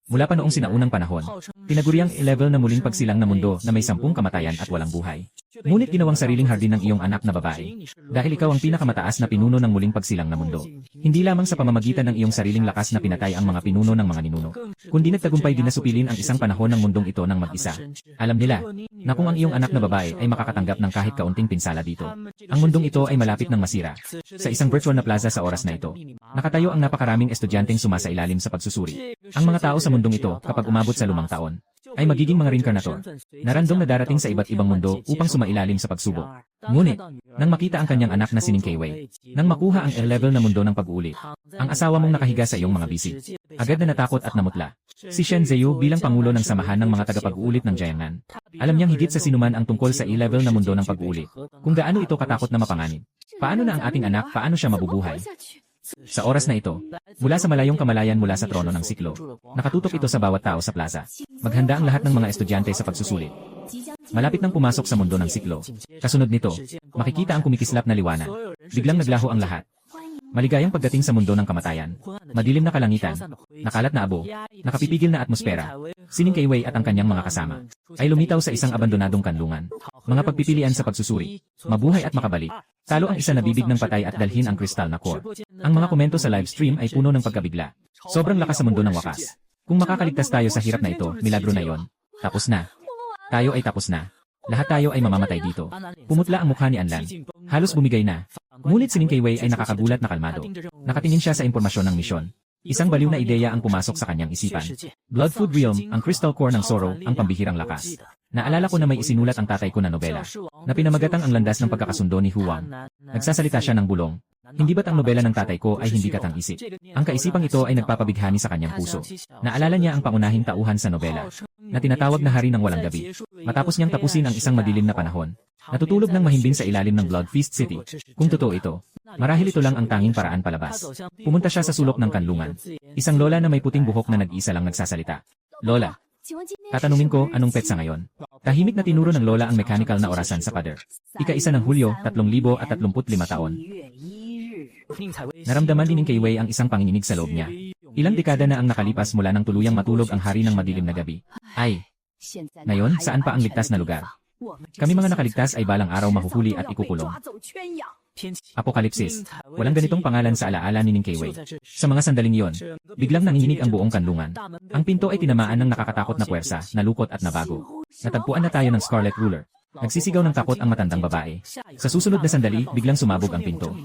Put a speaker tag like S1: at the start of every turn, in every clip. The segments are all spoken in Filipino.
S1: Mula pa noong sinaunang panahon, tinaguriang level na muling pagsilang na mundo na may 10 kamatayan at walang buhay. Ngunit ginawang sariling hardin ng iyong anak na babae. Dahil ikaw ang pinakamataas na pinuno ng muling pagsilang na mundo. Hindi lamang sa pamamagitan ng iyong sariling lakas na pinatay ang mga pinuno ng mga ninuno, kundi nagtagumpay din na supilin ang isang panahon ng mundong ito ng mag-isa. Alam nila na kung ang iyong anak na babae ay makakatanggap ng kahit kaunting pinsala dito, ang mundong ito ay malapit ng masira. Sa isang virtual na plaza sa oras na ito, nakatayo ang napakaraming estudyanteng sumasailalim sa pagsusuri. Ang mga tao sa mundong ito, kapag umabot sa 5 taon, ay magiging mga reinkarnator, na random na darating sa iba't ibang mundo upang sumailalim sa pagsubok. Ngunit, nang makita ang kanyang anak na si Ning Kaiwei, nang makuha ang level na mundo ng pag-uulit, ang asawa mong nakahiga sa iyong mga bisig, agad na natakot at namutla. Si Shen Zheyu bilang pangulo ng samahan ng mga tagapag-uulit ng Jiangnan, alam niyang higit sa sinuman ang tungkol sa level na mundo ng pag-uulit, kung gaano ito katakot na mapanganib. Paano na ang ating anak, paano siya mabubuhay? Sa oras na ito, mula sa malayong kamalayan mula sa trono ng siklo, nakatutok ito sa bawat tao sa plaza. Maghanda ang lahat ng mga estudyante sa pagsusulit. Malapit nang pumasok sa mundo ng siklo. Kasunod nito, makikita ang kumikislap na liwanag. Biglang naglaho ang lahat. Maligayang pagdating sa mundo ng kamatayan. Madilim na kalangitan, nakalat na abo, nakapipigil na atmosfera. Si Ning Kaiwei at ang kanyang mga kasama ay lumitaw sa isang abandonadong kanlungan. Mga pagpipilian sa pagsusuri, mabuhay at makabalik. Talo ang isa na bibig ng patay at dalhin ang kristal na core. Ang mga komento sa live stream ay puno ng pagkabigla. Sobrang lakas sa mundo ng wakas. Kung makakaligtas tayo sa hirap na ito, milagro na yon. Tapos na. Tayo ay tapos na. Lahat tayo ay mamamatay dito. Pumutla ang mukha ni Anlan. Halos bumigay na. Ngunit si Ning Kaiwei ay nakakagulat na kalmado. Nakatingin siya sa impormasyon ng misyon. Isang baliw na ideya ang pumasok sa kanyang isipan. Blood Food Realm, ang crystal core ng Sorrow, ang pambihirang lakas. Naalala ko na may isinulat ang tatay ko na nobela, na pinamagatang ang landas ng pagkakasundo ni Huang. Nagsasalita siya ng bulong. Hindi ba't ang nobela ng tatay ko ay hindi katang-isip? Ang kaisipang ito ay nagpapabighani sa kanyang puso. Naalala niya ang pangunahing tauhan sa nobela, na tinatawag na hari ng walang gabi. Matapos niyang tapusin ang isang madilim na panahon, natutulog ng mahimbing sa ilalim ng Blood Feast City. Kung totoo ito, marahil ito lang ang tanging paraan palabas. Pumunta siya sa sulok ng kanlungan. Isang lola na may puting buhok na nag-iisa lang nagsasalita. Lola, tatanungin ko anong petsa ngayon. Tahimik na tinuro ng lola ang mechanical na orasan sa pader. Ika-1 ng Hulyo, 3035 taon. Naramdaman din ni Kaiwei ang isang panginginig sa loob niya. Ilang dekada na ang nakalipas mula nang tuluyang matulog ang hari ng madilim na gabi. Ay, ngayon saan pa ang ligtas na lugar? Kami mga nakaligtas ay balang araw mahuhuli at ikukulong. Apokalipsis. Walang ganitong pangalan sa alaala ni Ning Kaiwei. Sa mga sandaling iyon, biglang nanginginig ang buong kanlungan. Ang pinto ay tinamaan ng nakakatakot na puwersa, nalukot at nabago. Natagpuan na tayo ng Scarlet Ruler. Nagsisigaw ng takot ang matandang babae. Sa susunod na sandali, biglang sumabog ang pinto.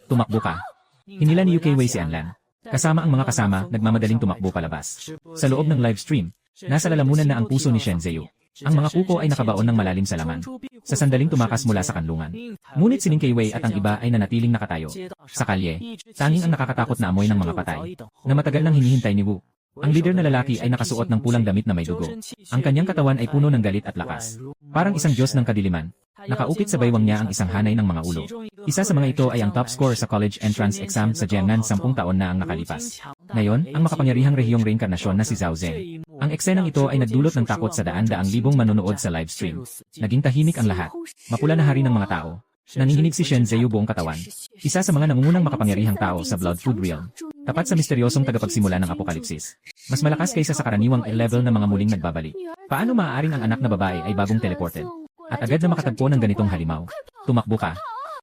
S1: Tumakbo ka. Hinila ni Kaiwei si Anlan. Kasama ang mga kasama, nagmamadaling tumakbo palabas. Sa loob ng live stream, nasa lalamunan na ang puso ni Shen Zheyu. Ang mga kuko ay nakabaon ng malalim sa laman. Sa sandaling tumakas mula sa kanlungan. Ngunit si Ning Kaiwei at ang iba ay nanatiling nakatayo. Sa kalye, tanging ang nakakatakot na amoy ng mga patay, na matagal nang hinihintay ni Wu. Ang leader na lalaki ay nakasuot ng pulang damit na may dugo. Ang kanyang katawan ay puno ng galit at lakas. Parang isang Diyos ng kadiliman. Nakaupit sa baywang niya ang isang hanay ng mga ulo. Isa sa mga ito ay ang top score sa college entrance exam sa Jiangnan 10 taon na ang nakalipas. Ngayon, ang makapangyarihang rehiyong reinkarnasyon na si Zhao Zhen. Ang eksenang ito ay nagdulot ng takot sa daan-daang libong manonood sa live stream. Naging tahimik ang lahat. Mapula na hari ng mga tao. Nanginginig si Shen Zheyu buong katawan. Isa sa mga nangungunang makapangyarihang tao sa Blood Food Realm. Tapat sa misteryosong tagapagsimula ng apokalipsis. Mas malakas kaysa sa karaniwang level na mga muling nagbabalik. Paano maaaring ang anak na babae ay bagong teleported? At agad na makatagpo ng ganitong halimaw. Tumakbo ka.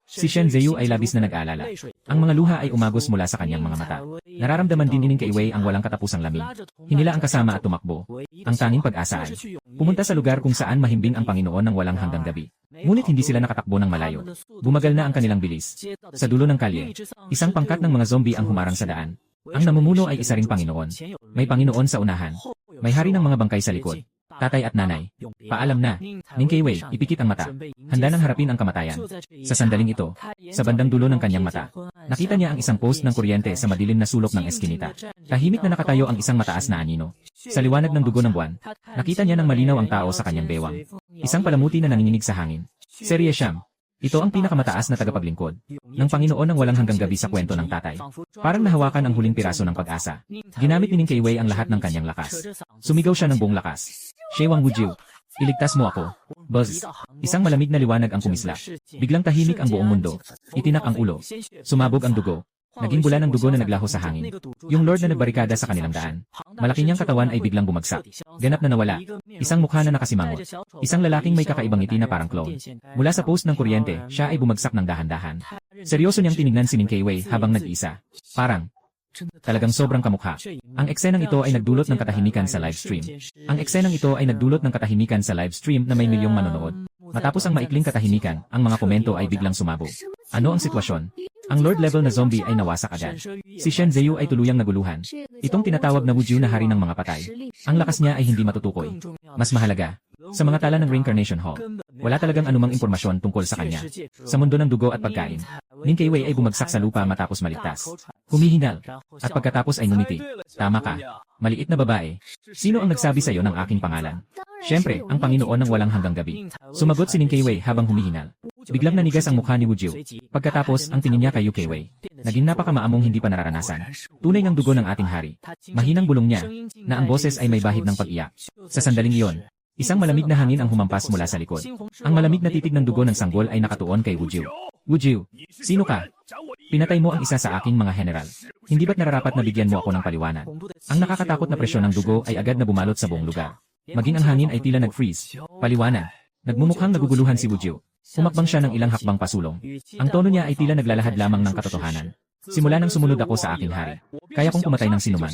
S1: Si Shen Zheyu ay labis na nag-aalala. Ang mga luha ay umagos mula sa kanyang mga mata. Nararamdaman din ni Ning Kaiwei ang walang katapusang lamig. Hinila ang kasama at tumakbo. Ang tanging pag-asa ay pumunta sa lugar kung saan mahimbing ang Panginoon ng walang hanggang gabi. Ngunit hindi sila nakatakbo ng malayo. Bumagal na ang kanilang bilis. Sa dulo ng kalye, isang pangkat ng mga zombie ang humarang sa daan. Ang namumuno ay isa ring Panginoon. May Panginoon sa unahan. May hari ng mga bangkay sa likod. Tatay at nanay. Paalam na. Ning Kaiwei, ipikit ang mata. Handa nang harapin ang kamatayan. Sa sandaling ito, sa bandang dulo ng kanyang mata, nakita niya ang isang post ng kuryente sa madilim na sulok ng eskinita. Tahimik na nakatayo ang isang mataas na anino. Sa liwanag ng dugo ng buwan, nakita niya ng malinaw ang tao sa kanyang bewang. Isang palamuti na nanginginig sa hangin. Serye Siyam. Ito ang pinakamataas na tagapaglingkod ng Panginoon ng walang hanggang gabi sa kwento ng tatay. Parang nahawakan ang huling piraso ng pag-asa. Ginamit ni Ning Kaiwei ang lahat ng kanyang lakas. Sumigaw siya ng buong lakas. Shewang Wujiu, iligtas mo ako. Buzz. Isang malamig na liwanag ang kumislap. Biglang tahimik ang buong mundo. Itinak ang ulo. Sumabog ang dugo. Naging bula ng dugo na naglaho sa hangin. Yung Lord na nagbarikada sa kanilang daan. Malaki niyang katawan ay biglang bumagsak. Ganap na nawala. Isang mukha na nakasimangot. Isang lalaking may kakaibang ngiti na parang clone. Mula sa post ng kuryente, siya ay bumagsak ng dahan-dahan. Seryoso niyang tinignan si Ning Kaiwei habang nag-isa. Parang, talagang sobrang kamukha. Ang eksenang ito ay nagdulot ng katahimikan sa livestream. Ang eksenang ito ay nagdulot ng katahimikan sa livestream na may milyong manonood. Matapos ang maikling katahimikan, ang mga komento ay biglang sumabog. Ano ang sitwasyon? Ang Lord level na zombie ay nawasak agad. Si Shen Zhiyu ay tuluyang naguluhan. Itong tinatawag na Wujiu na hari ng mga patay. Ang lakas niya ay hindi matutukoy. Mas mahalaga, sa mga tala ng Reincarnation Hall, wala talagang anumang impormasyon tungkol sa kanya. Sa mundo ng dugo at pagkain, Ning Kaiwei ay bumagsak sa lupa matapos maligtas. Humihingal. At pagkatapos ay ngumiti. Tama ka. Maliit na babae. Sino ang nagsabi sa iyo ng aking pangalan? Siyempre, ang Panginoon ng walang hanggang gabi. Sumagot si Ning Kaiwei habang humihingal. Biglang nanigas ang mukha ni Wujiu. Pagkatapos, ang tingin niya kay Yu Kaiwei. Naging napakamaamong hindi pa nararanasan. Tunay ng dugo ng ating hari. Mahinang bulong niya, na ang boses ay may bahid ng pag-iyak. Sa sandaling iyon, isang malamig na hangin ang humampas mula sa likod. Ang malamig na titig ng dugo ng sanggol ay nakatuon kay Wujiu. Wujiu, sino ka? Pinatay mo ang isa sa aking mga general. Hindi ba't nararapat na bigyan mo ako ng paliwanag? Ang nakakatakot na presyon ng dugo ay agad na bumalot sa buong lugar. Maging ang hangin ay tila nag-freeze. Paliwanag. Nagmumukhang naguguluhan si Wujiu. Humakbang siya ng ilang hakbang pasulong. Ang tono niya ay tila naglalahad lamang ng katotohanan. Simula nang sumunod ako sa aking hari, kaya kong pumatay ng sinuman.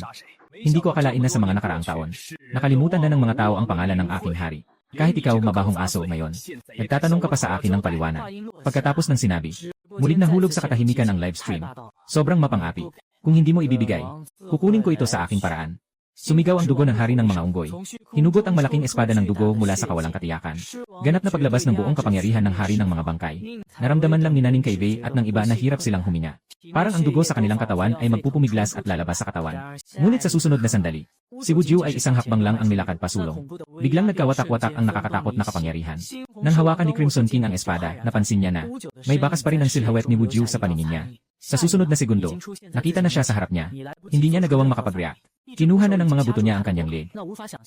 S1: Hindi ko akalain na sa mga nakaraang taon. Nakalimutan na ng mga tao ang pangalan ng aking hari. Kahit ikaw, mabahong aso, ngayon. Nagtatanong ka pa sa akin ng paliwanag. Pagkatapos ng sinabi, muling nahulog sa katahimikan ang livestream. Sobrang mapang-api. Kung hindi mo ibibigay, kukunin ko ito sa aking paraan. Sumigaw ang dugo ng hari ng mga unggoy. Hinugot ang malaking espada ng dugo mula sa kawalang katiyakan. Ganap na paglabas ng buong kapangyarihan ng hari ng mga bangkay. Naramdaman lang ni Ning Kaiwei at ng iba na hirap silang huminga. Parang ang dugo sa kanilang katawan ay magpupumiglas at lalabas sa katawan. Ngunit sa susunod na sandali, si Wujiu ay isang hakbang lang ang nilakad pasulong. Biglang nagkawatak-watak ang nakakatakot na kapangyarihan. Nang hawakan ni Crimson King ang espada, napansin niya na may bakas pa rin ang silhouette ni Wujiu sa paningin niya. Sa susunod na segundo, nakita na siya sa harap niya. Hindi niya nagawang makapag-react. Kinuha na ng mga buto niya ang kanyang leg.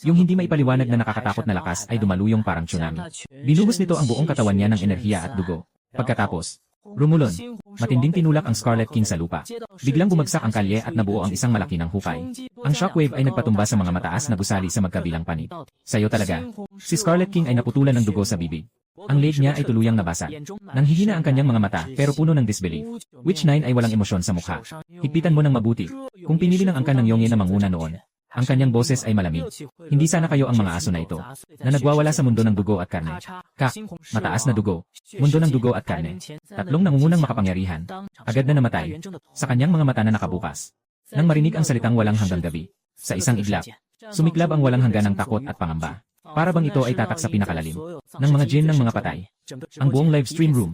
S1: Yung hindi maipaliwanag na nakakatakot na lakas ay dumaluyong parang tsunami. Binuhos nito ang buong katawan niya ng enerhiya at dugo. Pagkatapos, rumulon. Matinding tinulak ang Scarlet King sa lupa. Biglang bumagsak ang kalye at nabuo ang isang malaki ng hukay. Ang shockwave ay nagpatumba sa mga mataas na gusali sa magkabilang panig. Sayo talaga. Si Scarlet King ay naputulan ng dugo sa bibig. Ang leg niya ay tuluyang nabasa. Nanghihina ang kanyang mga mata pero puno ng disbelief. Witch 9 ay walang emosyon sa mukha. Higpitan mo ng mabuti. Kung pinili ng angkan ng Yongye na manguna noon, ang kanyang boses ay malamig. Hindi sana kayo ang mga aso na ito, na nagwawala sa mundo ng dugo at karne. Mataas na dugo, mundo ng dugo at karne. Tatlong nangungunang makapangyarihan. Agad na namatay. Sa kanyang mga mata na nakabukas. Nang marinig ang salitang walang hanggang gabi, sa isang iglap, sumiklab ang walang hanggan ng takot at pangamba. Para bang ito ay tatak sa pinakalalim ng mga jinn ng mga patay. Ang buong live stream room.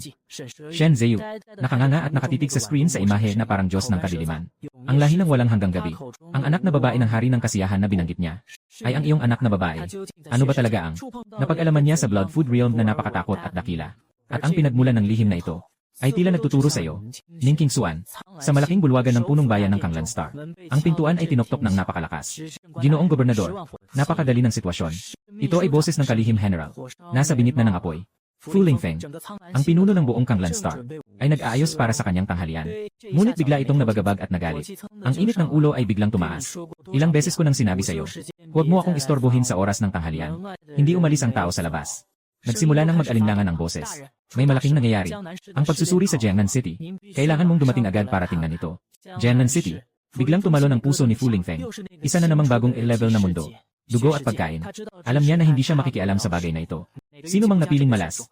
S1: Shen Zhiyu, nakanganga at nakatitig sa screen sa imahe na parang Diyos ng kadiliman. Ang lahi ng walang hanggang gabi. Ang anak na babae ng hari ng kasiyahan na binanggit niya ay ang iyong anak na babae. Ano ba talaga ang napag-alaman niya sa Blood Food Realm na napakatakot at dakila? At ang pinagmulan ng lihim na ito ay tila nagtuturo sa iyo, Ning Qingxuan, sa malaking bulwagan ng punong bayan ng Kanglan Star. Ang pintuan ay tinoktok ng napakalakas. Ginoong Gobernador, napakadali ng sitwasyon. Ito ay boses ng kalihim general. Nasa binit na ng apoy. Fu Lingfeng, ang pinuno ng buong Kanglan Star, ay nag-aayos para sa kanyang tanghalian. Ngunit bigla itong nabagabag at nagalit. Ang init ng ulo ay biglang tumaas. Ilang beses ko nang sinabi sa iyo, huwag mo akong istorbohin sa oras ng tanghalian. Hindi umalis ang tao sa labas. Nagsimula ng mag-alinlangan ang boses. May malaking nangyayari. Ang pagsusuri sa Jiangnan City. Kailangan mong dumating agad para tingnan ito. Jiangnan City. Biglang tumalon ang puso ni Fu Lingfeng. Isa na namang bagong level na mundo. Dugo at pagkain. Alam niya na hindi siya makikialam sa bagay na ito. Sino mang napiling malas,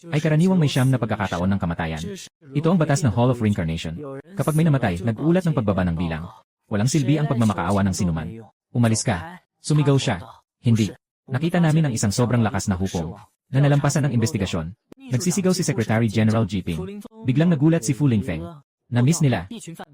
S1: ay karaniwang may siyam na pagkakataon ng kamatayan. Ito ang batas ng Hall of Reincarnation. Kapag may namatay, nag-uulat ng pagbaba ng bilang. Walang silbi ang pagmamakaawa ng sinuman. Umalis ka. Sumigaw siya. Hindi. Nakita namin ang isang sobrang lakas na hukom na nalampasan ang investigasyon. Nagsisigaw si Secretary General Jiping. Biglang nagulat si Fu Lingfeng. Na-miss nila.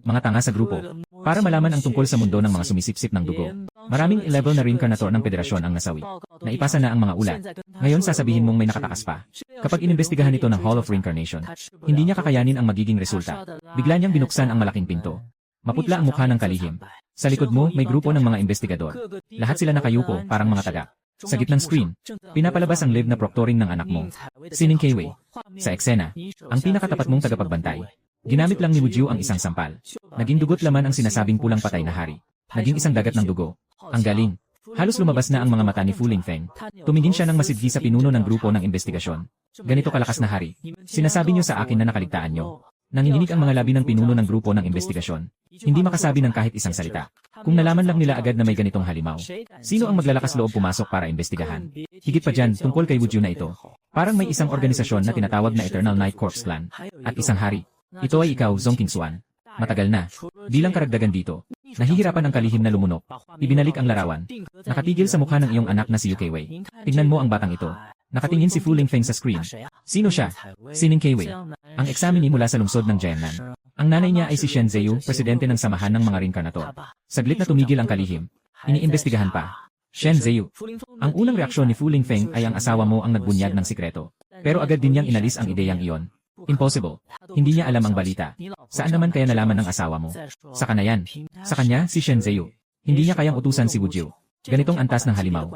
S1: Mga tanga sa grupo. Para malaman ang tungkol sa mundo ng mga sumisipsip ng dugo. Maraming level na reincarnator ng federasyon ang nasawi. Naipasa na ang mga ulat. Ngayon sasabihin mong may nakatakas pa. Kapag inimbestigahan ito ng Hall of Reincarnation, hindi niya kakayanin ang magiging resulta. Bigla niyang binuksan ang malaking pinto. Maputla ang mukha ng kalihim. Sa likod mo, may grupo ng mga investigador. Lahat sila nakayuko, parang mga taga. Sa gitnang screen, pinapalabas ang live na proctoring ng anak mo, si Ning Kaiwei. Sa eksena, ang pinakatapat mong tagapagbantay, Ginamit lang ni Wu Jiu ang isang sampal. Naging dugo't laman ang sinasabing pulang patay na hari. Naging isang dagat ng dugo. Ang galing. Halos lumabas na ang mga mata ni Fu Lingfeng. Tumingin siya ng masidhi sa pinuno ng grupo ng investigasyon. Ganito kalakas na hari. Sinasabi niyo sa akin na nakaligtaan niyo. Nanginginig ang mga labi ng pinuno ng grupo ng investigasyon. Hindi makasabi ng kahit isang salita. Kung nalaman lang nila agad na may ganitong halimaw. Sino ang maglalakas loob pumasok para investigahan? Higit pa dyan, tungkol kay Wu Jiu na ito. Parang may isang organisasyon na tinatawag na Eternal Night Corps Clan. At isang hari. Ito ay ikaw, Zhong Qingshuan. Matagal na. Bilang karagdagan dito, nahihirapan ang kalihim na lumunok. Ibinalik ang larawan. Nakatigil sa mukha ng iyong anak na si Yu Keiwei. Tingnan mo ang batang ito. Nakatingin si Fu Lingfeng sa screen. Sino siya? Si Ning Keiwei. Ang examinee mula sa lungsod ng Jiangnan. Ang nanay niya ay si Shen Zheyu, presidente ng samahan ng mga reinkarnator. Saglit na tumigil ang kalihim. Iniimbestigahan pa. Shen Zheyu. Ang unang reaksyon ni Fu Lingfeng ay ang asawa mo ang nagbunyag ng sikreto. Pero agad din niyang inalis ang ideyang iyon. Impossible. Hindi niya alam ang balita. Saan naman kaya nalaman ng asawa mo? Sa kanayan. Sa kanya, si Shen Zheyu. Hindi niya kayang utusan si Wu Jiu. Ganitong antas ng halimaw.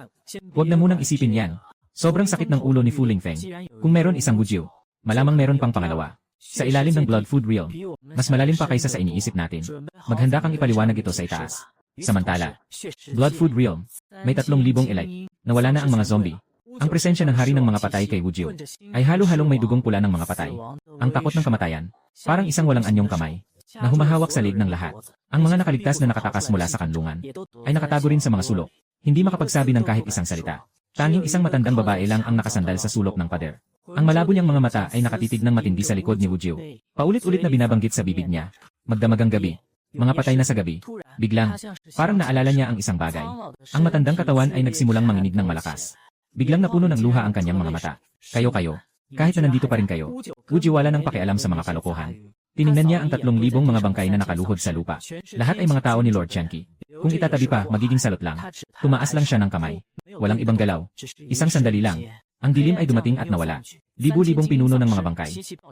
S1: Huwag na munang isipin yan. Sobrang sakit ng ulo ni Fu Lingfeng. Kung meron isang Wu Jiu, malamang meron pang pangalawa. Sa ilalim ng Blood Food Realm, mas malalim pa kaysa sa iniisip natin. Maghanda kang ipaliwanag ito sa itaas. Samantala, Blood Food Realm, may 3,000 elite. Nawala na ang mga zombie. Ang presensya ng hari ng mga patay kay Wu Jiu ay halo-halong may dugong pula ng mga patay. Ang takot ng kamatayan, parang isang walang anyong kamay, na humahawak sa liig ng lahat. Ang mga nakaligtas na nakatakas mula sa kanlungan, ay nakatago rin sa mga sulok. Hindi makapagsabi ng kahit isang salita. Tanging isang matandang babae lang ang nakasandal sa sulok ng pader. Ang malabo niyang mga mata ay nakatitig ng matindi sa likod ni Wu Jiu. Paulit-ulit na binabanggit sa bibig niya. Magdamagang gabi. Mga patay na sa gabi. Biglang, parang naalala niya ang isang bagay. Ang matandang katawan ay nagsimulang manginig ng malakas. Biglang napuno ng luha ang kanyang mga mata. Kayo. Kahit na nandito pa rin kayo. Wu Jiu wala nang pakialam sa mga kalokohan. Tiningnan niya ang 3,000 mga bangkay na nakaluhod sa lupa. Lahat ay mga tao ni Lord Qianqi. Kung itatabi pa, magiging salot lang. Tumaas lang siya ng kamay. Walang ibang galaw. Isang sandali lang. Ang dilim ay dumating at nawala. Libu-libong pinuno ng mga bangkay.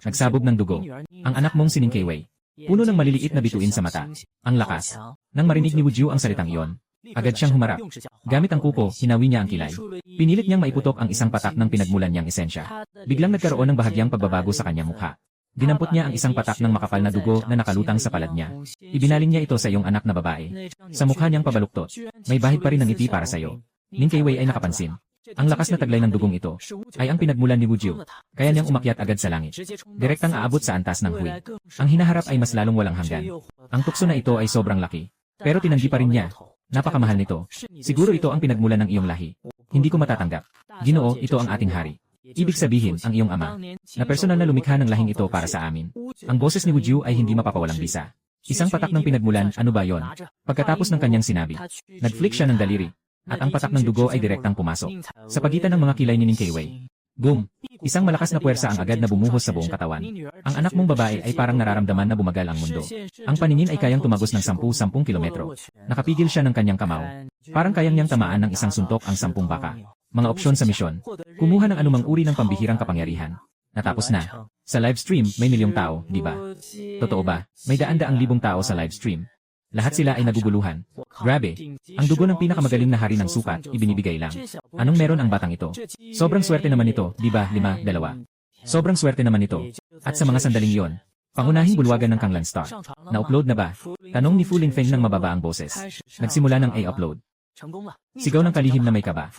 S1: Nagsabog ng dugo. Ang anak mong si Ning Keiwei. Puno ng maliliit na bituin sa mata. Ang lakas. Nang marinig ni Wu Jiu ang salitang iyon, agad siyang humarap. Gamit ang kuko, hinawi niya ang kilay. Pinilit niyang maiputok ang isang patak ng pinagmulan niyang esensya. Biglang nagkaroon ng bahagyang pagbabago sa kanyang mukha. Dinampot niya ang isang patak ng makapal na dugo na nakalutang sa palad niya. Ibinaling niya ito sa iyong anak na babae. Sa mukha niyang pabaluktot, may bahid pa rin ng ngiti para sa iyo. Ning Keiwei ay nakapansin. Ang lakas na taglay ng dugong ito ay ang pinagmulan ni Wu Jiu. Kaya niyang umakyat agad sa langit. Direktang aabot sa antas ng Hui. Ang hinaharap ay mas lalong walang hanggan. Ang tukso na ito ay sobrang laki. Pero tinanggi pa rin niya. Napakamahal nito. Siguro ito ang pinagmulan ng iyong lahi. Hindi ko matatanggap. Ginoo, ito ang ating hari. Ibig sabihin, ang iyong ama, na personal na lumikha ng lahing ito para sa amin. Ang boses ni Wu Jiu ay hindi mapapawalang bisa. Isang patak ng pinagmulan, ano ba yon? Pagkatapos ng kanyang sinabi, nag-flick siya ng daliri, at ang patak ng dugo ay direktang pumasok. Sa pagitan ng mga kilay ni Ning Keiwei. Boom! Isang malakas na puwersa ang agad na bumuhos sa buong katawan. Ang anak mong babae ay parang nararamdaman na bumagal ang mundo. Ang paningin ay kayang tumagos ng 10 kilometro. Nakapigil siya ng kanyang kamao. Parang kayang niyang tamaan ng isang suntok ang 10 baka. Mga opsyon sa misyon. Kumuha ng anumang uri ng pambihirang kapangyarihan. Natapos na. Sa live stream, may milyong tao, di ba? Totoo ba? May daan-daang libong tao sa live stream. Lahat sila ay naguguluhan. Grabe. Ang dugo ng pinakamagaling na hari ng sukat, ibinibigay lang. Anong meron ang batang ito? Sobrang swerte naman ito, di ba? 5-2. Sobrang swerte naman ito. At sa mga sandaling iyon, pangunahing bulwagan ng Kanglan Star. Na-upload na ba? Tanong ni Fu Lingfeng ng mababa ang boses. Nagsimula ng A-upload. Sigaw ng kalihim na may kaba.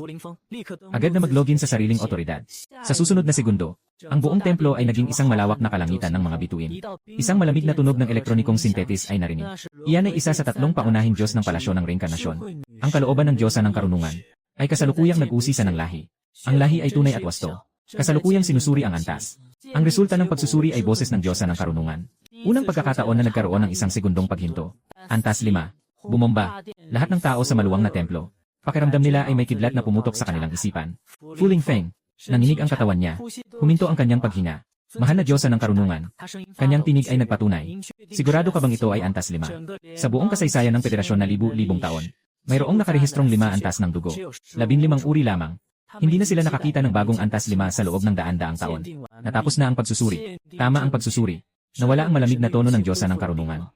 S1: Agad na mag-login sa sariling otoridad. Sa susunod na segundo, ang buong templo ay naging isang malawak na kalangitan ng mga bituin. Isang malamig na tunog ng elektronikong sintetis ay narinig. Iyan ay isa sa 3 pangunahing Diyos ng palasyo ng reinkarnasyon. Ang kalooban ng Diyosa ng karunungan ay kasalukuyang nag-usisa ng lahi. Ang lahi ay tunay at wasto. Kasalukuyang sinusuri ang antas. Ang resulta ng pagsusuri ay boses ng Diyosa ng karunungan. Unang pagkakataon na nagkaroon ng isang segundong paghinto. Antas 5. Bumomba. Lahat ng tao sa maluwang na templo. Pakiramdam nila ay may kidlat na pumutok sa kanilang isipan. Fu Lingfeng. Nanginig ang katawan niya. Huminto ang kanyang paghinga. Mahal na Diyosa ng karunungan. Kanyang tinig ay nagpatunay. Sigurado ka bang ito ay antas 5? Sa buong kasaysayan ng federasyon na libu-libong taon, mayroong nakarehistrong 5 antas ng dugo. 15 uri lamang. Hindi na sila nakakita ng bagong antas 5 sa loob ng daan-daang taon. Natapos na ang pagsusuri. Tama ang pagsusuri. Nawala ang malamig na tono ng Diyosa ng karunungan.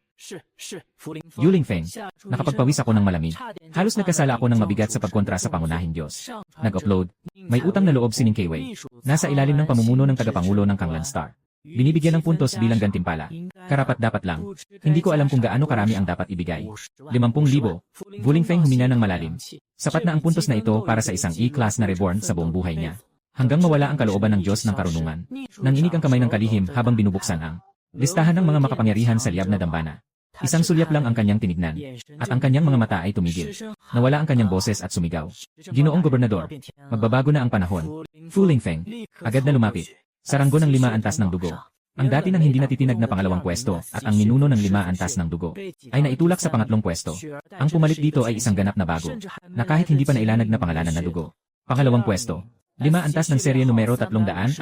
S1: Yu Lingfeng, nakapagpawis ako ng malamig. Halos nagkasala ako ng mabigat sa pagkontra sa pangunahing Diyos. Nag-upload. May utang na loob si Ning Keiwei. Nasa ilalim ng pamumuno ng tagapangulo ng Kanglan Star. Binibigyan ng puntos bilang gantimpala. Karapat-dapat lang. Hindi ko alam kung gaano karami ang dapat ibigay. 50,000. Wuling Feng huminga ng malalim. Sapat na ang puntos na ito para sa isang E-class na reborn sa buong buhay niya. Hanggang mawala ang kalooban ng Diyos ng karunungan. Nanginig ang kamay ng kalihim habang binubuksan ang listahan ng mga makapangyarihan sa liyab na dambana. Isang sulyap lang ang kanyang tinignan, at ang kanyang mga mata ay tumigil. Nawala ang kanyang boses at sumigaw. Ginoong Gobernador, magbabago na ang panahon. Wuling Feng, agad na lumapit. Saranggo ng 5 antas ng dugo. Ang dati nang hindi natitinag na pangalawang pwesto at ang ninuno ng 5 antas ng dugo ay naitulak sa pangatlong pwesto. Ang pumalit dito ay isang ganap na bago, na kahit hindi pa nailanag na pangalanan na dugo. Pangalawang pwesto. 5 antas ng serye numero 356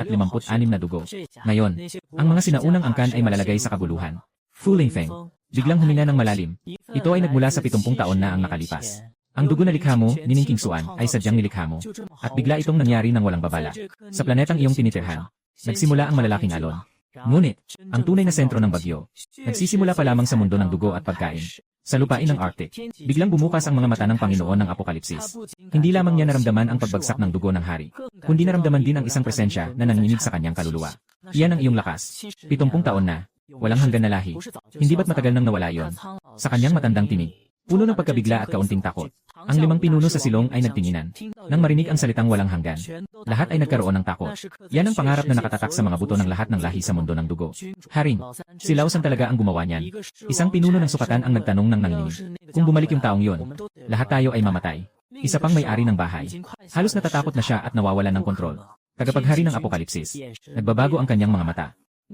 S1: na dugo. Ngayon, ang mga sinaunang angkan ay malalagay sa kabuluhan. Wuling Feng, biglang huminga ng malalim. Ito ay nagmula sa 70 taon na ang nakalipas. Ang dugo na likha mo, Niningking Suan, ay sadyang nilikha mo. At bigla itong nangyari ng walang babala. Sa planetang iyong tinitirhan, nagsimula ang malalaking alon. Ngunit, ang tunay na sentro ng bagyo, nagsisimula pa lamang sa mundo ng dugo at pagkain. Sa lupain ng Arctic, biglang bumukas ang mga mata ng Panginoon ng Apokalipsis. Hindi lamang niya naramdaman ang pagbagsak ng dugo ng hari, kundi naramdaman din ang isang presensya na nanginginig sa kanyang kaluluwa. Iyan ang iyong lakas. 70 taon na, walang hanggan na lahi. Hindi ba't matagal nang nawala yon? Sa kanyang matandang tinig, puno ng pagkabigla at kaunting takot. Ang 5 pinuno sa silong ay nagtinginan. Nang marinig ang salitang walang hanggan, lahat ay nagkaroon ng takot. Yan ang pangarap na nakatatak sa mga buto ng lahat ng lahi sa mundo ng dugo. Haring, si Lao San talaga ang gumawa niyan. Isang pinuno ng sukatan ang nagtanong ng nanginginig. Kung bumalik yung taong yon, lahat tayo ay mamatay. Isa pang may-ari ng bahay. Halos natatakot na siya at nawawalan ng kontrol. Tagapaghari ng Apokalipsis. Nagbabago ang kanyang mga mata.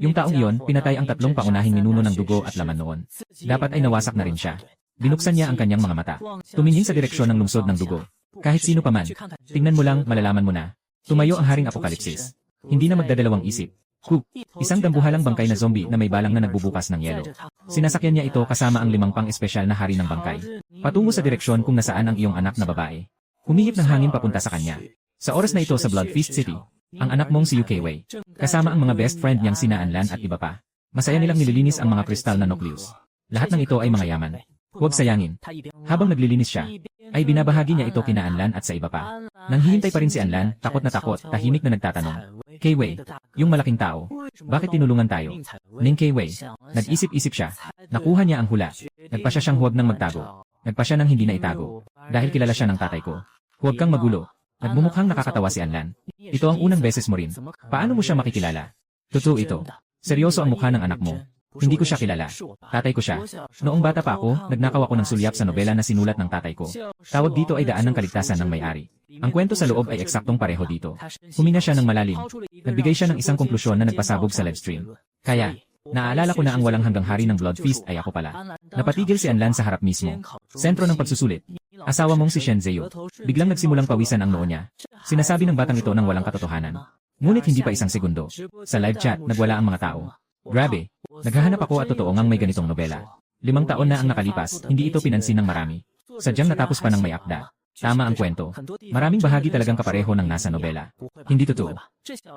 S1: Yung taong iyon, pinatay ang 3 pangunahing ninuno ng dugo at laman noon. Dapat ay nawasak na rin siya. Binuksan niya ang kanyang mga mata. Tumingin sa direksyon ng lungsod ng dugo. Kahit sino pa man, tingnan mo lang, malalaman mo na. Tumayo ang Haring Apokalipsis. Hindi na magdadalawang isip. Coop, isang dambuhalang bangkay na zombie na may balang na nagbubukas ng yelo. Sinasakyan niya ito kasama ang 5 pang espesyal na hari ng bangkay. Patungo sa direksyon kung nasaan ang iyong anak na babae. Humihip ng hangin papunta sa kanya. Sa oras na ito sa Blood Feast City, ang anak mong si UK Wei, kasama ang mga best friend niyang sina Anlan at iba pa. Masaya nilang nililinis ang mga kristal na nucleus. Lahat ng ito ay mga yaman. Huwag sayangin. Habang naglilinis siya, ay binabahagi niya ito kina Anlan at sa iba pa. Nanghihintay pa rin si Anlan, takot na takot, tahimik na nagtatanong. K-Wei, yung malaking tao, bakit tinulungan tayo? Ning K-Wei, nag-isip-isip siya. Nakuha niya ang hula. Nagpa siya siyang huwag nang magtago. Nagpa siya nang hindi na itago. Dahil kilala siya ng tatay ko. Huwag kang magulo. Nagbumukhang nakakatawa si Anlan. Ito ang unang beses mo rin. Paano mo siya makikilala? Totoo ito. Seryoso ang mukha ng anak mo. Hindi ko siya kilala. Tatay ko siya. Noong bata pa ako, nagnakaw ako ng sulyap sa nobela na sinulat ng tatay ko. Tawag dito ay Daan ng Kaligtasan ng May-ari. Ang kwento sa loob ay eksaktong pareho dito. Huminga siya ng malalim. Nagbigay siya ng isang konklusyon na nagpasabog sa livestream. Kaya, naaalala ko na ang walang hanggang hari ng Blood Feast ay ako pala. Napatigil si Anlan sa harap mismo. Sentro ng pagsusulit. Asawa mong si Shen Zheo. Biglang nagsimulang pawisan ang noo niya. Sinasabi ng batang ito ng walang katotohanan. Ngunit hindi pa isang segundo. Sa live chat, nagwala ang mga tao. Grabe. Naghahanap ako at totoo ngang may ganitong nobela. 5 taon na ang nakalipas, hindi ito pinansin ng marami. Sadyang natapos pa ng may akda. Tama ang kwento. Maraming bahagi talagang kapareho ng nasa nobela. Hindi totoo.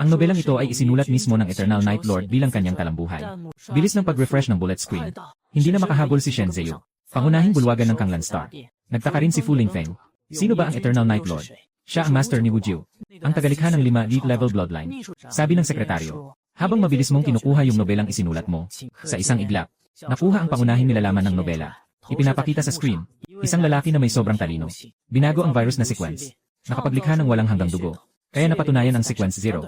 S1: Ang nobelang ito ay isinulat mismo ng Eternal Night Lord bilang kanyang talambuhay. Bilis ng pag-refresh ng bullet screen. Hindi na makahabol si Shen Zheo. Pangunahing bulwagan ng Kanglan Star. Nagtaka rin si Wuling Feng. Sino ba ang Eternal Night Lord? Siya ang master ni Wu Jiu. Ang tagalikha ng 5 elite level bloodline. Sabi ng sekretaryo. Habang mabilis mong kinukuha yung nobelang isinulat mo, sa isang iglap, nakuha ang pangunahing nilalaman ng nobela. Ipinapakita sa screen, isang lalaki na may sobrang talino. Binago ang virus na sequence. Nakapaglikha ng walang hanggang dugo. Kaya napatunayan ang sequence 0.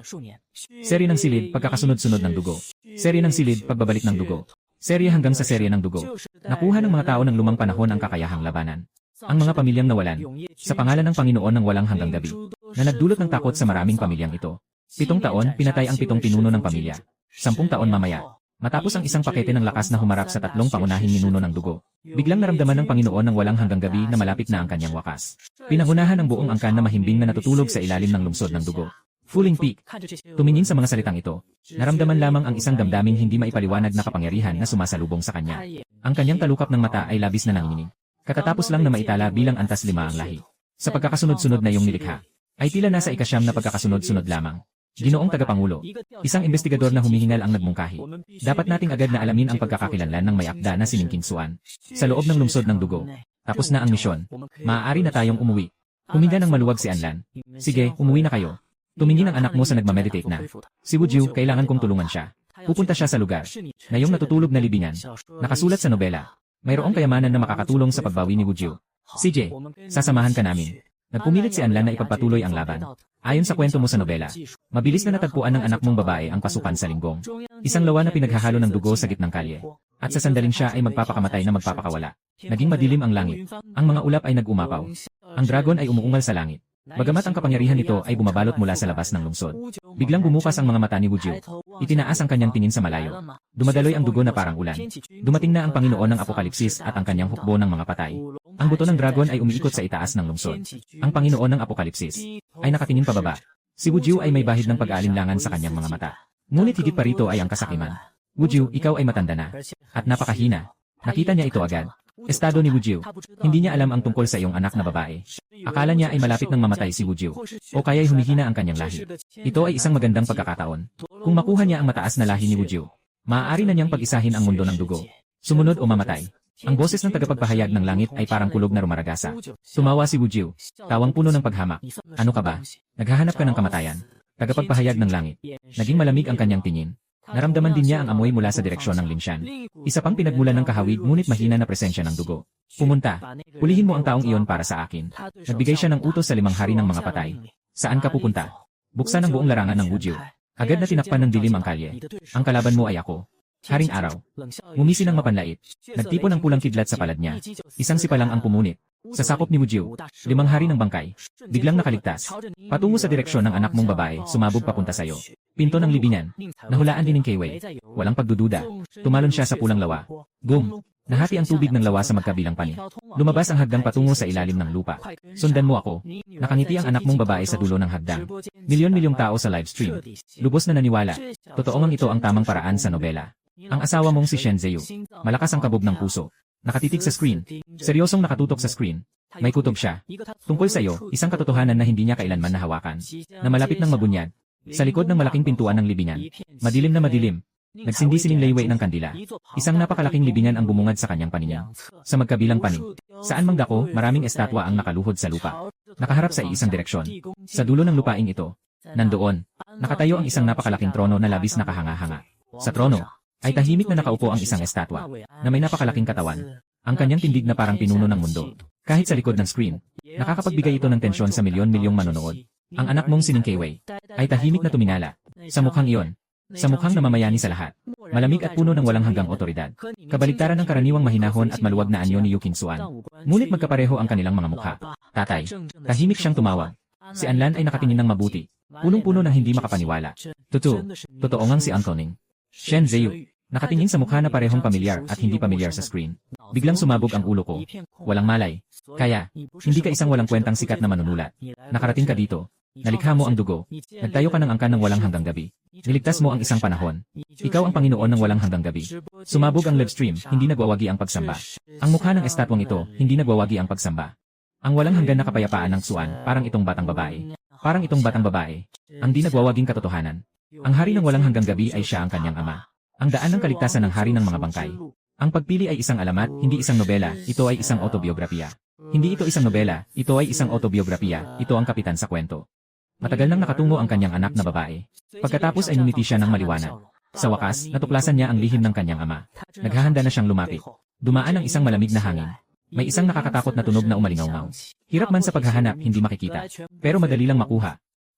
S1: Serye ng silid, pagkakasunod-sunod ng dugo. Serye ng silid, pagbabalik ng dugo. Serye hanggang sa serye ng dugo. Nakuha ng mga tao ng lumang panahon ang kakayahang labanan. Ang mga pamilyang nawalan, sa pangalan ng Panginoon ng walang hanggang gabi, na nagdulot ng takot sa maraming pamilyang ito. 7 taon, pinatay ang 7 pinuno ng pamilya. 10 taon mamaya, matapos ang isang pakete ng lakas na humarap sa 3 pangunahing ninuno ng dugo, biglang naramdaman ng Panginoon ng walang hanggang gabi na malapit na ang kanyang wakas. Pinangunahan ng buong angkan na mahimbing na natutulog sa ilalim ng lungsod ng dugo. Wuling Peak. Tumingin sa mga salitang ito, naramdaman lamang ang isang damdaming hindi maipaliwanag na kapangyarihan na sumasalubong sa kanya. Ang kanyang talukap ng mata ay labis na nanginginig. Katatapos lang na maitala bilang antas 5 ang lahi. Sa pagkakasunod-sunod na iyong nilikha, ay tila nasa ika-9 na pagkakasunod-sunod lamang. Ginoong Tagapangulo, isang investigador na humihingal ang nagmungkahi. Dapat nating agad na alamin ang pagkakakilanlan ng may akda na si Niningking Suan. Sa loob ng lungsod ng dugo. Tapos na ang misyon. Maaari na tayong umuwi. Huminga ng maluwag si Anlan. Sige, umuwi na kayo. Tumingin ang anak mo sa nagmameditate na. Si Wu Jiu, kailangan kong tulungan siya. Pupunta siya sa lugar na yung natutulog na libingan. Nakasulat sa nobela. Mayroong kayamanan na makakatulong sa pagbawi ni Wujie. CJ, sasamahan ka namin. Nagpumilit si Anlan na ipagpatuloy ang laban. Ayon sa kwento mo sa nobela, mabilis na natagpuan ng anak mong babae ang pasukan sa linggong. Isang lawa na pinaghahalo ng dugo sa gitnang kalye. At sa sandaling siya ay magpapakamatay na magpapakawala. Naging madilim ang langit. Ang mga ulap ay nag-umapaw. Ang dragon ay umuungal sa langit. Bagamat ang kapangyarihan nito ay bumabalot mula sa labas ng lungsod. Biglang bumukas ang mga mata ni Wujie. Itinaas ang kanyang tingin sa malayo. Dumadaloy ang dugo na parang ulan. Dumating na ang Panginoon ng Apokalipsis at ang kanyang hukbo ng mga patay. Ang buto ng dragon ay umiikot sa itaas ng lungsod. Ang Panginoon ng Apokalipsis ay nakatingin pababa. Si Wujie ay may bahid ng pag-aalinlangan sa kanyang mga mata. Ngunit higit pa rito ay ang kasakiman. Wujie, ikaw ay matanda na. At napakahina. Nakita niya ito agad. Estado ni Wujie. Hindi niya alam ang tungkol sa iyong anak na babae. Akala niya ay malapit nang mamatay si Wujie. O kaya'y humihina ang kanyang lahi. Ito ay isang magandang pagkakataon. Kung makuha niya ang mataas na lahi ni Wujie, maaari na niyang pag-isahin ang mundo ng dugo. Sumunod o mamatay. Ang boses ng tagapagpahayag ng langit ay parang kulog na rumaragasa. Tumawa si Wujie. Tawang puno ng paghamak. Ano ka ba? Naghahanap ka ng kamatayan. Tagapagpahayag ng langit. Naging malamig ang kanyang tingin. Naramdaman din niya ang amoy mula sa direksyon ng linsyan. Isa pang pinagmulan ng kahawig ngunit mahina na presensya ng dugo. Pumunta. Pulihin mo ang taong iyon para sa akin. Nagbigay siya ng utos sa 5 hari ng mga patay. Saan ka pupunta? Buksan ang buong larangan ng Wujie. Agad na tinakpan ng dilim ang kalye. Ang kalaban mo ay ako. Haring araw. Ngumisi ng mapanlait. Nagtipon ng pulang kidlat sa palad niya. Isang sipa lang ang pumunit. Sa sakop ni Wujie, 5 hari ng bangkay. Biglang nakaligtas. Patungo sa direksyon ng anak mong babae, sumabog papunta sa iyo. Pinto ng libingan. Nahulaan din ng Kiwei. Walang pagdududa. Tumalon siya sa pulang lawa. Boom! Nahati ang tubig ng lawa sa magkabilang pani. Lumabas ang hagdang patungo sa ilalim ng lupa. Sundan mo ako. Nakangiti ang anak mong babae sa dulo ng hagdang. Milyon-milyong tao sa live stream. Lubos na naniwala. Totoo ngang ito ang tamang paraan sa nobela. Ang asawa mong si Shen Zheyu. Malakas ang kabog ng puso. Nakatitig sa screen. Seryosong nakatutok sa screen. May kutob siya. Tungkol sa iyo, isang katotohanan na hindi niya kailanman nahawakan. Na malapit ng mabunyag. Sa likod ng malaking pintuan ng libingan. Madilim na madilim. Nagsindi-siling layway ng kandila. Isang napakalaking libingan ang bumungad sa kanyang paningin. Sa magkabilang panig. Saan mang dako, maraming estatwa ang nakaluhod sa lupa. Nakaharap sa iisang direksyon. Sa dulo ng lupaing ito. Nandoon. Nakatayo ang isang napakalaking trono na labis na kahanga-hanga. Sa trono ay tahimik na nakaupo ang isang estatwa na may napakalaking katawan. Ang kanyang tindig na parang pinuno ng mundo. Kahit sa likod ng screen, nakakapagbigay ito ng tensyon sa milyon-milyong manonood. Ang anak mong si Ning Kiwei ay tahimik na tumingala. Sa mukhang iyon, sa mukhang namamayani sa lahat. Malamig at puno ng walang hanggang otoridad. Kabaligtaran ng karaniwang mahinahon at maluwag na anyo ni Yu Qingxuan. Ngunit magkapareho ang kanilang mga mukha. Tatay, tahimik siyang tumawag. Si Anlan ay nakatingin ng mabuti. Punong-puno ng hindi makapaniwala. Totoo ngang si Antoning. Shen Zheyu. Nakatingin sa mukha na parehong pamilyar at hindi pamilyar sa screen. Biglang sumabog ang ulo ko. Walang malay. Kaya, hindi ka isang walang kwentang sikat na manunulat. Nakarating ka dito. Nalikha mo ang dugo. Nagtayo ka ng angkan ng walang hanggang gabi. Niligtas mo ang isang panahon. Ikaw ang Panginoon ng walang hanggang gabi. Sumabog ang live stream, hindi nagwawagi ang pagsamba. Ang mukha ng estatwang ito, hindi nagwawagi ang pagsamba. Ang walang hanggan na kapayapaan ng Xuan, parang itong batang babae. Parang itong batang babae. Ang di nagwawaging katotohanan. Ang hari ng walang hanggang gabi ay siya ang kanyang ama. Ang daan ng kaligtasan ng hari ng mga bangkay. Ang pagpili ay isang alamat, hindi isang nobela, ito ay isang autobiografiya. Hindi ito isang nobela, ito ay isang autobiografiya, ito ang kapitan sa kwento. Matagal nang nakatungo ang kanyang anak na babae. Pagkatapos ay ngumiti siya ng maliwanag. Sa wakas, natuklasan niya ang lihim ng kanyang ama. Naghahanda na siyang lumapit. Dumaan ang isang malamig na hangin. May isang nakakatakot na tunog na umalingaw-ngaw. Hirap man sa paghahanap, hindi makikita. Pero madali lang makuha.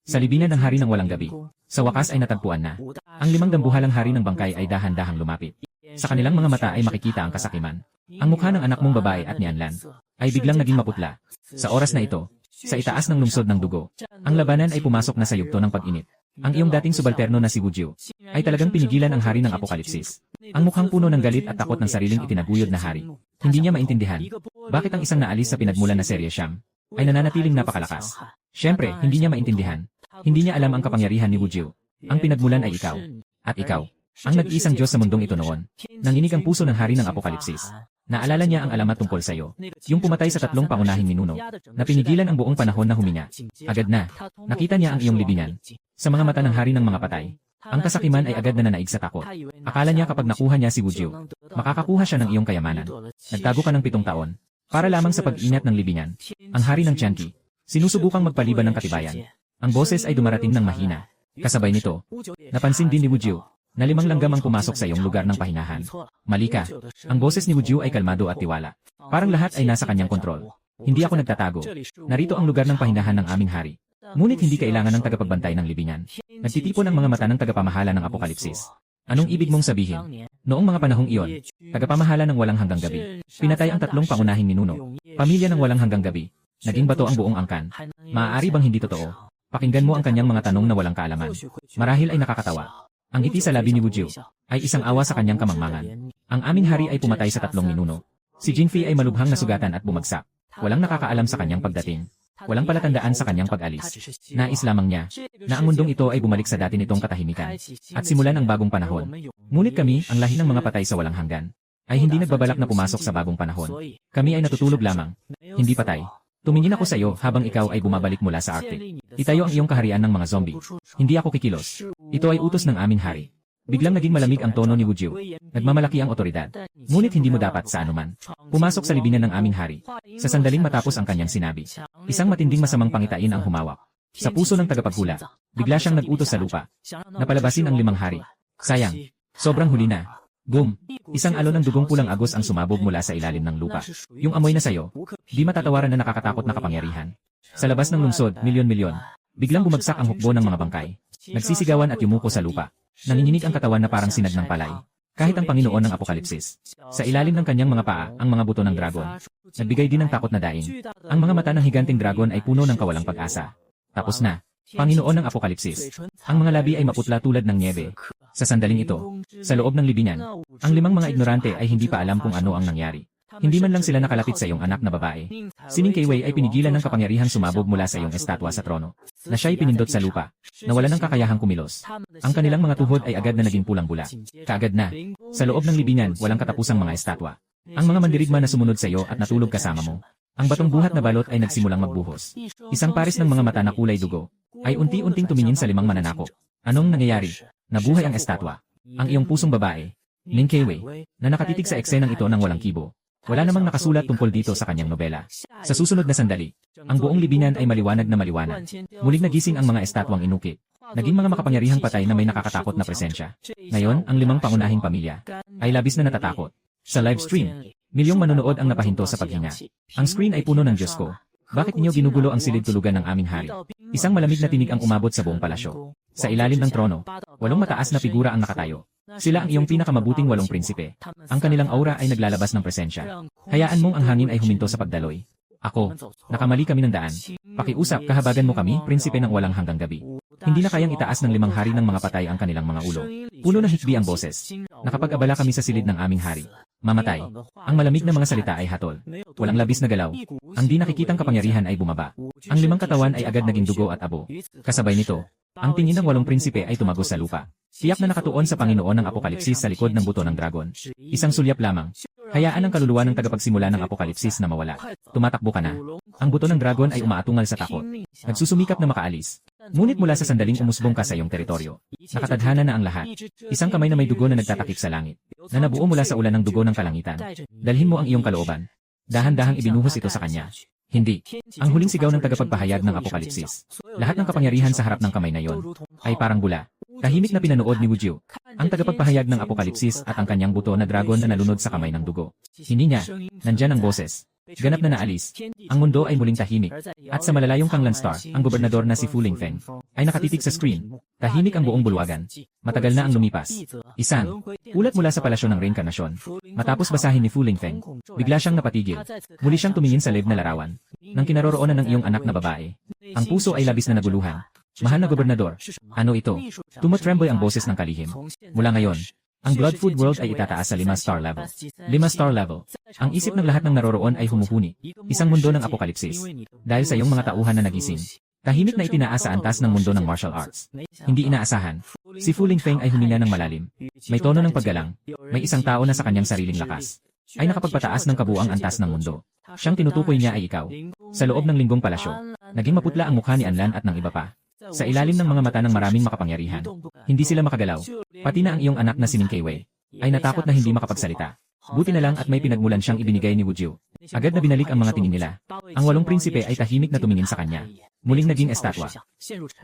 S1: Sa libingan ng hari ng walang gabi. Sa wakas ay natagpuan na. Ang 5 dambuhalang hari ng bangkay ay dahan-dahang lumapit. Sa kanilang mga mata ay makikita ang kasakiman. Ang mukha ng anak mong babae at ni Anlan ay biglang naging maputla. Sa oras na ito, sa itaas ng lungsod ng dugo, ang labanan ay pumasok na sa yugto ng pag-init. Ang iyong dating subalterno na si Wujie ay talagang pinigilan ang hari ng Apokalipsis. Ang mukhang puno ng galit at takot ng sariling itinaguyod na hari. Hindi niya maintindihan bakit ang isang naalis sa pinagmulan na serye siyam ay nananatiling napakalakas. Siyempre, hindi niya maintindihan. Hindi niya alam ang kapangyarihan ni Wujie. Ang pinagmulan ay ikaw. At ikaw. Ang nag-iisang Diyos sa mundong ito noon. Nanginig ang puso ng hari ng Apokalipsis. Naalala niya ang alamat tungkol sa iyo. Yung pumatay sa 3 pangunahing minuno. Na pinigilan ang buong panahon na huminga. Agad na. Nakita niya ang iyong libingan. Sa mga mata ng hari ng mga patay. Ang kasakiman ay agad na nanaig sa takot. Akala niya kapag nakuha niya si Wujie, makakakuha siya ng iyong kayamanan. Nagtago ka ng 7 taon. Para lamang sa pag-inat ng libingan. Ang hari ng Tianqi. Sinusubukang magpaliban ng katibayan. Ang boses ay dumarating ng mahina. Kasabay nito, napansin din ni Wujie na 5 langgam ang pumasok sa iyong lugar ng pahingahan. Mali ka. Ang boses ni Wujie ay kalmado at tiwala. Parang lahat ay nasa kanyang kontrol. Hindi ako nagtatago. Narito ang lugar ng pahingahan ng aming hari. Ngunit hindi kailangan ng tagapagbantay ng libingan. Nagtitipon ang mga mata ng tagapamahala ng apokalipsis. Anong ibig mong sabihin? Noong mga panahong iyon, tagapamahala ng walang hanggang gabi. Pinatay ang 3 pangunahing ninuno. Pamilya ng walang hanggang gabi. Naging bato ang buong angkan. Maaari bang hindi totoo? Pakinggan mo ang kanyang mga tanong na walang kaalaman. Marahil ay nakakatawa. Ang ngiti sa labi ni Wujie ay isang awa sa kanyang kamangmangan. Ang aming hari ay pumatay sa 3 ninuno. Si Jinfei ay malubhang nasugatan at bumagsak. Walang nakakaalam sa kanyang pagdating. Walang palatandaan sa kanyang pag-alis. Nais lamang niya na ang mundong ito ay bumalik sa dati nitong katahimikan at simulan ang bagong panahon. Ngunit kami, ang lahi ng mga patay sa walang hanggan, ay hindi nagbabalak na pumasok sa bagong panahon. Kami ay natutulog lamang, hindi patay. Tumingin ako sa iyo habang ikaw ay bumabalik mula sa Arctic. Itayo ang iyong kaharian ng mga zombie. Hindi ako kikilos. Ito ay utos ng aming hari. Biglang naging malamig ang tono ni Wujie. Nagmamalaki ang otoridad. Ngunit hindi mo dapat sa anuman pumasok sa libingan ng aming hari. Sa sandaling matapos ang kanyang sinabi, isang matinding masamang pangitain ang humawak. Sa puso ng tagapaghula, bigla siyang nag-utos sa lupa. Napalabasin ang 5 hari. Sayang. Sobrang huli na. Boom! Isang alon ng dugong pulang agos ang sumabog mula sa ilalim ng lupa. Yung amoy na sayo, di matatawaran na nakakatakot na kapangyarihan. Sa labas ng lungsod, milyon-milyon. Biglang bumagsak ang hukbo ng mga bangkay. Nagsisigawan at yumuko sa lupa. Nanginginig ang katawan na parang sinag ng palay. Kahit ang Panginoon ng Apokalipsis. Sa ilalim ng kanyang mga paa, ang mga buto ng dragon. Nagbigay din ng takot na daing. Ang mga mata ng higanting dragon ay puno ng kawalang pag-asa. Tapos na. Panginoon ng Apokalipsis. Ang mga labi ay maputla tulad ng niebe. Sa sandaling ito, sa loob ng libingan, ang 5 mga ignorante ay hindi pa alam kung ano ang nangyari. Hindi man lang sila nakalapit sa iyong anak na babae. Si Ning Kaiwei ay pinigilan ng kapangyarihang sumabog mula sa iyong estatwa sa trono. Na siya'y pinindot sa lupa. Nawala ng kakayahang kumilos. Ang kanilang mga tuhod ay agad na naging pulang-bula. Kaagad na. Sa loob ng libingan, walang katapusang mga estatwa. Ang mga mandirigma na sumunod sa iyo at natulog kasama mo. Ang batong buhat na balot ay nagsimulang magbuhos. Isang pares ng mga mata na kulay dugo ay unti-unting tumingin sa 5 mananakop. Anong nangyayari? Nabuhay ang estatwa. Ang iyong pusong babae, Ning Kaiwei, na nakatitig sa eksenang ito ng walang kibo. Wala namang nakasulat tungkol dito sa kanyang nobela. Sa susunod na sandali, ang buong libingan ay maliwanag na maliwanag. Muling nagising ang mga estatwang inukit. Naging mga makapangyarihang patay na may nakakatakot na presensya. Ngayon, ang 5 pangunahing pamilya ay labis na natatakot. Sa live stream, milyong manonood ang napahinto sa paghinga. Ang screen ay puno ng Diyos ko. Bakit inyo ginugulo ang silid tulugan ng aming hari? Isang malamig na tinig ang umabot sa buong palasyo. Sa ilalim ng trono, 8 mataas na figura ang nakatayo. Sila ang iyong pinakamabuting 8 prinsipe. Ang kanilang aura ay naglalabas ng presensya. Hayaan mong ang hangin ay huminto sa pagdaloy. Ako, nakamali kami ng daan. Pakiusap, kahabagan mo kami, prinsipe ng walang hanggang gabi. Hindi na kayang itaas ng 5 hari ng mga patay ang kanilang mga ulo. Puno ng hikbi ang boses. Nakapag-abala kami sa silid ng aming hari. Mamatay. Ang malamig na mga salita ay hatol. Walang labis na galaw. Ang di nakikitang kapangyarihan ay bumaba. Ang 5 katawan ay agad naging dugo at abo. Kasabay nito, ang tingin ng 8 prinsipe ay tumagos sa lupa. Tiyak na nakatuon sa Panginoon ng Apokalipsis sa likod ng buto ng dragon. Isang sulyap lamang. Hayaan ang kaluluwa ng tagapagsimula ng Apokalipsis na mawala. Tumatakbo ka na. Ang buto ng dragon ay umaatungal sa takot. Nagsusumikap na makaalis. Ngunit mula sa sandaling umusbong ka sa iyong teritoryo. Nakatadhana na ang lahat. Isang kamay na may dugo na nagtatakip sa langit. Na nabuo mula sa ulan ng dugo ng kalangitan. Dalhin mo ang iyong kalooban. Dahan-dahang ibinuhos ito sa kanya. Hindi. Ang huling sigaw ng tagapagpahayag ng Apokalipsis. Lahat ng kapangyarihan sa harap ng kamay na yon ay parang bula. Tahimik na pinanood ni Wujie, ang tagapagpahayag ng Apokalipsis at ang kanyang buto na dragon na nalunod sa kamay ng dugo. Hindi niya. Nandyan ang boses. Ganap na naalis. Ang mundo ay muling tahimik. At sa malalayong Kanglan Star, ang gobernador na si Fu Lingfeng ay nakatitig sa screen. Tahimik ang buong bulwagan. Matagal na ang lumipas. Isang ulat mula sa palasyo ng reinkarnasyon. Matapos basahin ni Fu Lingfeng, bigla siyang napatigil. Muli siyang tumingin sa live na larawan ng kinaroroonan ng iyong anak na babae. Ang puso ay labis na naguluhan. Mahal na gobernador, ano ito? Tumotremble ang boses ng kalihim. Mula ngayon, ang Blood Food World ay itataas sa 5-star level. 5-star level. Ang isip ng lahat ng naroroon ay humuhuni. Isang mundo ng Apokalipsis. Dahil sa iyong mga tauhan na nagising. Tahimik na itinaas sa antas ng mundo ng martial arts. Hindi inaasahan. Si Fu Lingfeng ay huminga ng malalim. May tono ng paggalang. May isang tao na sa kanyang sariling lakas ay nakapagpataas ng kabuang antas ng mundo. Siyang tinutukoy niya ay ikaw. Sa loob ng linggong palasyo, naging maputla ang mukha ni Anlan at ng iba pa. Sa ilalim ng mga mata ng maraming makapangyarihan, hindi sila makagalaw. Pati na ang iyong anak na si Ning Kaiwei ay natakot na hindi makapagsalita. Buti na lang at may pinagmulan siyang ibinigay ni Wujie. Agad na binalik ang mga tingin nila. Ang 8 prinsipe ay tahimik na tumingin sa kanya. Muling naging estatwa.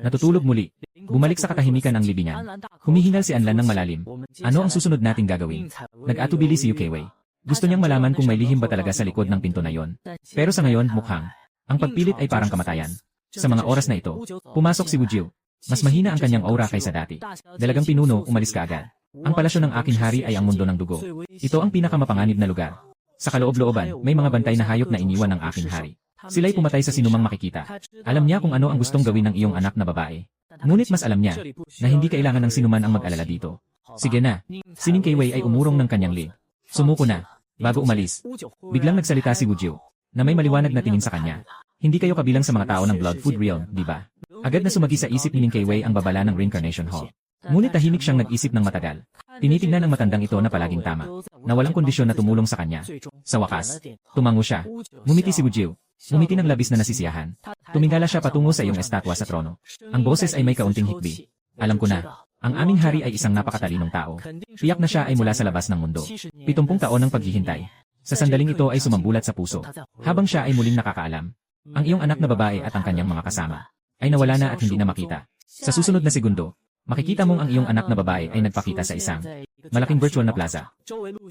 S1: Natutulog muli. Bumalik sa katahimikan ang libingan. Humihingal si Anlan ng malalim. Ano ang susunod nating gagawin? Nag-atubili si Yukiwei. Gusto niyang malaman kung may lihim ba talaga sa likod ng pinto na yon. Pero sa ngayon, mukhang ang pagpilit ay parang kamatayan. Sa mga oras na ito, pumasok si Wujio. Mas mahina ang kanyang aura kaysa dati. Dalagang pinuno, umalis ka agad. Ang palasyo ng aking hari ay ang mundo ng dugo. Ito ang pinakamapanganib na lugar. Sa kaloob-looban, may mga bantay na hayop na iniwan ng aking hari. Sila'y pumatay sa sinumang makikita. Alam niya kung ano ang gustong gawin ng iyong anak na babae. Ngunit mas alam niya na hindi kailangan ng sinuman ang mag-alala dito. Sige na. Si Ning Keiwei ay umurong ng kanyang li. Sumuko na. Bago umalis, biglang nagsalita si Wujio na may maliwanag na tingin sa kanya. Hindi kayo kabilang sa mga tao ng Blood Food Realm, di ba? Agad na sumagi sa isip ni Ning Keiwei ang babala ng Reincarnation Hall. Ngunit tahimik siyang nag-isip ng matagal. Tinitingnan ng matandang ito na palaging tama, na walang kondisyon na tumulong sa kanya. Sa wakas, tumango siya. Ngumiti si Wujio. Ngumiti ng labis na nasisiyahan. Tumingala siya patungo sa iyong estatwa sa trono. Ang boses ay may kaunting hikbi. Alam ko na, ang aming hari ay isang napakatalinong tao. Tiyak na siya ay mula sa labas ng mundo. 70 taon ng paghihintay. Sa sandaling ito ay sumambulat sa puso. Habang siya ay muling nakakaalam, ang iyong anak na babae at ang kanyang mga kasama ay nawala na at hindi na makita. Sa susunod na segundo, makikita mong ang iyong anak na babae ay nagpakita sa isang malaking virtual na plaza.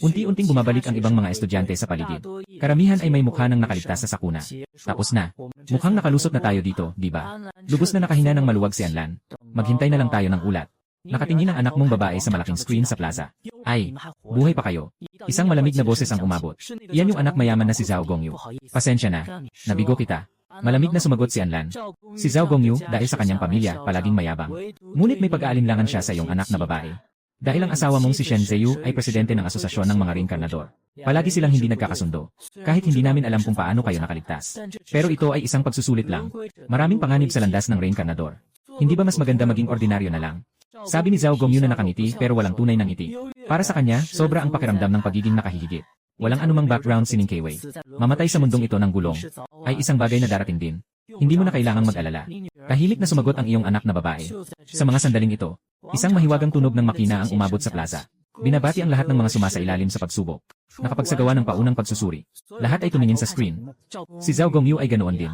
S1: Unti-unting bumabalik ang ibang mga estudyante sa paligid. Karamihan ay may mukha ng nakaligtas sa sakuna. Tapos na. Mukhang nakalusot na tayo dito, di ba? Lubos na nakahinga ng maluwag si Anlan. Maghintay na lang tayo ng ulat. Nakatingin ang anak mong babae sa malaking screen sa plaza. Ay, buhay pa kayo. Isang malamig na boses ang umabot. Iyan yung anak mayaman na si Zhao Gongyu. Pasensya na. Nabigo kita. Malamig na sumagot si Anlan. Si Zhao Gongyu, dahil sa kanyang pamilya, palaging mayabang. Ngunit may pag-aalinlangan siya sa iyong anak na babae. Dahil ang asawa mong si Shen Zheyu ay presidente ng asosasyon ng mga reinkarnador. Palagi silang hindi nagkakasundo. Kahit hindi namin alam kung paano kayo nakaligtas. Pero ito ay isang pagsusulit lang. Maraming panganib sa landas ng reinkarnador. Hindi ba mas maganda maging ordinaryo na lang? Sabi ni Zhao Gongyu na nakangiti pero walang tunay ng ngiti. Para sa kanya, sobra ang pakiramdam ng pagiging nakahihigit. Walang anumang background si Ning Keiwei. Mamatay sa mundong ito ng gulong ay isang bagay na darating din. Hindi mo na kailangang mag-alala. Tahimik na sumagot ang iyong anak na babae. Sa mga sandaling ito, isang mahiwagang tunog ng makina ang umabot sa plaza. Binabati ang lahat ng mga sumasailalim sa pagsubok. Nakapagsagawa ng paunang pagsusuri. Lahat ay tumingin sa screen. Si Zhao Gongyu ay ganoon din.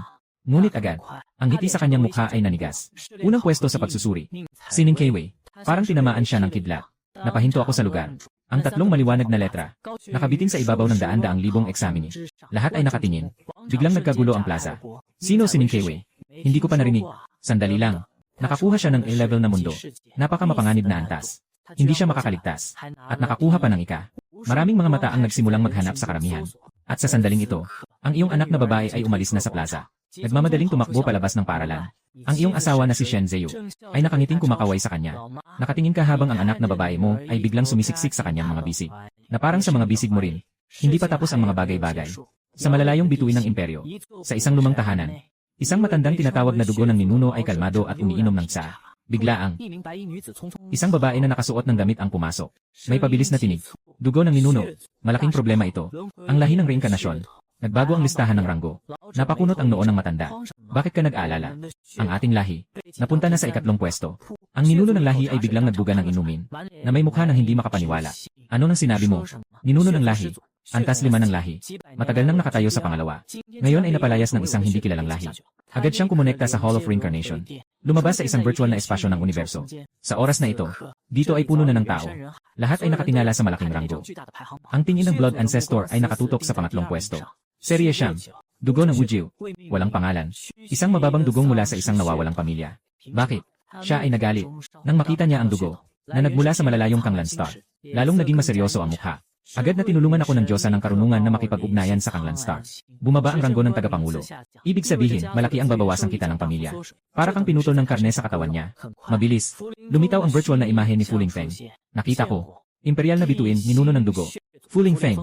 S1: Ngunit agad, ang ngiti sa kanyang mukha ay nanigas. Unang pwesto sa pagsusuri. Si Ning Keiwei. Parang tinamaan siya ng kidlat. Napahinto ako sa lugar. Ang tatlong maliwanag na letra. Nakabitin sa ibabaw ng daan-daang libong eksamini. Lahat ay nakatingin. Biglang nagkagulo ang plaza. Sino si Ning Keiwei? Hindi ko pa narinig. Sandali lang. Nakakuha siya ng A-level na mundo. Napaka mapanganib na antas. Hindi siya makakaligtas. At nakakuha pa ng ika. Maraming mga mata ang nagsimulang maghanap sa karamihan. At sa sandaling ito, ang iyong anak na babae ay umalis na sa plaza. Nagmamadaling tumakbo palabas ng paaralan. Ang iyong asawa na si Shen Zheyu ay nakangiting kumakaway sa kanya. Nakatingin ka habang ang anak na babae mo ay biglang sumisiksik sa kanyang mga bisig. Na parang sa mga bisig mo rin. Hindi pa tapos ang mga bagay-bagay. Sa malalayong bituin ng imperyo, sa isang lumang tahanan, isang matandang tinatawag na dugo ng ninuno ay kalmado at umiinom ng tsa. Biglaang, isang babae na nakasuot ng damit ang pumasok. May pabilis na tinig. Dugo ng ninuno. Malaking problema ito. Ang lahi ng reinkarnasyon. Nagbago ang listahan ng ranggo. Napakunot ang noo ng matanda. Bakit ka nag-aalala? Ang ating lahi. Napunta na sa ikatlong pwesto. Ang ninuno ng lahi ay biglang nagbuga ng inumin. Na may mukha ng hindi makapaniwala. Ano nang sinabi mo? Ninuno ng lahi. Antas 5 ng lahi. Matagal nang nakatayo sa pangalawa. Ngayon ay napalayas ng isang hindi kilalang lahi. Agad siyang kumonekta sa Hall of Reincarnation. Lumabas sa isang virtual na espasyo ng universo. Sa oras na ito, dito ay puno na ng tao. Lahat ay nakatingala sa malaking ranggo. Ang tingin ng Blood Ancestor ay nakatutok sa pangatlong pwesto. Serye siyang, dugo ng Wujio. Walang pangalan. Isang mababang dugong mula sa isang nawawalang pamilya. Bakit? Siya ay nagalit. Nang makita niya ang dugo, na nagmula sa malalayong Kanglan Star. Lalong naging maseryoso ang mukha. Agad na tinulungan ako ng Diyosa ng karunungan na makipag-ugnayan sa Kanglan Star. Bumaba ang ranggo ng tagapangulo. Ibig sabihin, malaki ang babawasan kita ng pamilya. Para kang pinutol ng karne sa katawan niya. Mabilis. Lumitaw ang virtual na imahe ni Fuling Feng. Nakita ko. Imperial na bituin, ninuno ng dugo. Fuling Feng.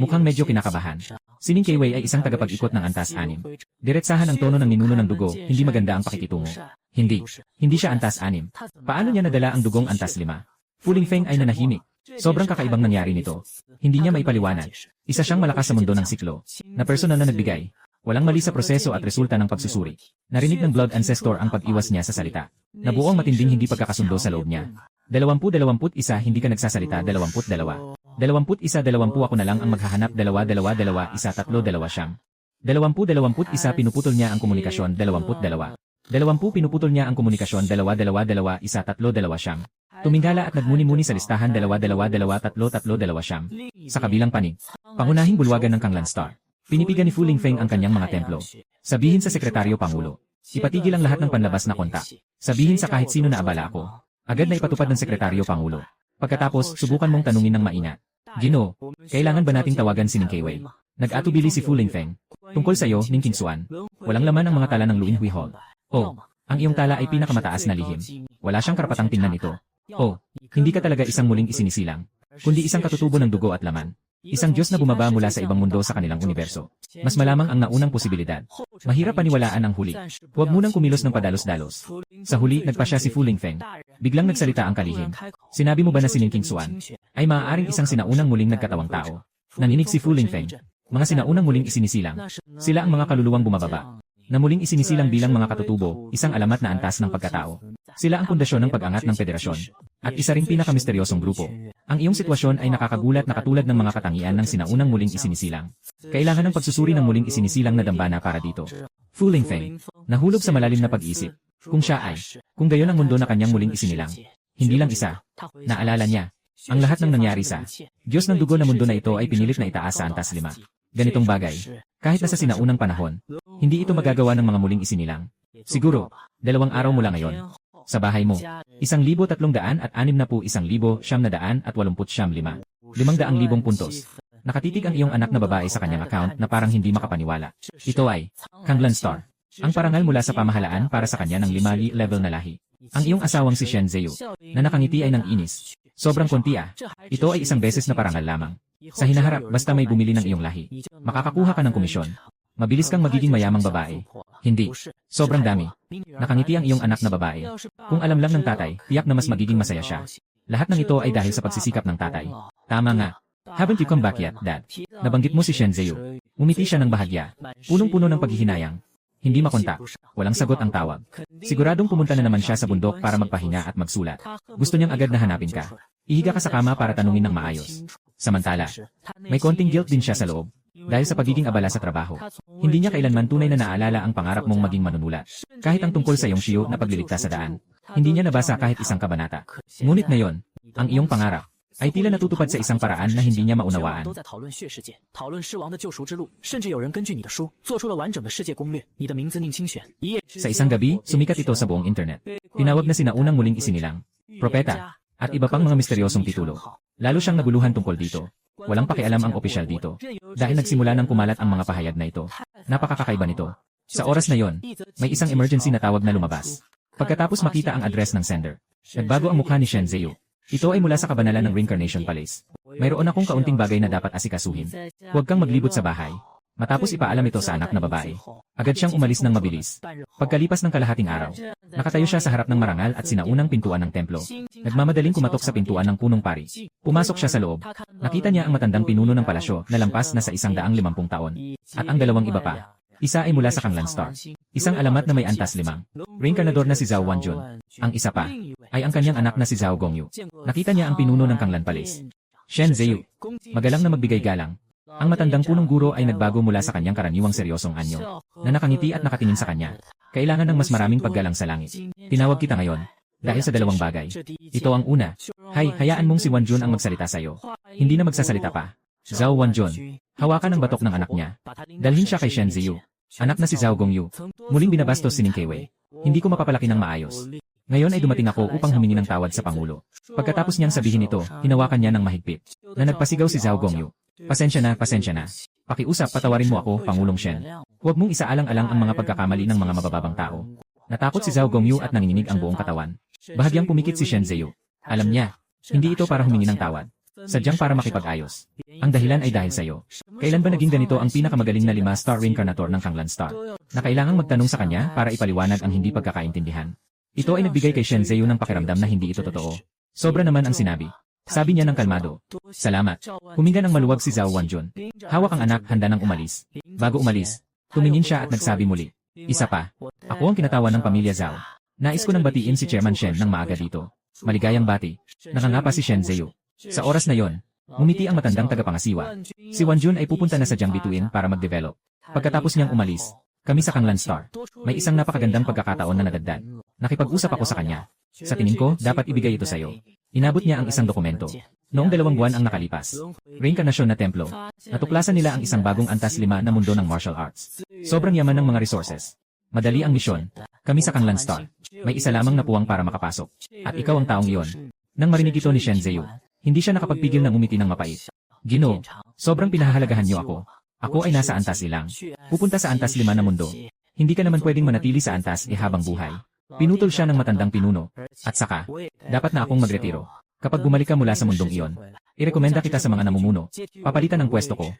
S1: Mukhang medyo kinakabahan. Si Ning Keiwei ay isang tagapag-ikot ng Antas 6. Diretsahan ang tono ng ninuno ng dugo, hindi maganda ang pakikitungo. Hindi. Hindi siya Antas 6. Paano niya nadala ang dugong Antas 5? Fuling Feng ay nanahimik. Sobrang kakaibang nangyari nito. Hindi niya maipaliwanag. Isa siyang malakas sa mundo ng siklo. Na personal na nagbigay. Walang mali sa proseso at resulta ng pagsusuri. Narinig ng Blood Ancestor ang pag-iwas niya sa salita. Nabuo ang matinding hindi pagkakasundo sa loob niya. 20-21 hindi ka nagsasalita 22. 21-20 ako na lang ang maghahanap 2-2-2-1-3-2 siyam. 20-21 pinuputol niya ang komunikasyon 22. 20 pinuputol niya ang komunikasyon 2-2-2-1-3-2 siyam. Tumingala at nagmuni-muni sa listahan 2-2-2-3-3-2 siyam. Sa kabilang panig, pangunahing bulwagan ng Kanglan Star. Pinipigan ni Fu Lingfeng ang kanyang mga templo. Sabihin sa Sekretaryo Pangulo. Ipatigil ang lahat ng panlabas na kontak. Sabihin sa kahit sino na abala ako. Agad na ipatupad ng Sekretaryo Pangulo. Pagkatapos, subukan mong tanungin ng maingat. Ginoo, kailangan ba nating tawagan si Ning Keiwei? Nag-atubili si Fu Lingfeng. Tungkol sa iyo, Ning Qingxuan. Walang laman ang mga tala ng Luin Hui Hall. Oh, ang iyong tala ay pinakamataas na lihim. Wala siyang karapatang tingnan ito. Oh, hindi ka talaga isang muling isinisilang, kundi isang katutubo ng dugo at laman. Isang Diyos na bumaba mula sa ibang mundo sa kanilang universo. Mas malamang ang naunang posibilidad. Mahirap paniwalaan ang huli. Huwag munang kumilos ng padalos-dalos. Sa huli, nagpa siya si Fu Lingfeng. Biglang nagsalita ang kalihim. Sinabi mo ba na si Ning Qingxuan ay maaaring isang sinaunang muling nagkatawang tao? Naninig si Fu Lingfeng. Mga sinaunang muling isinisilang. Sila ang mga kaluluwang bumababa. Na muling isinisilang bilang mga katutubo, isang alamat na antas ng pagkatao. Sila ang pundasyon ng pag-angat ng federasyon. At isa ring pinakamisteryosong grupo. Ang iyong sitwasyon ay nakakagulat na katulad ng mga katangian ng sinaunang muling isinisilang. Kailangan ng pagsusuri ng muling isinisilang na dambana para dito. Fu Lingfeng, nahulog sa malalim na pag-iisip. Kung siya ay, kung gayon ang mundo na kanyang muling isinilang. Hindi lang isa. Naalala niya. Ang lahat ng nangyari sa Diyos ng dugo na mundo na ito ay pinilit na itaas sa antas 5. Ganitong bagay. Kahit nasa sinaunang panahon, hindi ito magagawa ng mga muling isinilang. Siguro, 2 araw mula ngayon. Sa bahay mo, 1,361,185. 500,000 puntos. Nakatitig ang iyong anak na babae sa kanyang account na parang hindi makapaniwala. Ito ay Kanglan Star. Ang parangal mula sa pamahalaan para sa kanya ng 5 level na lahi. Ang iyong asawang si Shen Zeu, na nakangiti ay ng inis. Sobrang konti ah. Ito ay isang beses na parangal lamang. Sa hinaharap, basta may bumili ng iyong lahi, makakakuha ka ng komisyon. Mabilis kang magiging mayamang babae. Hindi. Sobrang dami. Nakangiti ang iyong anak na babae. Kung alam lang ng tatay, tiyak na mas magiging masaya siya. Lahat ng ito ay dahil sa pagsisikap ng tatay. Tama nga. Haven't you come back yet, Dad? Nabanggit mo si Shen Zeu. Umiti siya ng bahagya. Punong-puno ng paghihinayang. Hindi makontak. Walang sagot ang tawag. Siguradong pumunta na naman siya sa bundok para magpahinga at magsulat. Gusto niyang agad na hanapin ka. Ihiga ka sa kama para tanungin ng maayos. Samantala, may konting guilt din siya sa loob. Dahil sa pagiging abala sa trabaho. Hindi niya kailanman tunay na naalala ang pangarap mong maging manunulat. Kahit ang tungkol sa iyong shiyo na pagliligtas sa daan. Hindi niya nabasa kahit isang kabanata. Ngunit ngayon, ang iyong pangarap ay tila natutupad sa isang paraan na hindi niya maunawaan. Sa isang gabi, sumikat ito sa buong internet. Tinawag na sinaunang muling isinilang, propeta, at iba pang mga misteryosong titulo. Lalo siyang naguluhan tungkol dito. Walang pakialam ang opisyal dito. Dahil nagsimula nang kumalat ang mga pahayag na ito. Napakakakaiba nito. Sa oras na yon, may isang emergency na tawag na lumabas. Pagkatapos makita ang address ng sender, nagbago ang mukha ni Shen Zeu. Ito ay mula sa kabanalan ng Reincarnation Palace. Mayroon akong kaunting bagay na dapat asikasuhin. Huwag kang maglibot sa bahay. Matapos ipaalam ito sa anak na babae, agad siyang umalis ng mabilis. Pagkalipas ng kalahating araw, nakatayo siya sa harap ng marangal at sinaunang pintuan ng templo. Nagmamadaling kumatok sa pintuan ng punong pari. Pumasok siya sa loob. Nakita niya ang matandang pinuno ng palasyo na lampas na sa 150 taon. At ang 2 iba pa. Isa ay mula sa Kanglan Star. Isang alamat na may antas 5. Reinkarnador na si Zhao Wanjun. Ang isa pa ay ang kanyang anak na si Zhao Gongyu. Nakita niya ang pinuno ng Kanglan Palace. Shen Zeu. Magalang na magbigay galang. Ang matandang punong guro ay nagbago mula sa kanyang karaniwang seryosong anyo, na nakangiti at nakatingin sa kanya. Kailangan ng mas maraming paggalang sa langit. Tinawag kita ngayon, dahil sa 2 bagay. Ito ang una. Hay, hayaan mong si Wanjun ang magsalita sa iyo. Hindi na magsasalita pa. Zhao Wanjun. Hawakan ang batok ng anak niya. Dalhin siya kay Shen Zeu. Anak na si Zhao Gongyu. Muling binabastos si Ning Keiwei. Hindi ko mapapalaki ng maayos. Ngayon ay dumating ako upang humingi ng tawad sa Pangulo. Pagkatapos niyang sabihin ito, hinawakan niya ng mahigpit. Na nagpasigaw si Zhao Gongyu. Pasensya na, pasensya na. Pakiusap, patawarin mo ako, Pangulong Shen. Huwag mong isaalang-alang ang mga pagkakamali ng mga mabababang tao. Natakot si Zhao Gongyu at nanginginig ang buong katawan. Bahagyang pumikit si Shen Zeu. Alam niya, hindi ito para humingi ng tawad. Sadyang para makipag-ayos. Ang dahilan ay dahil sa iyo. Kailan ba naging ganito ang pinakamagaling na 5-star reincarnator ng Kanglan Star? Na kailangang magtanong sa kanya para ipaliwanag ang hindi pagkakaintindihan. Ito ay nagbigay kay Shen Zeu ng pakiramdam na hindi ito totoo. Sobra naman ang sinabi. Sabi niya ng kalmado. Salamat. Huminga ng maluwag si Zhao Wanjun. Hawak ang anak, handa nang umalis. Bago umalis, tumingin siya at nagsabi muli. Isa pa. Ako ang kinatawan ng pamilya Zhao. Nais ko nang batiin si Chairman Shen ng maaga dito. Maligayang bati. Nakangapa si Shen Zeu. Sa oras na yon, ngumiti ang matandang tagapangasiwa. Si Wanjun ay pupunta na sa Jiangbi Tuin para mag-develop. Pagkatapos niyang umalis, Kami sa Kanglan Star. May isang napakagandang pagkakataon na nadagdag. Nakipag-usap ako sa kanya. Sa tingin ko, dapat ibigay ito sa'yo. Inabot niya ang isang dokumento. Noong 2 buwan ang nakalipas. Reinkarnasyon na templo. Natuklasan nila ang isang bagong antas 5 na mundo ng martial arts. Sobrang yaman ng mga resources. Madali ang misyon. Kami sa Kanglan Star. May isa lamang na puwang para makapasok. At ikaw ang taong iyon. Nang marinig ito ni Shen Zheyu, hindi siya nakapagpigil ng umiti ng mapait. Ginoo, sobrang pinahahalagahan niyo ako. Ako ay nasa antas ilang. Pupunta sa antas 5 na mundo. Hindi ka naman pwedeng manatili sa antas habang buhay. Pinutol siya ng matandang pinuno. At saka, dapat na akong magretiro. Kapag bumalik ka mula sa mundong iyon, irekomenda kita sa mga namumuno. Papalitan ang pwesto ko.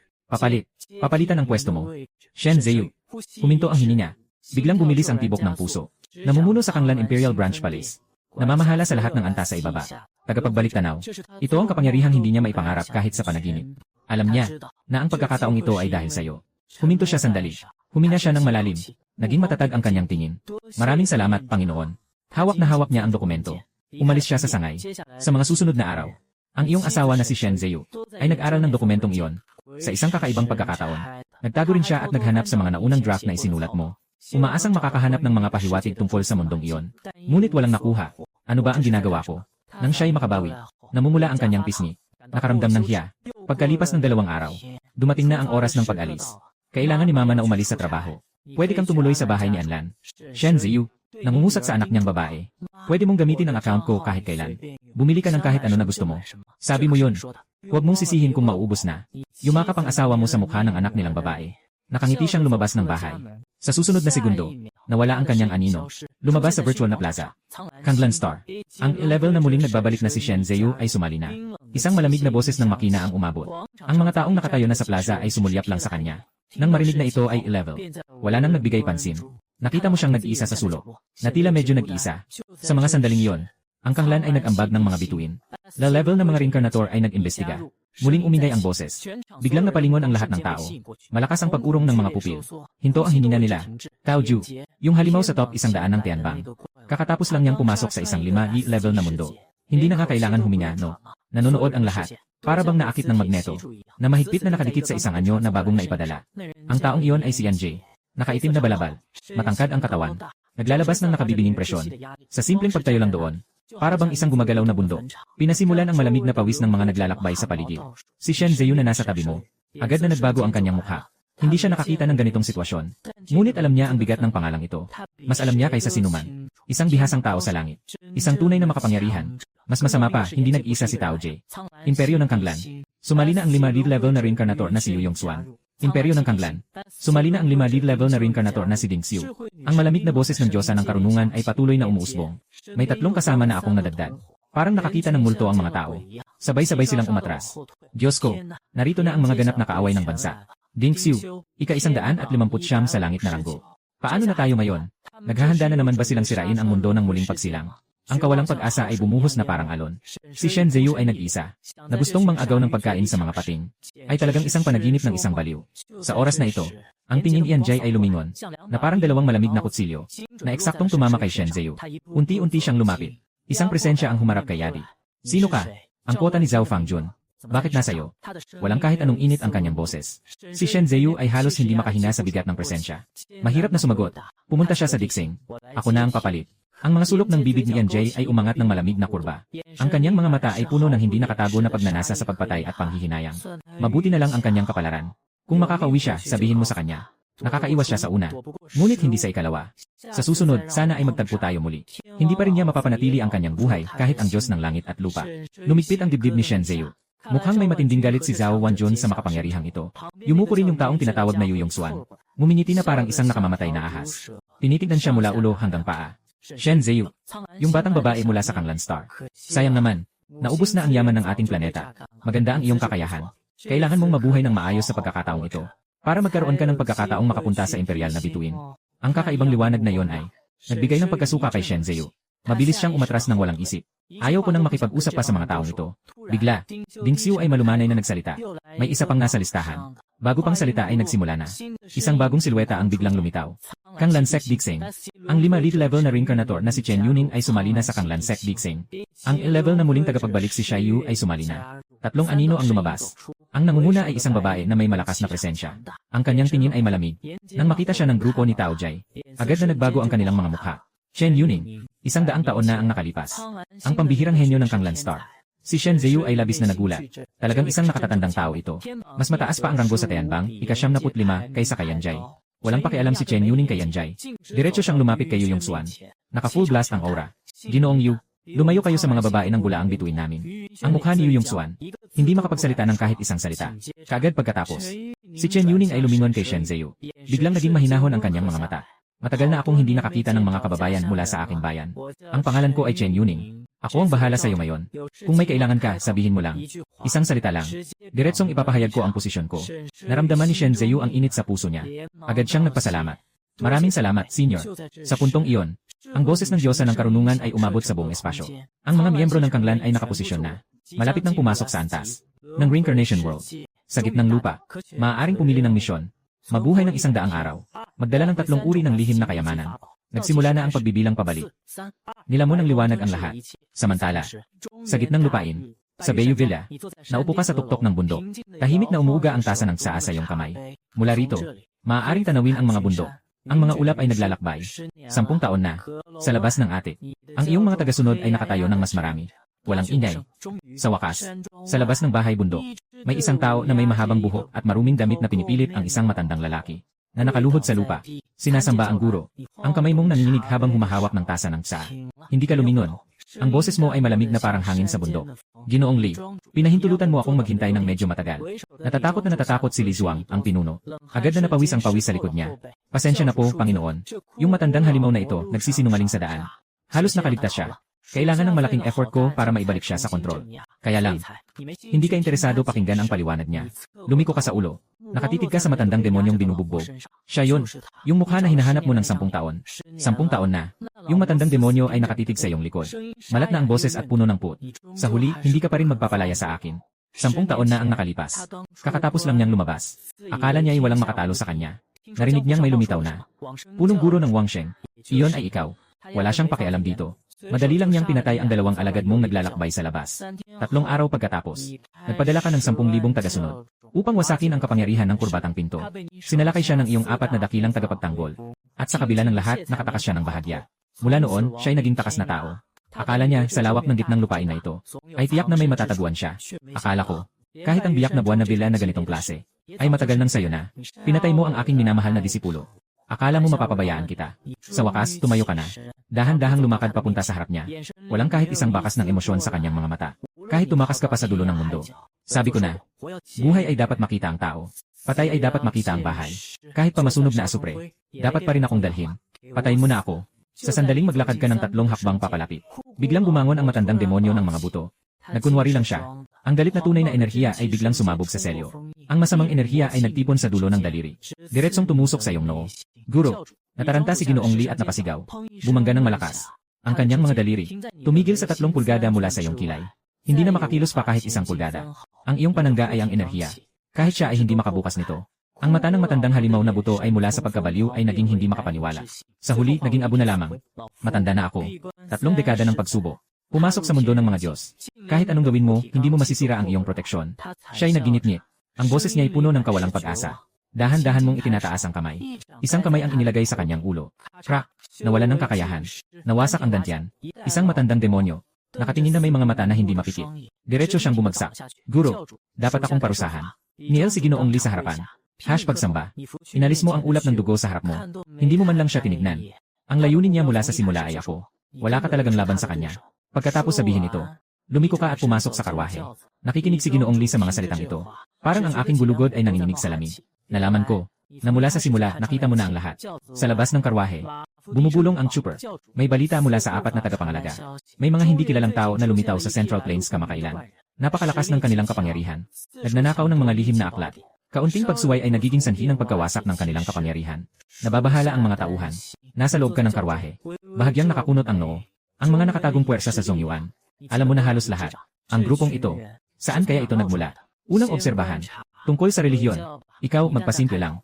S1: Papalitan ang pwesto mo. Shen Zheyu. Huminto ang hininga. Biglang bumilis ang tibok ng puso. Namumuno sa Kanglan Imperial Branch Palace. Namamahala sa lahat ng antas sa ibaba. Tagapagbalik tanaw. Ito ang kapangyarihang hindi niya maipangarap kahit sa panaginip. Alam niya na ang pagkakataong ito ay dahil sa iyo. Huminto siya sandali. Huminga siya ng malalim. Naging matatag ang kanyang tingin. Maraming salamat, Panginoon. Hawak na hawak niya ang dokumento. Umalis siya sa sangay. Sa mga susunod na araw, ang iyong asawa na si Shen Zheyu ay nag-aral ng dokumentong iyon. Sa isang kakaibang pagkakataon, nagtago rin siya at naghanap sa mga naunang draft na isinulat mo. Umaasang makakahanap ng mga pahiwatig tungkol sa mundong iyon. Ngunit walang nakuha. Ano ba ang ginagawa ko? Nang siya'y makabawi, namumula ang kanyang pisngi. Nakaramdam ng hiya. Pagkalipas ng 2 araw, dumating na ang oras ng pag-alis. Kailangan ni Mama na umalis sa trabaho. Pwede kang tumuloy sa bahay ni Anlan. Shen Zheyu, nangungusap sa anak niyang babae. Pwede mong gamitin ang account ko kahit kailan. Bumili ka ng kahit ano na gusto mo. Sabi mo yun. Huwag mong sisihin kung mauubos na. Yumakap ang asawa mo sa mukha ng anak nilang babae. Nakangiti siyang lumabas ng bahay. Sa susunod na segundo, nawala ang kanyang anino. Lumabas sa virtual na plaza. Kanglan Star. Ang level na muling nagbabalik na si Shen Zheyu ay sumali na. Isang malamig na boses ng makina ang umabot. Ang mga taong nakatayo na sa plaza ay sumulyap lang sa kanya. Nang marinig na ito ay level. Wala nang nagbigay pansin. Nakita mo siyang nag-iisa sa sulok. Na tila medyo nag-iisa. Sa mga sandaling iyon, ang Kanglan ay nag-ambag ng mga bituin. The level ng mga reincarnator ay nag-imbestiga. Muling umingay ang boses. Biglang napalingon ang lahat ng tao. Malakas ang pag-urong ng mga pupil. Hinto ang hinina nila. Tao Ju, yung halimaw sa top 100 ng Tianbang. Kakatapos lang niyang pumasok sa isang 5 level na mundo. Hindi na nga kailangan huminga, no? Nanonood ang lahat. Para bang naakit ng magneto. Na mahigpit na nakadikit sa isang anyo na bagong naipadala. Ang taong iyon ay si Yan Jay. Nakaitim na balabal. Matangkad ang katawan. Naglalabas ng nakabibinging presyon. Sa simpleng pagtayo lang doon, para bang isang gumagalaw na bundok. Pinasimulan ang malamig na pawis ng mga naglalakbay sa paligid. Si Shen Zheyu na nasa tabi mo. Agad na nagbago ang kanyang mukha. Hindi siya nakakita ng ganitong sitwasyon. Ngunit alam niya ang bigat ng pangalang ito. Mas alam niya kaysa sinuman. Isang bihasang tao sa langit. Isang tunay na makapangyarihan. Mas masama pa, hindi nag-isa si Tao Jay. Imperyo ng Kanglan. Sumali na ang 5 lead level na reincarnator na si Yu Yongxuan. Imperyo ng Kanglan. Sumali na ang 5 lead level na reincarnator na si Ding Xiu. Ang malamig na boses ng Diyosa ng karunungan ay patuloy na umuusbong. May 3 kasama na akong nadagdag. Parang nakakita ng multo ang mga tao. Sabay-sabay silang umatras. Diyos ko, narito na ang mga ganap na kaaway ng bansa. Ding Xiu, ika-159 sa langit na ranggo. Paano na tayo ngayon? Naghahanda na naman ba silang sirain ang mundo ng muling pagsilang? Ang kawalang pag-asa ay bumuhos na parang alon. Si Shen Zheyu ay nag-isa, na gustong mang-agaw ng pagkain sa mga pating. Ay talagang isang panaginip ng isang baliw. Sa oras na ito, ang tingin Yan Jay ay lumingon, na parang 2 malamig na kutsilyo, na eksaktong tumama kay Shen Zheyu. Unti-unti siyang lumapit. Isang presensya ang humarap kay Yadi. Sino ka? Ang kota ni Zhao Fangjun. Bakit nasa iyo? Walang kahit anong init ang kanyang boses. Si Shen Zheyu ay halos hindi makahinga sa bigat ng presensya. Mahirap na sumagot. Pumunta siya sa diksing. Ako na ang papalit. Ang mga sulok ng bibig ni Yan Jay ay umangat ng malamig na kurba. Ang kanyang mga mata ay puno ng hindi nakatago na pagnanasa sa pagpatay at panghihinayang. Mabuti na lang ang kanyang kapalaran. Kung makakauwi siya, sabihin mo sa kanya. Nakakaiwas siya sa una. Ngunit hindi sa ikalawa. Sa susunod, sana ay magtagpo tayo muli. Hindi pa rin niya mapapanatili ang kanyang buhay kahit ang Diyos ng langit at lupa. Lumigpit ang dibdib ni Shen Zheyu. Mukhang may matinding galit si Zhao Wanjun sa makapangyarihang ito. Yumuko rin yung taong tinatawag na Yu Yongxuan. Ngumingiti na parang isang nakamamatay na ahas. Tinitignan siya mula ulo hanggang paa. Shen Zheyu, yung batang babae mula sa Kanglan Star. Sayang naman, naubos na ang yaman ng ating planeta. Maganda ang iyong kakayahan. Kailangan mong mabuhay ng maayos sa pagkakataong ito. Para magkaroon ka ng pagkakataong makapunta sa imperial na bituin. Ang kakaibang liwanag na yon ay nagbigay ng pagkasuka kay Shen Zheyu. Mabilis siyang umatras ng walang isip. Ayaw ko nang makipag-usap pa sa mga taong ito. Bigla, Ding Xiu ay malumanay na nagsalita. May isa pang nasa listahan. Bago pang salita ay nagsimula na. Isang bagong silweta ang biglang lumitaw. Kanglan Sek Dixing. Ang 5 lead level na reincarnator na si Chen Yuning ay sumali na sa Kanglan Sek Dixing. Ang 11 level na muling tagapagbalik si Shai Yu ay sumali na. Tatlong anino ang lumabas. Ang nangunguna ay isang babae na may malakas na presensya. Ang kanyang tingin ay malamig. Nang makita siya ng grupo ni Tao Jai, agad na nagbago ang kanilang mga mukha. Chen Yuning, 100 taon na ang nakalipas. Ang pambihirang henyo ng Kanglan Star. Si Shen Zhiyu ay labis na nagulat. Talagang isang nakatatandang tao ito. Mas mataas pa ang ranggo sa Tianbang, ika-75 kaysa kay Yan Jai. Walang pakialam si Chen Yuning kay Yan Jai. Diretso siyang lumapit kay Yu Yongxuan. Naka-full blast ang aura. Ginoong Yu, lumayo kayo sa mga babae ng bulaang bituin namin. Ang mukha ni Yu Yongxuan, hindi makapagsalita ng kahit isang salita. Kaagad pagkatapos, si Chen Yuning ay lumingon kay Shen Zhiyu. Biglang naging mahinahon ang kanyang mga mata. Matagal na akong hindi nakakita ng mga kababayan mula sa aking bayan. Ang pangalan ko ay Chen Yuning. Ako ang bahala sa iyo ngayon. Kung may kailangan ka, sabihin mo lang. Isang salita lang. Diretsong ipapahayag ko ang posisyon ko. Naramdaman ni Shen Zhiyu ang init sa puso niya. Agad siyang nagpasalamat. Maraming salamat, Senior. Sa puntong iyon, ang boses ng Diyosa ng Karunungan ay umabot sa buong espasyo. Ang mga miyembro ng Kanglan ay nakaposisyon na. Malapit nang pumasok sa antas ng Reincarnation World. Sa gitnang lupa, maaaring pumili ng misyon. Mabuhay ng 100 araw. Magdala ng 3 uri ng lihim na kayamanan. Nagsimula na ang pagbibilang pabalik. Nilamon ng liwanag ang lahat. Samantala, sa gitnang lupain, sa Bayou Villa, naupo ka sa tuktok ng bundok. Tahimik na umuuga ang tasa ng tsaa sa iyong kamay. Mula rito, maaaring tanawin ang mga bundok. Ang mga ulap ay naglalakbay. 10 taon na. Sa labas ng atik. Ang iyong mga tagasunod ay nakatayo ng mas marami. Walang ingay. Sa wakas, sa labas ng bahay bundok, may isang tao na may mahabang buhok at maruming damit na pinipilit ang isang matandang lalaki na nakaluhod sa lupa. Sinasamba ang guro. Ang kamay mong nanginginig habang humahawak ng tasa ng tsaa. Hindi ka lumingon. Ang boses mo ay malamig na parang hangin sa bundok. Ginoong Li, pinahintulutan mo akong maghintay ng medyo matagal. Natatakot si Li Zhuang, ang pinuno. Agad na napawis ang pawis sa likod niya. Pasensya na po, Panginoon. Yung matandang halimaw na ito, nagsisinungaling sa daan. Halos nakaligtas siya. Kailangan ng malaking effort ko para maibalik siya sa kontrol. Kaya lang, hindi ka interesado pakinggan ang paliwanag niya. Lumiko ka sa ulo. Nakatitig ka sa matandang demonyong binubugbog. Siya yun. Yung mukha na hinahanap mo ng 10 taon. 10 taon na. Yung matandang demonyo ay nakatitig sa iyong likod. Malat na ang boses at puno ng put. Sa huli, hindi ka pa rin magpapalaya sa akin. 10 taon na ang nakalipas. Kakatapos lang niyang lumabas. Akala niya ay walang makatalo sa kanya. Narinig niyang may lumitaw na. Punong guro ng Wangsheng. Iyon ay ikaw. Wala siyang pakialam dito. Madali lang niyang pinatay ang 2 alagad mong naglalakbay sa labas. 3 araw pagkatapos, nagpadala ka ng 10,000 tagasunod upang wasakin ang kapangyarihan ng kurbatang pinto. Sinalakay siya ng iyong 4 na dakilang tagapagtanggol. At sa kabila ng lahat, nakatakas siya ng bahagya. Mula noon, siya ay naging takas na tao. Akala niya sa lawak ng gitnang lupain na ito, ay tiyak na may matataguan siya. Akala ko, kahit ang biyak na buwan na bila na ganitong klase, ay matagal nang sayo na. Pinatay mo ang aking minamahal na disipulo. Akala mo mapapabayaan kita. Sa wakas, tumayo ka na. Dahan-dahang lumakad papunta sa harap niya. Walang kahit isang bakas ng emosyon sa kanyang mga mata. Kahit tumakas ka pa sa dulo ng mundo. Sabi ko na, buhay ay dapat makita ang tao. Patay ay dapat makita ang bahay. Kahit pa masunog na asupre, dapat pa rin akong dalhin. Patayin mo na ako. Sa sandaling maglakad ka ng 3 hakbang papalapit. Biglang bumangon ang matandang demonyo ng mga buto. Nagkunwari lang siya. Ang galit na tunay na enerhiya ay biglang sumabog sa selyo. Ang masamang enerhiya ay nagtipon sa dulo ng daliri. Diretsong tumusok sa iyong noo. Guro, nataranta si Ginoong Li at napasigaw. Bumangga ng malakas. Ang kanyang mga daliri, tumigil sa 3 pulgada mula sa iyong kilay. Hindi na makakilos pa kahit 1 pulgada. Ang iyong panangga ay ang enerhiya. Kahit siya ay hindi makabukas nito. Ang mata ng matandang halimaw na buto ay mula sa pagkabaliw ay naging hindi makapaniwala. Sa huli, naging abo na lamang. Matanda na ako. 3 dekada ng pagsubo. Pumasok sa mundo ng mga Diyos. Kahit anong gawin mo, hindi mo masisira ang iyong proteksyon. Siya ay nagginit-ngit. Ang boses niya ay puno ng kawalang pag-asa. Dahan-dahan mong itinataas ang kamay. Isang kamay ang inilagay sa kanyang ulo. Crack! Nawalan ng kakayahan. Nawasak ang dantian. Isang matandang demonyo. Nakatingin na may mga mata na hindi mapikit. Diretso siyang bumagsak. Guro, dapat akong parusahan. Niel si Ginoong Li sa harapan. Pagsamba. Inalis mo ang ulap ng dugo sa harap mo. Hindi mo man lang siya tinignan. Ang layunin niya mula sa simula ay ako. Wala ka talagang laban sa kanya. Pagkatapos sabihin ito, lumiko ka at pumasok sa karwahe. Nakikinig si Ginoong Li sa mga salitang ito. Parang ang aking gulugod ay nanginginig sa lamig. Nalaman ko, na mula sa simula nakita mo na ang lahat. Sa labas ng karwahe, bumubulong ang chopper. May balita mula sa 4 na tagapangalaga. May mga hindi kilalang tao na lumitaw sa Central Plains kamakailan. Napakalakas ng kanilang kapangyarihan. Nagnanakaw ng mga lihim na aklat. Kaunting pagsuway ay nagiging sanhi ng pagkawasak ng kanilang kapangyarihan. Nababahala ang mga tauhan. Nasa loob ka ng karwahe. Bahagyang nakakunot ang noo. Ang mga nakatagong puwersa sa Zongyuan. Alam mo na halos lahat. Ang grupong ito. Saan kaya ito nagmula? Unang obserbahan. Tungkol sa relihiyon. Ikaw, magpasimple lang.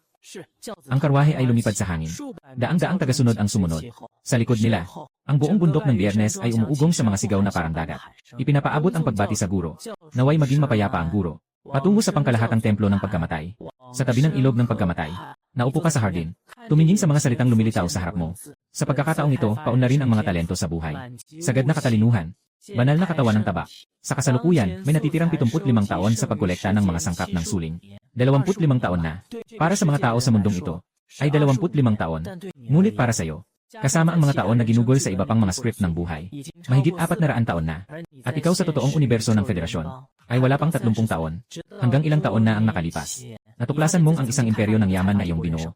S1: Ang karwahe ay lumipad sa hangin. Daang-daang tagasunod ang sumunod. Sa likod nila, Ang buong bundok ng Biyernes ay umuugong sa mga sigaw na parang dagat. Ipinapaabot ang pagbati sa guro. Naway maging mapayapa ang guro. Patungo sa pangkalahatang templo ng pagkamatay. Sa tabi ng ilog ng pagkamatay. Naupo ka sa hardin. Tumingin sa mga salitang lumilitaw sa harap mo. Sa pagkakataong ito, paunlarin ang mga talento sa buhay. Sagad na katalinuhan. Banal na katawan ng taba. Sa kasalukuyan, may natitirang 75 taon sa pagkolekta ng mga sangkap ng suling. 25 taon na. Para sa mga tao sa mundong ito, ay 25 taon. Ngunit para sa iyo, kasama ang mga taon na ginugol sa iba pang mga script ng buhay, mahigit 400 taon na. At ikaw sa totoong universo ng federasyon, ay wala pang 30 taon. Hanggang ilang taon na ang nakalipas. Natuklasan mong ang isang imperyo ng yaman na iyong binuo,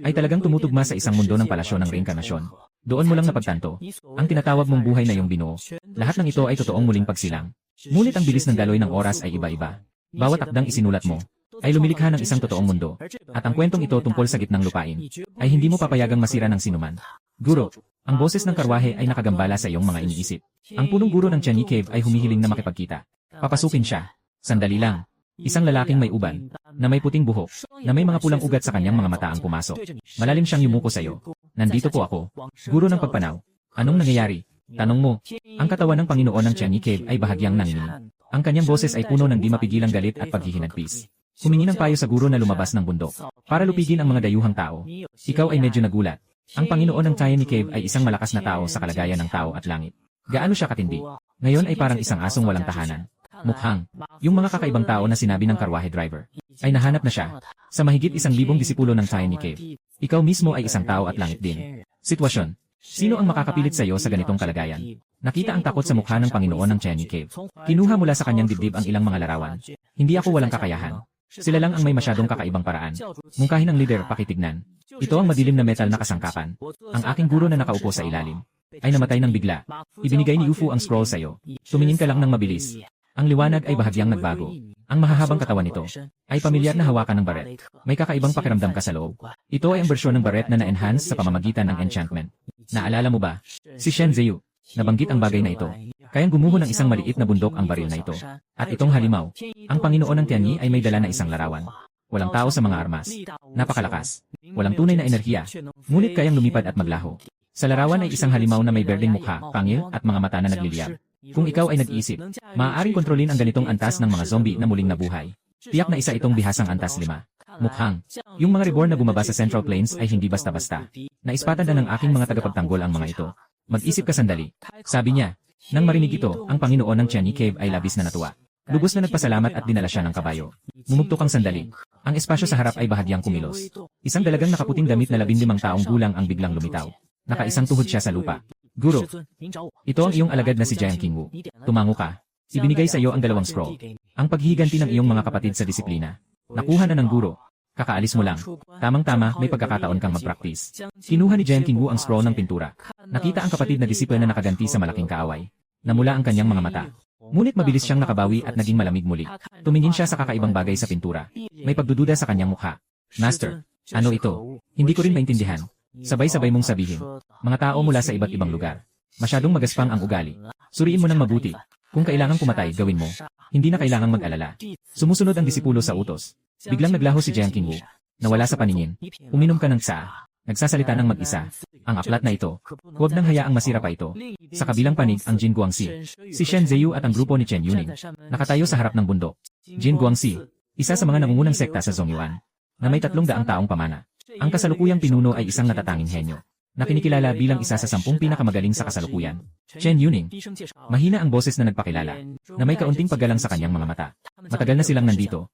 S1: ay talagang tumutugma sa isang mundo ng palasyo ng reinkarnasyon. Doon mo lang napagtanto, ang tinatawag mong buhay na iyong binuo, lahat ng ito ay totoong muling pagsilang. Ngunit ang bilis ng daloy ng oras ay iba-iba. Bawat akdang isinulat mo, ay lumilikha ng isang totoong mundo, at ang kwentong ito tungkol sa gitnang lupain, ay hindi mo papayagang masira ng sinuman. Guro, ang boses ng karwahe ay nakagambala sa iyong mga iniisip. Ang punong guro ng Tianyi Cave ay humihiling na makipagkita. Papasukin siya. Sandali lang. Isang lalaking may uban, na may puting buhok, na may mga pulang ugat sa kanyang mga mata ang pumasok. Malalim siyang yumuko sa iyo. Nandito po ako. Guro ng pagpanaw. Anong nangyayari? Tanong mo. Ang katawan ng Panginoon ng Tianyi Cave ay bahagyang nanginginig. Ang kanyang boses ay puno ng di mapigilang galit at paghihinagpis. Humingi ng payo sa guro na lumabas ng bundok, para lupigin ang mga dayuhang tao. Ikaw ay medyo nagulat. Ang Panginoon ng Tianyi Cave ay isang malakas na tao sa kalagayan ng tao at langit. Gaano siya katindi? Ngayon ay parang isang asong walang tahanan. Mukhang, yung mga kakaibang tao na sinabi ng karwahe driver, ay nahanap na siya. Sa mahigit 1,000 disipulo ng Tianyi Cave, ikaw mismo ay isang tao at langit din. Sitwasyon. Sino ang makakapilit sa iyo sa ganitong kalagayan? Nakita ang takot sa mukha ng Panginoon ng Tianyi Cave. Kinuha mula sa kanyang dibdib ang ilang mga larawan. Hindi ako walang kakayahan. Sila lang ang may masyadong kakaibang paraan. Mungkahin ang leader, pakitignan. Ito ang madilim na metal na kasangkapan. Ang aking guro na nakaupo sa ilalim ay namatay ng bigla. Ibinigay ni Ufu ang scroll sa iyo. Tumingin ka lang ng mabilis. Ang liwanag ay bahagyang nagbago. Ang mahahabang katawan nito ay pamilyar na hawakan ng baret. May kakaibang pakiramdam ka sa loob. Ito ay ang bersyon ng baret na na-enhance sa pamamagitan ng enchantment. Naalala mo ba? Si Shen Zhiyu. Nabanggit ang bagay na ito. Kayang gumuho ng isang maliit na bundok ang baril na ito. At itong halimaw, ang Panginoon ng Tianyi ay may dala na isang larawan. Walang tao sa mga armas. Napakalakas. Walang tunay na enerhiya. Ngunit kayang lumipad at maglaho. Sa larawan ay isang halimaw na may berdeng mukha, pangil, at mga mata na nagliliyab. Kung ikaw ay nag-iisip, maaaring kontrolin ang ganitong antas ng mga zombie na muling nabuhay. Tiyak na isa itong bihasang antas 5. Mukhang, yung mga reborn na bumaba sa Central Plains ay hindi basta-basta. Naispatan na ng aking mga tagapagtanggol ang mga ito. Mag-isip ka sandali. Sabi niya, nang marinig ito, ang Panginoon ng Tianyi Cave ay labis na natuwa. Lubos na nagpasalamat at dinala siya ng kabayo. Mumugtok ang sandali. Ang espasyo sa harap ay bahagyang kumilos. Isang dalagang nakaputing damit na 15 taong gulang ang biglang lumitaw. Nakaisang tuhod siya sa lupa. Guro, ito ang iyong alagad na si Jiang Qingwu. Tumango ka. Ibinigay sa iyo ang 2 scroll. Ang paghihiganti ng iyong mga kapatid sa disiplina. Nakuha na ng guro. Kakaalis mo lang. Tamang-tama, may pagkakataon kang mag-practice. Kinuha ni Jiang Qingwu ang scroll ng pintura. Nakita ang kapatid na disiplina na nakaganti sa malaking kaaway. Namula ang kanyang mga mata. Ngunit mabilis siyang nakabawi at naging malamig muli. Tumingin siya sa kakaibang bagay sa pintura. May pagdududa sa kanyang mukha. Master, ano ito? Hindi ko rin maintindihan. Sabay-sabay mong sabihin. Mga tao mula sa iba't ibang lugar. Masyadong magaspang ang ugali. Suriin mo ng mabuti. Kung kailangang pumatay, gawin mo. Hindi na kailangang mag-alala. Sumusunod ang disipulo sa utos. Biglang naglaho si Jiang Qingwu. Nawala sa paningin. Uminom ka ng tsaa. Nagsasalita ng mag-isa. Ang aklat na ito. Huwag nang hayaang masira pa ito. Sa kabilang panig ang Jin Guangxi. Si Shen Zhiyu at ang grupo ni Chen Yuning. Nakatayo sa harap ng bundok. Jin Guangxi. Isa sa mga nangungunang sekta sa Zongyuan. Na may 300 taong pamana. Ang kasalukuyang pinuno ay isang natatanging henyo. Na kinikilala bilang isa sa 10 pinakamagaling sa kasalukuyan. Chen Yuning. Mahina ang boses na nagpakilala, na may kaunting paggalang sa kanyang mga mata. Matagal na silang nandito.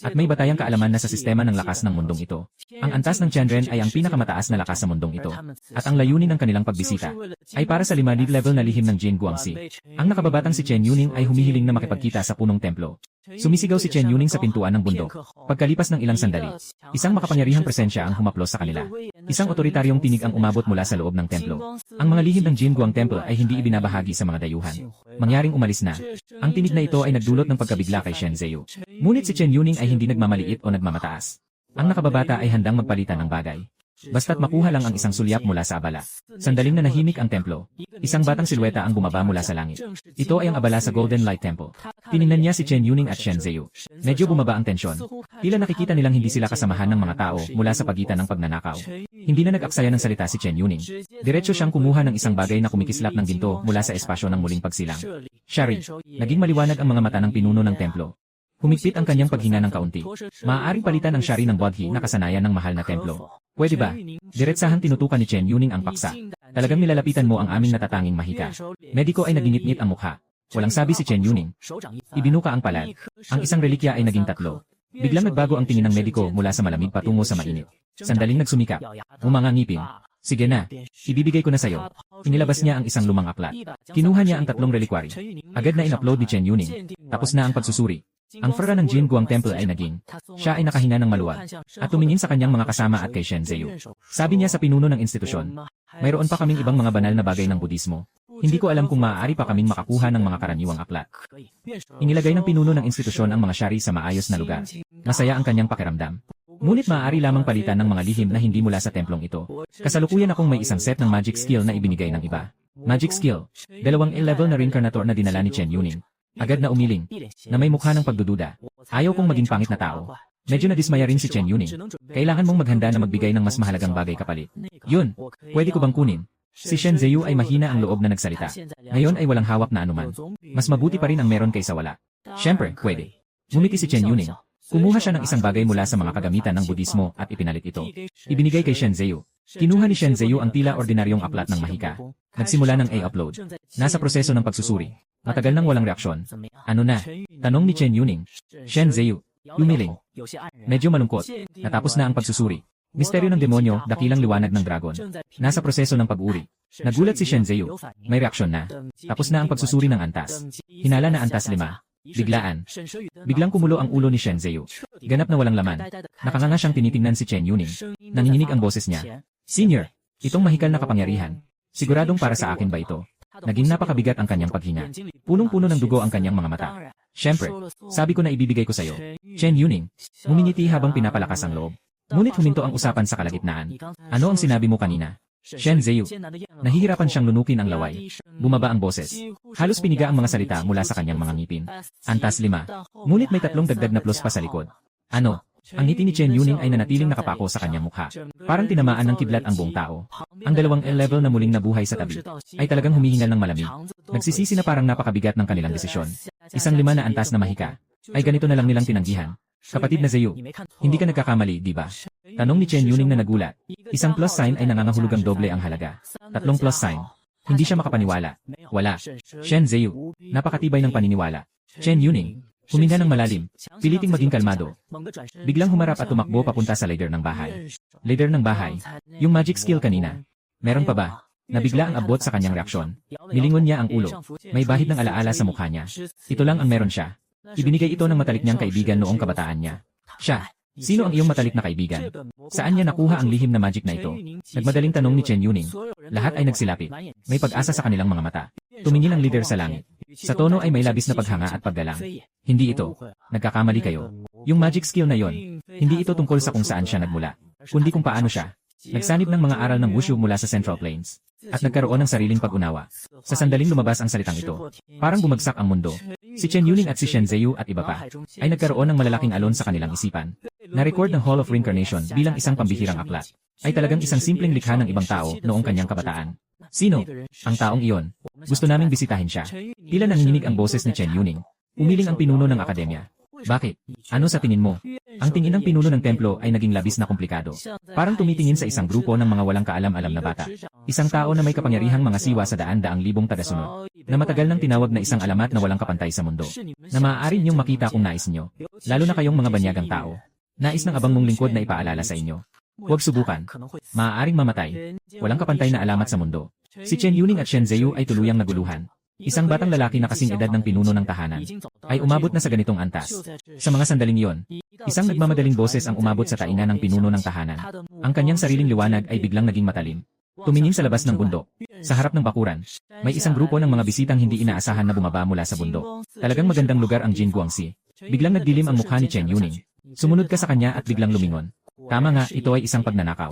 S1: At may batayang kaalaman na sa sistema ng lakas ng mundong ito. Ang antas ng Tianren ay ang pinakamataas na lakas sa mundong ito. At ang layunin ng kanilang pagbisita ay para sa 5 level na lihim ng Jin Guangxi. Ang nakababatang si Chen Yuning ay humihiling na makipagkita sa punong templo. Sumisigaw si Chen Yuning sa pintuan ng bundok. Pagkalipas ng ilang sandali, isang makapangyarihang presensya ang humaplos sa kanila. Isang otoritaryong tinig ang umabot mula sa loob ng templo. Ang mga lihim ng Jin Guang Temple ay hindi ibinabahagi sa mga dayuhan. Mangyaring umalis na. Ang tinig na ito ay nagdulot ng pagkabigla kay Shen Zhiyu. Ngunit si Chen Yuning ay hindi nagmamaliit o nagmamataas. Ang nakababata ay handang magpalitan ng bagay. Basta't makuha lang ang isang sulyap mula sa abala. Sandaling nanahimik ang templo. Isang batang silweta ang bumaba mula sa langit. Ito ay ang abala sa Golden Light Temple. Tiningnan niya si Chen Yuning at Shen Zheyu. Medyo bumaba ang tensyon. Tila nakikita nilang hindi sila kasamahan ng mga tao mula sa pagitan ng pagnanakaw. Hindi na nag-aksaya ng salita si Chen Yuning. Diretso siyang kumuha ng isang bagay na kumikislap ng ginto mula sa espasyo ng muling pagsilang. Shari, naging maliwanag ang mga mata ng pinuno ng templo. Humigpit ang kanyang paghinga ng kaunti. Maaaring palitan ang Shari ng Bodhi na kasanayan ng mahal na templo. Pwede ba? Diretsahan tinutukan ni Chen Yuning ang paksa. Talagang nilalapitan mo ang aming natatanging mahika. Mediko ay nagingit-ngit ang mukha. Walang sabi si Chen Yuning. Ibinuka ang palad. Ang isang relikya ay naging tatlo. Biglang nagbago ang tingin ng mediko mula sa malamig patungo sa mainit. Sandaling nagsumikap. Umanga ngipin. Sige na. Ibibigay ko na sayo. Inilabas niya ang isang lumang aklat. Kinuha niya ang tatlong relikwary. Agad na in-upload ni Chen Yuning. Tapos na ang pagsusuri. Ang fara ng Jin Guang Temple ay naging. Siya ay nakahinga ng maluwag. At tumingin sa kanyang mga kasama at kay Shen Zheyu. Sabi niya sa pinuno ng institusyon. Mayroon pa kaming ibang mga banal na bagay ng Budismo. Hindi ko alam kung maaari pa kaming makakuha ng mga karaniwang aklat. Inilagay ng pinuno ng institusyon ang mga shari sa maayos na lugar. Masaya ang kanyang pakiramdam. Ngunit maaari lamang palitan ng mga lihim na hindi mula sa templong ito. Kasalukuyan akong may isang set ng magic skill na ibinigay ng iba. Magic skill. 2 level na reincarnator na dinala ni Chen Yuning. Agad na umiling, na may mukha ng pagdududa. Ayaw kong maging pangit na tao. Medyo nadismaya rin si Chen Yuning. Kailangan mong maghanda na magbigay ng mas mahalagang bagay kapalit. Yun, pwede ko bang kunin? Si Shen Zheyu ay mahina ang loob na nagsalita. Ngayon ay walang hawak na anuman. Mas mabuti pa rin ang meron kaysa wala. Siyempre, pwede. Ngumiti si Chen Yuning. Kumuha siya ng isang bagay mula sa mga kagamitan ng Budismo at ipinalit ito. Ibinigay kay Shen Zheyu. Kinuha ni Shen Zheyu ang tila ordinaryong aklat ng mahika. Nagsimula ng A-upload. Nasa proseso ng pagsusuri. Matagal nang walang reaksyon. Ano na? Tanong ni Chen Yuning. Shen Zheyu. Yumiling. Medyo malungkot. Natapos na ang pagsusuri. Misteryo ng demonyo, dakilang liwanag ng dragon. Nasa proseso ng pag-uri. Nagulat si Shen Zheyu. May reaksyon na. Tapos na ang pagsusuri ng antas. Hinala na antas 5. Biglaan. Biglang kumulo ang ulo ni Shen Zheyu. Ganap na walang laman. Nakanganga siyang tinitingnan si Chen Yuning. Nanginginig ang boses niya. Senior, itong mahikal na kapangyarihan. Siguradong para sa akin ba ito? Naging napakabigat ang kanyang paghinga. Punong-puno ng dugo ang kanyang mga mata. Siyempre, sabi ko na ibibigay ko sayo. Chen Yuning, ngumingiti habang pinapalakas ang loob. Ngunit huminto ang usapan sa kalagitnaan. Ano ang sinabi mo kanina? Shen Zheyu. Nahihirapan siyang lunukin ang laway. Bumaba ang boses. Halos piniga ang mga salita mula sa kanyang mga ngipin. Antas 5. Ngunit may 3 dagdag na plus pa sa likod. Ano? Ang ngiti ni Chen Yuning ay nanatiling nakapako sa kanyang mukha. Parang tinamaan ng kidlat ang buong tao. Ang 2 level na muling nabuhay sa tabi ay talagang humihingal ng malamig. Nagsisisi na parang napakabigat ng kanilang desisyon. Isang 5 na antas na mahika. Ay ganito na lang nilang tinanggihan. Kapatid na Zheyu, hindi ka nagkakamali, di ba? Tanong ni Chen Yuning na nagulat. Isang plus sign ay nangangahulugang doble ang halaga. 3 plus sign. Hindi siya makapaniwala. Wala. Shen Zheyu, napakatibay ng paniniwala. Chen Yuning, huminga ng malalim, piliting maging kalmado. Biglang humarap at tumakbo papunta sa leader ng bahay. Leader ng bahay, yung magic skill kanina. Meron pa ba? Nabigla ang abot sa kanyang reaksyon. Nilingon niya ang ulo. May bahid ng alaala sa mukha niya. Ito lang ang meron siya. Ibinigay ito ng matalik niyang kaibigan noong kabataan niya. Siya, sino ang iyong matalik na kaibigan? Saan niya nakuha ang lihim na magic na ito? Nagmadaling tanong ni Chen Yuning. Lahat ay nagsilapit. May pag-asa sa kanilang mga mata. Tumingin ang leader sa langit. Sa tono ay may labis na paghanga at paggalang. Hindi ito. Nagkakamali kayo. Yung magic skill na yon, hindi ito tungkol sa kung saan siya nagmula, kundi kung paano siya nagsanib ng mga aral ng wushu mula sa Central Plains at nagkaroon ng sariling pag-unawa. Sa sandaling lumabas ang salitang ito, parang bumagsak ang mundo. Si Chen Yuning at si Shen Zheyu at iba pa ay nagkaroon ng malalaking alon sa kanilang isipan. Na-record ng Hall of Reincarnation bilang isang pambihirang aklat ay talagang isang simpleng likha ng ibang tao noong kanyang kabataan. Sino? Ang taong iyon. Gusto naming bisitahin siya. Tila nanginginig ang boses ni Chen Yuning. Umiling ang pinuno ng akademya. Bakit? Ano sa tingin mo? Ang tingin ng pinuno ng templo ay naging labis na komplikado. Parang tumitingin sa isang grupo ng mga walang kaalam-alam na bata. Isang tao na may kapangyarihang mga siwa sa daan-daang libong tagasunod. Na matagal nang tinawag na isang alamat na walang kapantay sa mundo. Na maaari niyong makita kung nais niyo. Lalo na kayong mga banyagang tao. Nais ng abang mong lingkod na ipaalala sa inyo. Huwag subukan. Maaaring mamatay. Walang kapantay na alamat sa mundo. Si Chen Yuning at Shen Zheyu ay tuluyang naguluhan. Isang batang lalaki na kasing edad ng pinuno ng tahanan ay umabot na sa ganitong antas. Sa mga sandaling iyon, isang nagmamadaling boses ang umabot sa tainga ng pinuno ng tahanan. Ang kanyang sariling liwanag ay biglang naging matalim. Tumingin sa labas ng bundok. Sa harap ng bakuran, may isang grupo ng mga bisitang hindi inaasahan na bumaba mula sa bundok. Talagang magandang lugar ang Jin Guangxi. Biglang nagdilim ang mukha ni Chen Yuning. Sumunod ka sa kanya at biglang lumingon. Tama nga, ito ay isang pagnanakaw.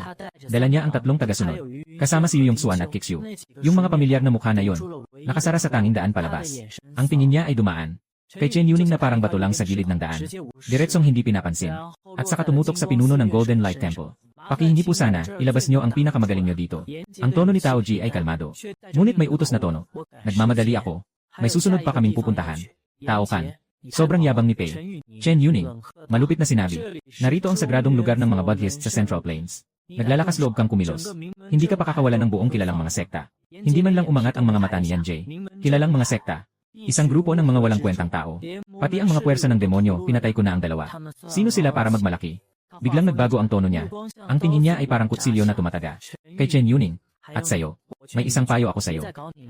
S1: Dala niya ang 3 tagasunod. Kasama si Yu Yongsuan at Kixu. Yung mga pamilyar na mukha na yon, nakasara sa tanging daan palabas. Ang tingin niya ay dumaan kay Chen Yuning na parang bato lang sa gilid ng daan. Diretsong hindi pinapansin. At saka tumutok sa pinuno ng Golden Light Temple. Pakihingi po sana, ilabas nyo ang pinakamagaling nyo dito. Ang tono ni Tao Ji ay kalmado. Ngunit may utos na tono. Nagmamadali ako. May susunod pa kaming pupuntahan. Tao Kan. Sobrang yabang ni Pei. Chen Yuning. Malupit na sinabi. Narito ang sagradong lugar ng mga Buddhist sa Central Plains. Naglalakas loob kang kumilos. Hindi ka pakakawalan ng buong kilalang mga sekta. Hindi man lang umangat ang mga mata ni Yan Jay. Kilalang mga sekta. Isang grupo ng mga walang kwentang tao. Pati ang mga puwersa ng demonyo, pinatay ko na ang 2. Sino sila para magmalaki? Biglang nagbago ang tono niya. Ang tingin niya ay parang kutsilyo na tumataga. Kay Chen Yuning. At sayo. May isang payo ako sayo.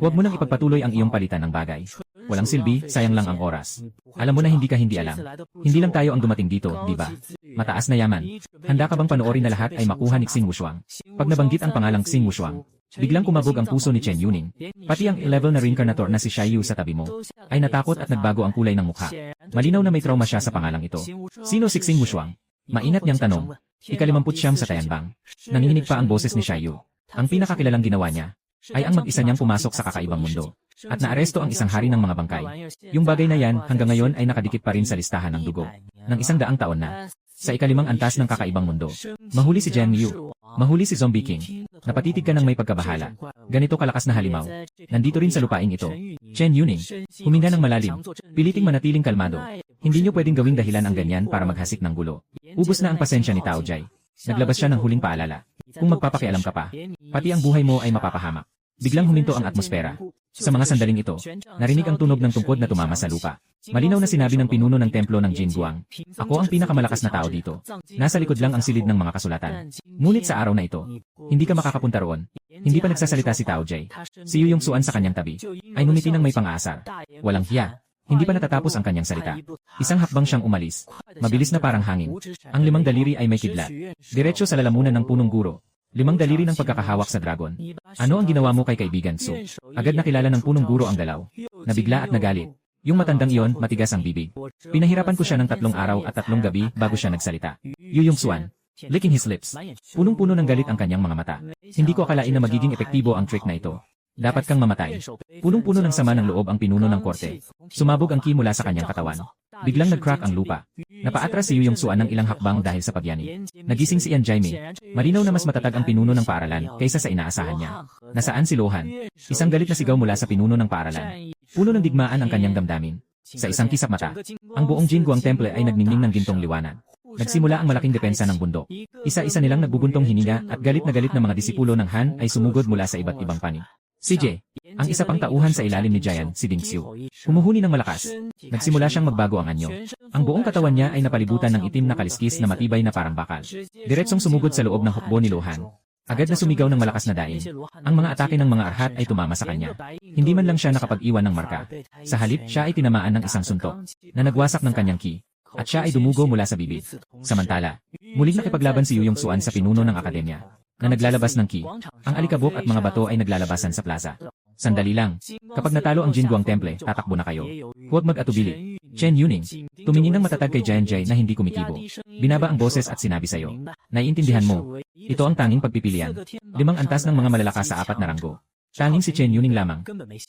S1: Huwag mo nang ipagpatuloy ang iyong palitan ng bagay. Walang silbi, sayang lang ang oras. Alam mo na hindi ka hindi alam. Hindi lang tayo ang dumating dito, di ba? Mataas na yaman. Handa ka bang panoorin na lahat ay makuha ni Xing Wushuang? Pag nabanggit ang pangalang Xing Wushuang, biglang kumabog ang puso ni Chen Yuning. Pati ang level na reincarnator na si Xiaoyu sa tabi mo ay natakot at nagbago ang kulay ng mukha. Malinaw na may trauma siya sa pangalang ito. Sino si Xing Wushuang? Mainat niyang tanong. Ika-59 sa Tayanbang. Nanginginig pa ang boses ni Xiaoyu. Ang pinakakilalang ginawa niya ay ang mag-isa niyang pumasok sa kakaibang mundo at naaresto ang isang hari ng mga bangkay. Yung bagay na yan hanggang ngayon ay nakadikit pa rin sa listahan ng dugo ng 100 taon na. Sa ika-5 antas ng kakaibang mundo, mahuli si Jiang Yu, mahuli si Zombie King. Napatitig ka ng may pagkabahala. Ganito kalakas na halimaw. Nandito rin sa lupaing ito. Chen Yuning, huminga ng malalim. Piliting manatiling kalmado. Hindi niyo pwedeng gawing dahilan ang ganyan para maghasik ng gulo. Ubus na ang pasensya ni Tao Jai. Naglabas siya ng huling paalala. Kung magpapakialam ka pa, pati ang buhay mo ay mapapahamak. Biglang huminto ang atmosfera. Sa mga sandaling ito, narinig ang tunog ng tungkod na tumama sa lupa. Malinaw na sinabi ng pinuno ng templo ng Jinguang. Ako ang pinakamalakas na tao dito. Nasa likod lang ang silid ng mga kasulatan. Ngunit sa araw na ito, hindi ka makakapunta roon. Hindi pa nagsasalita si Tao Jai. Si Yu Yongsuan sa kanyang tabi ay ngumiti ng may pang-aasar. Walang hiya. Hindi pa natatapos ang kanyang salita. Isang hakbang siyang umalis. Mabilis na parang hangin. Ang 5 daliri ay may kidlat. Diretso sa lalamunan ng punong guro. 5 daliri ng pagkakahawak sa dragon. Ano ang ginawa mo kay kaibigan Su? Agad nakilala ng punong guro ang dalaw. Nabigla at nagalit. Yung matandang iyon, matigas ang bibig. Pinahirapan ko siya ng 3 araw at 3 gabi bago siya nagsalita. Yu Yongsuan. Licking his lips. Punong-puno ng galit ang kanyang mga mata. Hindi ko akalain na magiging epektibo ang trick na ito. Dapat kang mamatay. Punong-puno ng sama ng loob ang pinuno ng korte. Sumabog ang ki mula sa kanyang katawan. Biglang nag-crack ang lupa. Napaatras si Yu Yongsuan ng ilang hakbang dahil sa pagyani. Nagising si Yan Jaime. Malinaw na mas matatag ang pinuno ng paaralan kaysa sa inaasahan niya. Nasaan si Lohan? Isang galit na sigaw mula sa pinuno ng paaralan. Puno ng digmaan ang kanyang damdamin. Sa isang kisap mata, ang buong Jinguang Temple ay nagningning ng gintong liwanag. Nagsimula ang malaking depensa ng bundok. Isa-isa nilang nagbubuntong hininga at galit na mga disipulo ng Han ay sumugod mula sa iba't ibang panig. Si Jie, ang isa pang tauhan sa ilalim ni Jian, si Ding Xiu, humuhuni ng malakas. Nagsimula siyang magbago ang anyo. Ang buong katawan niya ay napalibutan ng itim na kaliskis na matibay na parang bakal. Diretsong sumugod sa loob ng hukbo ni Lohan. Agad na sumigaw ng malakas na daing. Ang mga atake ng mga arhat ay tumama sa kanya. Hindi man lang siya nakapag-iwan ng marka. Sa halip, siya ay tinamaan ng isang suntok na nagwasak ng kanyang ki. At siya ay dumugo mula sa bibig. Samantala, muling nakipaglaban si Yu Yongsuan sa pinuno ng akademya na naglalabas ng ki. Ang alikabok at mga bato ay naglalabasan sa plaza. Sandali lang. Kapag natalo ang Jinguang Temple, tatakbo na kayo. Huwag mag-atubili. Chen Yuning, tumingin ng matatag kay Jian Jai na hindi kumikibo. Binaba ang boses at sinabi sa'yo. Naiintindihan mo. Ito ang tanging pagpipilian. 5 antas ng mga malalakas sa 4 na ranggo. Tanging si Chen Yuning lamang.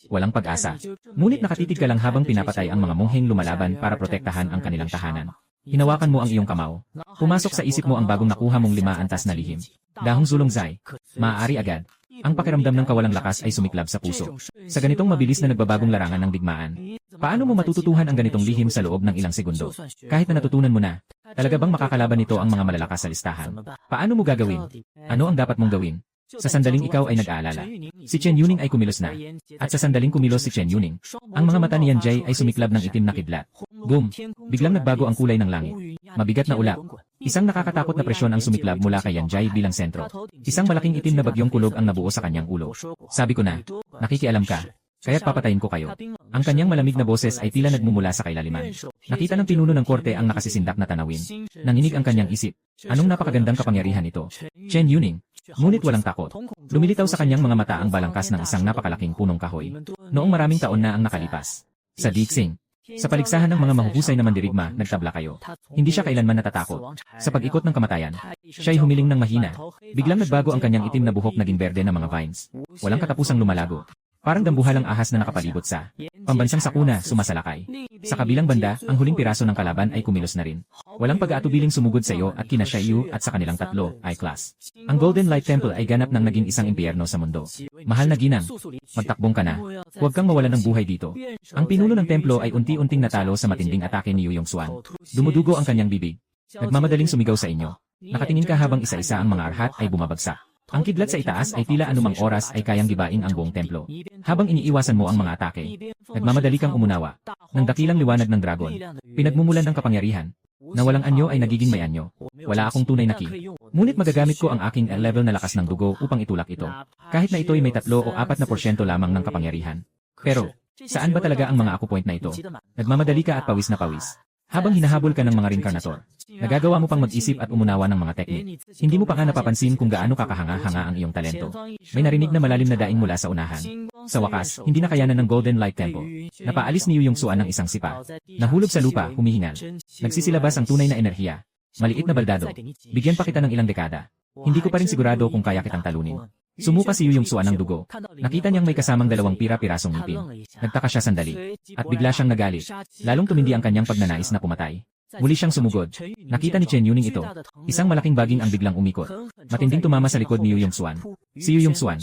S1: Walang pag-asa. Ngunit nakatitig ka lang habang pinapatay ang mga mongheng lumalaban para protektahan ang kanilang tahanan. Hinawakan mo ang iyong kamao. Pumasok sa isip mo ang bagong nakuha mong 5 antas na lihim. Dahong Zulong Zai. Maaari agad. Ang pakiramdam ng kawalang lakas ay sumiklab sa puso. Sa ganitong mabilis na nagbabagong larangan ng digmaan, paano mo matututuhan ang ganitong lihim sa loob ng ilang segundo? Kahit na natutunan mo na, talaga bang makakalaban nito ang mga malalakas sa listahan? Paano mo gagawin? Ano ang dapat mong gawin? Sa sandaling ikaw ay nag-aalala. Si Chen Yuning ay kumilos na. At sa sandaling kumilos si Chen Yuning, ang mga mata ni Yan Jai ay sumiklab ng itim na kidlat. Boom! Biglang nagbago ang kulay ng langit. Mabigat na ulap. Isang nakakatakot na presyon ang sumiklab mula kay Yan Jai bilang sentro. Isang malaking itim na bagyong kulog ang nabuo sa kanyang ulo. Sabi ko na, nakikialam ka. Kaya't papatayin ko kayo. Ang kanyang malamig na boses ay tila nagmumula sa kailaliman. Nakita ng pinuno ng korte ang nakasisindak na tanawin. Nanginig ang kanyang isip. Anong napakagandang kapangyarihan ito? Chen Yuning. Ngunit walang takot. Lumilitaw sa kanyang mga mata ang balangkas ng isang napakalaking punong kahoy. Noong maraming taon na ang nakalipas. Sa Dixing, Sa paligsahan ng mga mahuhusay na mandirigma, nagtabla kayo. Hindi siya kailanman natatakot. Sa pag-ikot ng kamatayan, siya'y humiling ng mahina. Biglang nagbago ang kanyang itim na buhok naging berde na mga vines. Walang katapusang lumalago. Parang dambuhalang ahas na nakapalibot sa pambansang sakuna, sumasalakay. Sa kabilang banda, ang huling piraso ng kalaban ay kumilos na rin. Walang pag-aatubiling sumugod sa iyo at kina Xiaoyu at sa kanilang tatlo, I-class. Ang Golden Light Temple ay ganap nang naging isang impyerno sa mundo. Mahal na ginang, magtakbong ka na. Huwag kang mawalan ng buhay dito. Ang pinuno ng templo ay unti-unting natalo sa matinding atake ni Yu Yongxuan. Dumudugo ang kanyang bibig. Nagmamadaling sumigaw sa inyo. Nakatingin ka habang isa-isa ang mga arhat ay bumabagsak. Ang kidlat sa itaas ay tila anumang oras ay kayang gibain ang buong templo. Habang iniiwasan mo ang mga atake, nagmamadali kang umunawa ng dakilang liwanag ng dragon. Pinagmumulan ng kapangyarihan. Na walang anyo ay nagiging may anyo. Wala akong tunay na ki. Ngunit magagamit ko ang aking level na lakas ng dugo upang itulak ito. Kahit na ito'y may 3 o 4% lamang ng kapangyarihan. Pero, saan ba talaga ang mga aku point na ito? Nagmamadali ka at pawis na pawis. Habang hinahabol ka ng mga reinkarnator, nagagawa mo pang mag-isip at umunawa ng mga teknik. Hindi mo pa nga napapansin kung gaano kakahanga-hanga ang iyong talento. May narinig na malalim na daing mula sa unahan. Sa wakas, hindi na kayanan ng Golden Light Temple. Napaalis ni Yu Yongxuan ng isang sipa. Nahulog sa lupa, humihingal. Nagsisilabas ang tunay na enerhiya. Maliit na baldado. Bigyan pa kita ng ilang dekada. Hindi ko pa rin sigurado kung kaya kitang talunin. Sumuka si Yu Yongxuan ng dugo. Nakita niyang may kasamang 2 pira-pirasong ngipin. Nagtaka siya sandali. At bigla siyang nagalit. Lalong tumindi ang kanyang pagnanais na pumatay. Muli siyang sumugod. Nakita ni Chen Yuning ito. Isang malaking baging ang biglang umikot. Matinding tumama sa likod ni Yu Yongxuan. Si Yu Yongxuan,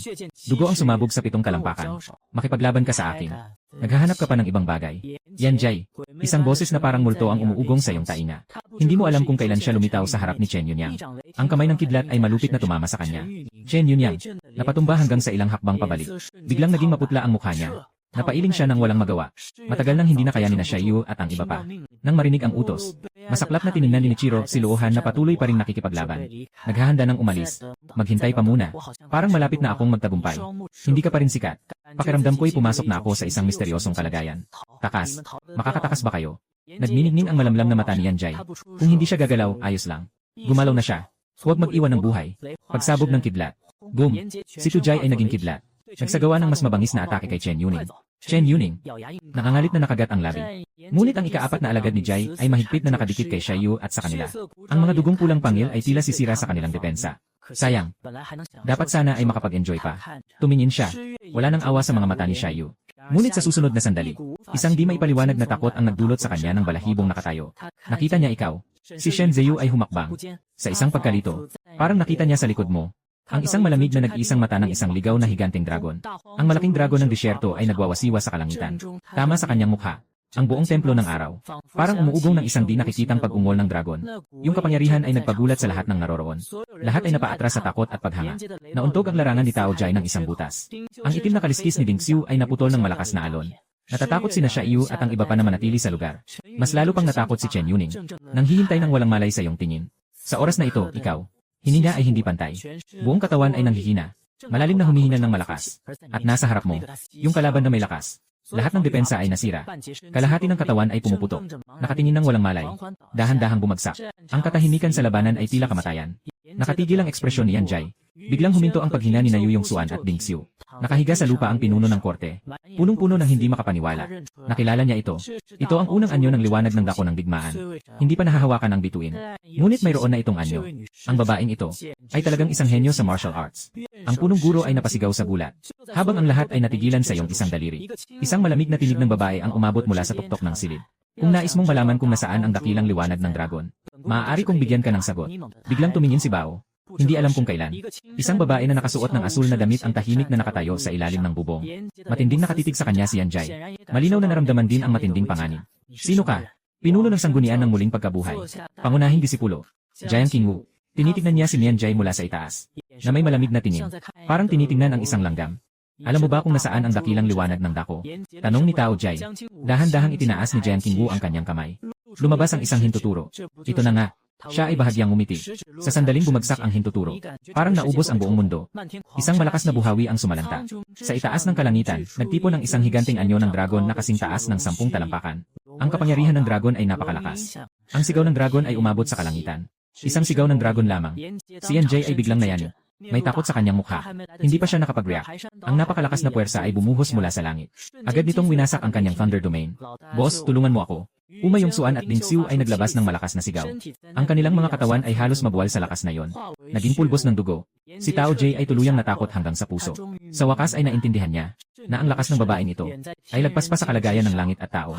S1: dugo ang sumabog sa 7 kalampakan. Makipaglaban ka sa akin. Naghahanap ka pa ng ibang bagay. Yan Jai. Isang boses na parang multo ang umuugong sa iyong tainga. Hindi mo alam kung kailan siya lumitaw sa harap ni Chen Yunyang. Ang kamay ng kidlat ay malupit na tumama sa kanya. Chen Yunyang, napatumba hanggang sa ilang hakbang pabalik. Biglang naging maputla ang mukha niya. Napailing siya ng walang magawa. Matagal nang hindi na kayanin na Xiaoyu at ang iba pa. Nang marinig ang utos, masaklap na tiningnan ni Michiro si Luohan na patuloy pa ring nakikipaglaban. Naghahanda ng umalis. Maghintay pa muna. Parang malapit na akong magtagumpay. Hindi ka pa rin sikat. Pakiramdam ko'y pumasok na ako sa isang misteryosong kalagayan. Takas. Makakatakas ba kayo? Nagniningning ang malamlam na mata ni Yan Jai. Kung hindi siya gagalaw, ayos lang. Gumalaw na siya. Huwag mag-iwan ng buhay. Pagsabog ng kidlat. Boom! Si Tujai ay naging kidlat. Nagsagawa ng mas mabangis na atake kay Chen Yuning. Chen Yuning, nakangalit na nakagat ang labi. Ngunit ang ika-4 na alagad ni Jai ay mahigpit na nakadikit kay Xiaoyu at sa kanila. Ang mga dugong pulang pangil ay tila sisira sa kanilang depensa. Sayang. Dapat sana ay makapag-enjoy pa. Tumingin siya. Wala nang awa sa mga mata ni Xiaoyu. Ngunit sa susunod na sandali, isang di maipaliwanag na takot ang nagdulot sa kanya ng balahibong nakatayo. Nakita niya ikaw. Si Shen Zheyu ay humakbang. Sa isang pagkalito, parang nakita niya sa likod mo. Ang isang malamig na nag-iisang mata ng isang ligaw na higanting dragon. Ang malaking dragon ng disyerto ay nagwawasiwa sa kalangitan. Tama sa kanyang mukha. Ang buong templo ng araw. Parang umuugong ng isang di nakikitang pag-ungol ng dragon. Yung kapangyarihan ay nagpagulat sa lahat ng naroroon. Lahat ay napaatras sa takot at paghanga. Nauntog ang larangan ni Tao Jai ng isang butas. Ang itim na kaliskis ni Ding Xiu ay naputol ng malakas na alon. Natatakot sina Xiaoyu at ang iba pa na manatili sa lugar. Mas lalo pang natakot si Chen Yuning. Nang hihintay ng walang malay sa iyong tingin. Sa oras na ito, ikaw. Hininga ay hindi pantay. Buong katawan ay nanghihina. Malalim na humihinga ng malakas. At nasa harap mo, yung kalaban na may lakas. Lahat ng depensa ay nasira. Kalahati ng katawan ay pumuputok. Nakatingin ng walang malay. Dahan-dahang bumagsak. Ang katahimikan sa labanan ay tila kamatayan. Nakatigil ang ekspresyon ni Yan Jai. Biglang huminto ang paghina ni Yu Yongxuan at Ding Xiu. Nakahiga sa lupa ang pinuno ng korte. Punong-puno ng hindi makapaniwala. Nakilala niya ito. Ito ang unang anyo ng liwanag ng dako ng digmaan. Hindi pa nahahawakan ang bituin. Ngunit mayroon na itong anyo. Ang babaeng ito ay talagang isang henyo sa martial arts. Ang punong guro ay napasigaw sa gulat. Habang ang lahat ay natigilan sa iyong isang daliri. Isang malamig na tinig ng babae ang umabot mula sa tuktok ng silid. Kung nais mong malaman kung nasaan ang dakilang liwanag ng dragon, maaari kong bigyan ka ng sagot. Biglang tumingin si Bao. Hindi alam kung kailan. Isang babae na nakasuot ng asul na damit ang tahimik na nakatayo sa ilalim ng bubong. Matinding nakatitig sa kanya si Yan Jai. Malinaw na naramdaman din ang matinding panganib. Sino ka? Pinuno ng sanggunian ng muling pagkabuhay. Pangunahing disipulo. Jiang Qingwu. Tinitignan niya si Yan Jai mula sa itaas. Na may malamig na tingin. Parang tinitingnan ang isang langgam. Alam mo ba kung nasaan ang dakilang liwanag ng dako? Tanong ni Tao Jai. Dahan-dahang itinaas ni Jiang Qingwu ang kanyang kamay. Lumabas ang isang hintuturo. Ito na nga. Siya ay bahagyang ngumiti. Sa sandaling bumagsak ang hintuturo. Parang naubos ang buong mundo. Isang malakas na buhawi ang sumalanta. Sa itaas ng kalangitan, nagtipon ang isang higanting anyo ng dragon na kasing taas ng 10 talampakan. Ang kapangyarihan ng dragon ay napakalakas. Ang sigaw ng dragon ay umabot sa kalangitan. Isang sigaw ng dragon lamang. Si Yan Jai ay biglang nayanig. May takot sa kanyang mukha. Hindi pa siya nakapag-react. Ang napakalakas na puwersa ay bumuhos mula sa langit. Agad nitong winasak ang kanyang Thunder Domain. Boss, tulungan mo ako. Uma Yongsuan at Ding Xiu ay naglabas ng malakas na sigaw. Ang kanilang mga katawan ay halos mabuwal sa lakas na yon. Naging pulbos ng dugo. Si Tao Jay ay tuluyang natakot hanggang sa puso. Sa wakas ay naintindihan niya na ang lakas ng babaeng ito ay lagpas pa sa kalagayan ng langit at tao.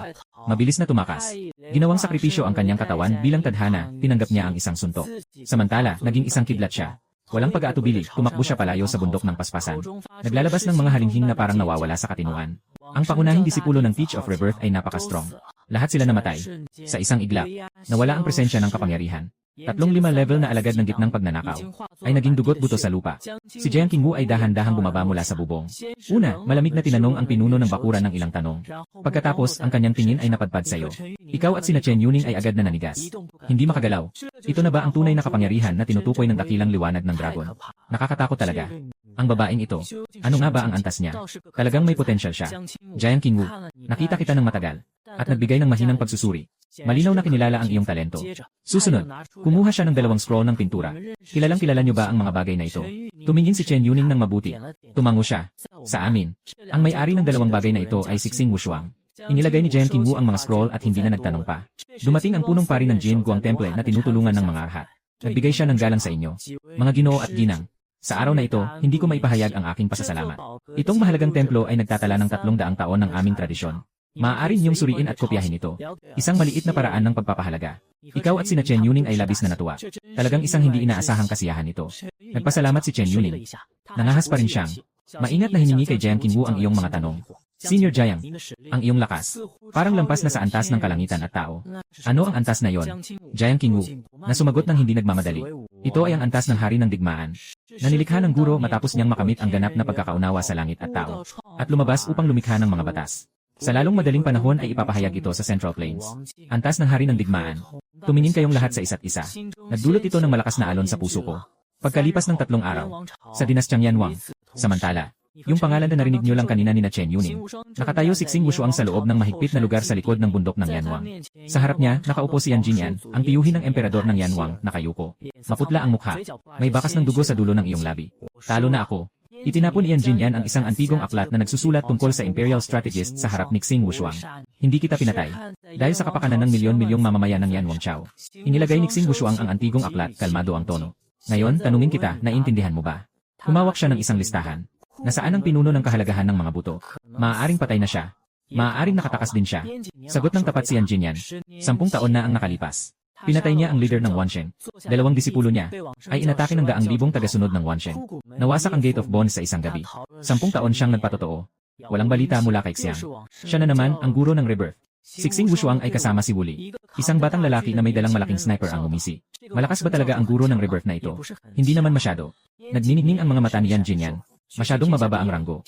S1: Mabilis na tumakas. Ginawang sakripisyo ang kanyang katawan bilang tadhana, tinanggap niya ang isang suntok. Samantala, naging isang kidlat siya. Walang pag-aatubili, tumakbo siya palayo sa bundok ng paspasan. Naglalabas ng mga halinghing na parang nawawala sa katinuan. Ang pangunahing disipulo ng Teach of Rebirth ay napaka-strong. Lahat sila namatay. Sa isang iglap, nawala ang presensya ng kapangyarihan. 35 level na alagad ng gitnang pagnanakaw ay naging dugot buto sa lupa. Si Jiang Qingwu ay dahan-dahang bumaba mula sa bubong. Una, malamig na tinanong ang pinuno ng bakuran ng ilang tanong. Pagkatapos, ang kanyang tingin ay napadpad sa iyo. Ikaw at sina Chen Yuning ay agad na nanigas. Hindi makagalaw. Ito na ba ang tunay na kapangyarihan na tinutukoy ng dakilang liwanag ng dragon? Nakakatakot talaga. Ang babaeng ito, ano nga ba ang antas niya? Talagang may potensyal siya. Jiang Qingwu, nakita kita ng matagal at nagbigay ng mahinang pagsusuri. Malinaw na kinilala ang iyong talento. Susunod, kumuha siya ng 2 scroll ng pintura. Kilalang kilala niyo ba ang mga bagay na ito? Tumingin si Chen Yuning ng mabuti. Tumango siya. Sa amin, ang may-ari ng 2 bagay na ito ay Sixing Wushuang. Inilagay ni Jiang Qingwu ang mga scroll at hindi na nagtanong pa. Dumating ang punong pari ng Jin Guang Temple na tinutulungan ng mga arhat. Nagbigay siya ng galang sa inyo. Mga ginoo at ginang. Sa araw na ito, hindi ko maipahayag ang aking pasasalamat. Itong mahalagang templo ay nagtatala ng 300 taon ng aming tradisyon. Maaari niyong suriin at kopyahin ito. Isang maliit na paraan ng pagpapahalaga. Ikaw at sina Chen Yuning ay labis na natuwa. Talagang isang hindi inaasahang kasiyahan ito. Nagpasalamat si Chen Yuning. Nangahas pa rin siyang. Maingat na hiningi kay Jiang Qingwu ang iyong mga tanong. Senior Jiang, ang iyong lakas. Parang lampas na sa antas ng kalangitan at tao. Ano ang antas na yon? Jiang Qingwu, na sumagot ng hindi nagmamadali. Ito ay ang antas ng hari ng digmaan. Nanilikha ng guro matapos niyang makamit ang ganap na pagkakaunawa sa langit at tao. At lumabas upang lumikha ng mga batas. Sa lalong madaling panahon ay ipapahayag ito sa Central Plains. Antas ng hari ng digmaan. Tumingin kayong lahat sa isa't isa. Nagdulot ito ng malakas na alon sa puso ko. Pagkalipas ng 3 araw, sa dinastyang Yanwang. Samantala, yung pangalan na narinig niyo lang kanina ni na Chen Yuning. Nakatayo Sixing Wushuang sa loob ng mahigpit na lugar sa likod ng bundok ng Yanwang. Sa harap niya, nakaupo si Yan Jinyan, ang tiyuhin ng emperador ng Yanwang, nakayuko. Maputla ang mukha. May bakas ng dugo sa dulo ng iyong labi. Talo na ako. Itinapon ni Yan Jinyan ang isang antigong aklat na nagsusulat tungkol sa Imperial Strategist sa harap ni Xing Wushuang. Hindi kita pinatay. Dahil sa kapakanan ng milyon-milyong mamamayan ng Yanwang Chao. Inilagay ni Xing Wushuang ang antigong aklat, kalmado ang tono. Ngayon, tanungin kita, naiintindihan mo ba? Humawak siya ng isang listahan. Nasaan ang pinuno ng kahalagahan ng mga buto? Maaaring patay na siya. Maaaring nakatakas din siya. Sagot ng tapat si Yan Jinyan. 10 taon na ang nakalipas. Pinatay niya ang leader ng Wansheng. 2 disipulo niya ay inatake ng 100,000 tagasunod ng Wansheng. Nawasak ang Gate of Bones sa isang gabi. 10 taon siyang nagpatotoo. Walang balita mula kay Xiang. Siya na naman ang guro ng Rebirth. Sixing Wushuang ay kasama si Wuli. Isang batang lalaki na may dalang malaking sniper ang umisi. Malakas ba talaga ang guro ng Rebirth na ito? Hindi naman masyado. Nagniningning ang mga mata ni Yan Jinyan. Masyadong mababa ang ranggo.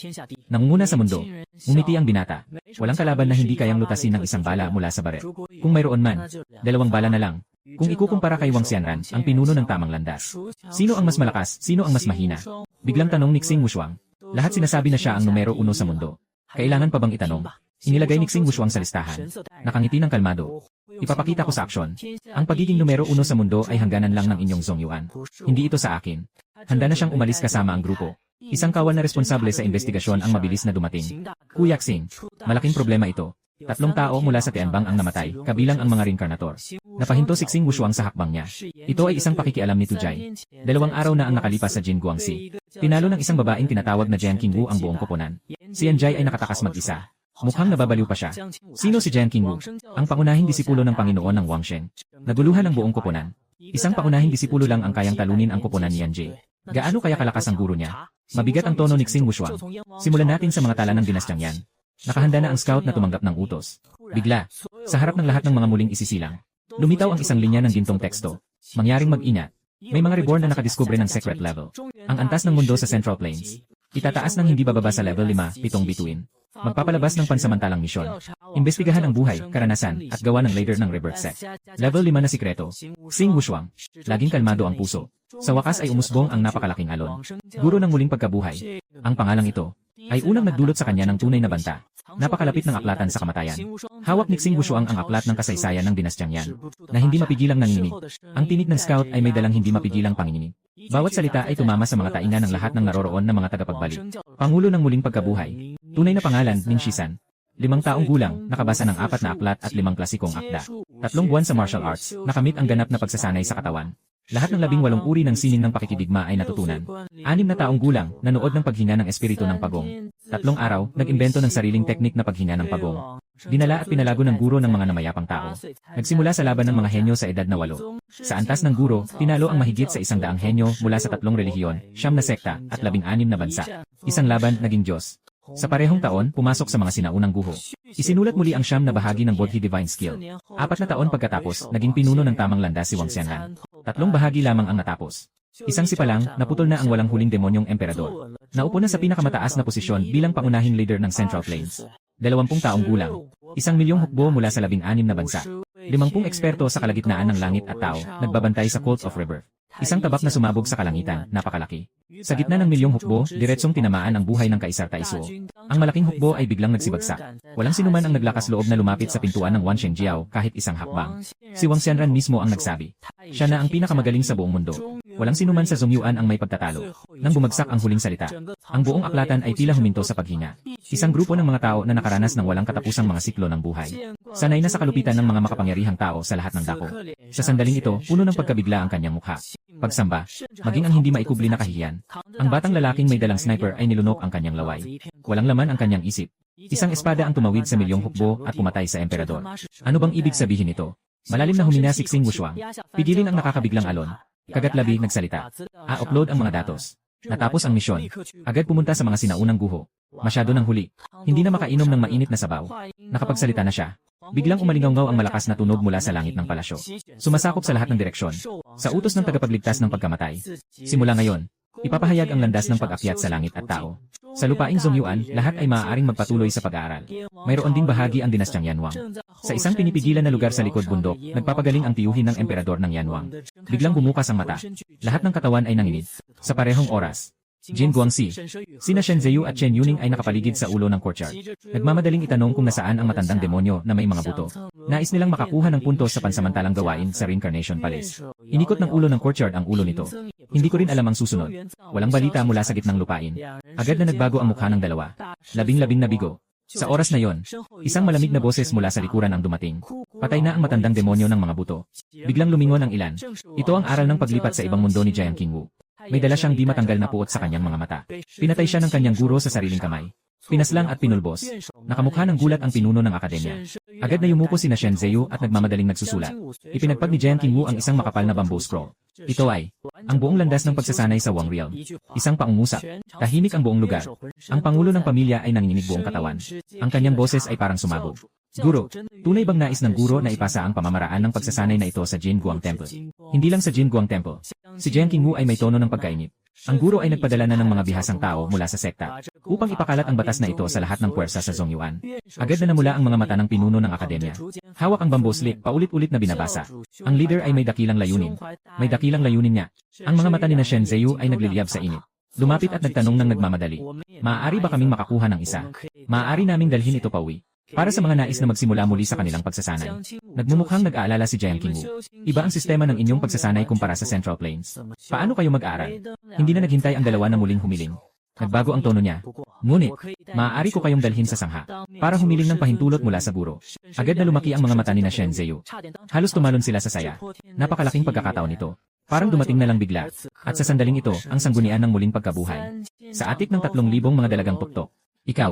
S1: Nangunguna sa mundo. Ngumiti ang binata. Walang kalaban na hindi kayang lutasin ng isang bala mula sa baret. Kung mayroon man, 2 bala na lang. Kung ikukumpara kay Wang Xianran, ang pinuno ng tamang landas. Sino ang mas malakas? Sino ang mas mahina? Biglang tanong ni Xing Wushuang. Lahat sinasabi na siya ang numero 1 sa mundo. Kailangan pa bang itanong? Inilagay ni Xing Wushuang sa listahan. Nakangiti ng kalmado. Ipapakita ko sa aksyon. Ang pagiging numero 1 sa mundo ay hangganan lang ng inyong Zongyuan. Hindi ito sa akin. Handa na siyang umalis kasama ang grupo. Isang kawan na responsable sa investigasyon ang mabilis na dumating. Kuya Xing, malaking problema ito. 3 tao mula sa Tianbang ang namatay, kabilang ang mga reinkarnator. Napahinto si Xing Wushuang sa hakbang niya. Ito ay isang pakikialam ni Tujai. 2 araw na ang nakalipas sa Jin Guangxi. Tinalo ng isang babaeng tinatawag na Jiang Qingwu ang buong koponan. Si Yanjai ay nakatakas mag-isa. Mukhang nababaliw pa siya. Sino si Jiang Qingwu? Ang pangunahing disipulo ng Panginoon ng Wangsheng. Naguluhan ang buong koponan. Isang pangunahing disipulo lang ang kayang talunin ang koponan ni Yanjai. Gaano kaya kalakas ang guro niya? Mabigat ang tono ni Xing Wushuang. Simulan natin sa mga tala ng dinastyang yan. Nakahanda na ang scout na tumanggap ng utos. Bigla, sa harap ng lahat ng mga muling isisilang, lumitaw ang isang linya ng gintong teksto. Mangyaring mag-ingat. May mga reborn na nakadiskubre ng secret level. Ang antas ng mundo sa Central Plains. Itataas ng hindi bababa sa level 5, 7 bituin. Magpapalabas ng pansamantalang misyon. Imbestigahan ang buhay, karanasan, at gawa ng leader ng Rebirth Sect. Level 5 na sikreto. Xing Wushuang. Laging kalmado ang puso. Sa wakas ay umusbong ang napakalaking alon. Guro ng muling pagkabuhay. Ang pangalang ito ay unang nagdulot sa kanya ng tunay na banta. Napakalapit ng aklatan sa kamatayan. Hawak ni Xing Wushuang ang aklat ng kasaysayan ng dinastyang yan, na hindi mapigilang nanginginig. Ang tinig ng scout ay may dalang hindi mapigilang panginginig. Bawat salita ay tumama sa mga tainga ng lahat ng naroroon na mga tagapagbalik. Pangulo ng muling pagkabuhay. Tunay na pangalan, Ning Shisan. 5 taong gulang, nakabasa ng 4 na aklat at 5 klasikong akda. 3 buwan sa martial arts, nakamit ang ganap na pagsasanay sa katawan. Lahat ng 18 uri ng sining ng pakikidigma ay natutunan. 6 na taong gulang, nanood ng paghinga ng espiritu ng pagong. 3 araw, nag-imbento ng sariling teknik na paghinga ng pagong. Dinala at pinalago ng guro ng mga namayapang tao. Nagsimula sa laban ng mga henyo sa edad na 8. Sa antas ng guro, tinalo ang mahigit sa 100 henyo mula sa 3 relihiyon, 9 na sekta, at 16 na bansa. Isang laban, naging Diyos. Sa parehong taon, pumasok sa mga sinaunang guho. Isinulat muli ang 9 na bahagi ng Bodhi Divine Skill. 4 na taon pagkatapos, naging pinuno ng tamang landas si Wang Xianlan. 3 bahagi lamang ang natapos. Isang sipa lang, naputol na ang walang huling demonyong emperador. Naupo na sa pinakamataas na posisyon bilang pangunahing leader ng Central Plains. 20 taong gulang. 1 milyong hukbo mula sa 16 na bansa. 50 eksperto sa kalagitnaan ng langit at tao, nagbabantay sa Cult of Rebirth. Isang tabak na sumabog sa kalangitan, napakalaki. Sa gitna ng milyong hukbo, diretsong tinamaan ang buhay ng Kaisar Taisuo. Ang malaking hukbo ay biglang nagsibagsak. Walang sinuman ang naglakas loob na lumapit sa pintuan ng Wan Shengjiao kahit isang hakbang. Si Wang Xianran mismo ang nagsabi. Siya na ang pinakamagaling sa buong mundo. Walang sinuman sa Zongyuan ang may pagtatalo. Nang bumagsak ang huling salita, ang buong aklatan ay tila huminto sa paghinga. Isang grupo ng mga tao na nakaranas ng walang katapusang mga siklo ng buhay. Sanay na sa kalupitan ng mga makapangyarihang tao sa lahat ng dako. Sa sandaling ito, puno ng pagkabigla ang kanyang mukha. Pagsamba, maging ang hindi maikubli na kahihiyan. Ang batang lalaking may dalang sniper ay nilunok ang kanyang laway. Walang laman ang kanyang isip. Isang espada ang tumawid sa milyong hukbo at pumatay sa emperador. Ano bang ibig sabihin nito? Malalim na huminga si Xing Wushuang. Pigilin ang nakakabiglang alon. Kagatlabi nagsalita. Upload ang mga datos. Natapos ang misyon. Agad pumunta sa mga sinaunang guho. Masyado ng huli. Hindi na makainom ng mainit na sabaw. Nakapagsalita na siya. Biglang umalingaw ang malakas na tunog mula sa langit ng palasyo. Sumasakop sa lahat ng direksyon. Sa utos ng tagapagligtas ng pagkamatay. Simula ngayon, ipapahayag ang landas ng pag-akyat sa langit at tao. Sa lupaing Zongyuan, lahat ay maaaring magpatuloy sa pag-aaral. Mayroon ding bahagi ang dinastyang Yanwang. Sa isang pinipigilan na lugar sa likod bundok, nagpapagaling ang tiyuhin ng emperador ng Yanwang. Biglang bumukas ang mata. Lahat ng katawan ay nanginid. Sa parehong oras, Jin Guangxi, sina Shen Zheyu at Chen Yuning ay nakapaligid sa ulo ng courtyard. Nagmamadaling itanong kung nasaan ang matandang demonyo na may mga buto. Nais nilang makakuha ng puntos sa pansamantalang gawain sa Reincarnation Palace. Inikot ng ulo ng courtyard ang ulo nito. Hindi ko rin alam ang susunod. Walang balita mula sa gitnang lupain. Agad na nagbago ang mukha ng dalawa. Labing-labing na bigo. Sa oras na yon, isang malamig na boses mula sa likuran ang dumating. Patay na ang matandang demonyo ng mga buto. Biglang lumingon ang ilan. Ito ang aral ng paglipat sa ibang mundo ni Jiang Qingwu. May dala siyang di matanggal na puot sa kanyang mga mata. Pinatay siya ng kanyang guro sa sariling kamay. Pinaslang at pinulbos. Nakamukha ng gulat ang pinuno ng akademya. Agad na yumuko sina Shen Zheyu at nagmamadaling nagsusulat. Ipinagpag ni Jiang Qingwu ang isang makapal na bamboo scroll. Ito ay ang buong landas ng pagsasanay sa Wang Realm. Isang pangungusap. Tahimik ang buong lugar. Ang pangulo ng pamilya ay nanginginig buong katawan. Ang kanyang boses ay parang sumabog. Guro, tunay bang nais ng guro na ipasa ang pamamaraan ng pagsasanay na ito sa Jinguang Temple? Hindi lang sa Jinguang Temple. Si Jiang Qingwu ay may tono ng pagkainip. Ang guro ay nagpadala na ng mga bihasang tao mula sa sekta upang ipakalat ang batas na ito sa lahat ng puwersa sa Zongyuan. Agad na namula ang mga mata ng pinuno ng akademya. Hawak ang bamboo stick, paulit-ulit na binabasa. Ang leader ay may dakilang layunin. May dakilang layunin niya. Ang mga mata ni na Shen Zheyu ay nagliliyab sa init. Lumapit at nagtanong ng nagmamadali. Maaari ba kaming makakuha ng isa? Maaari naming dalhin ito pauwi. Para sa mga nais na magsimula muli sa kanilang pagsasanay. Nagmumukhang nag-aalala si Jiang Qingwu. Iba ang sistema ng inyong pagsasanay kumpara sa Central Plains. Paano kayo mag-aaral? Hindi na naghintay ang dalawa na muling humiling. Nagbago ang tono niya. Ngunit, maaari ko kayong dalhin sa sangha para humiling ng pahintulot mula sa guro. Agad na lumaki ang mga mata ni na Shen Zheyu. Halos tumalon sila sa saya. Napakalaking pagkakataon ito. Parang dumating na lang bigla. At sa sandaling ito, ang sanggunian ng muling pagkabuhay. Sa atik ng 3,000 mga dalagang tuktok. Ikaw,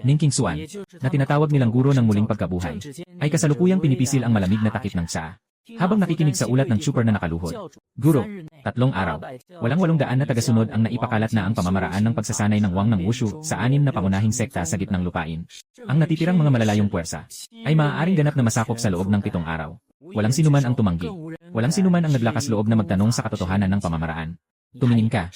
S1: Ning Qingsuan, na tinatawag nilang guro ng muling pagkabuhay, ay kasalukuyang pinipisil ang malamig na takip ng tsaa. Habang nakikinig sa ulat ng super na nakaluhod. Guro, 3 araw. Walang 800 na tagasunod ang naipakalat na ang pamamaraan ng pagsasanay ng Wang ng Wushu sa 6 na pangunahing sekta sa gitnang lupain. Ang natitirang mga malalayong puwersa ay maaaring ganap na masakop sa loob ng 7 araw. Walang sinuman ang tumanggi. Walang sinuman ang naglakas loob na magtanong sa katotohanan ng pamamaraan. Tumingin ka.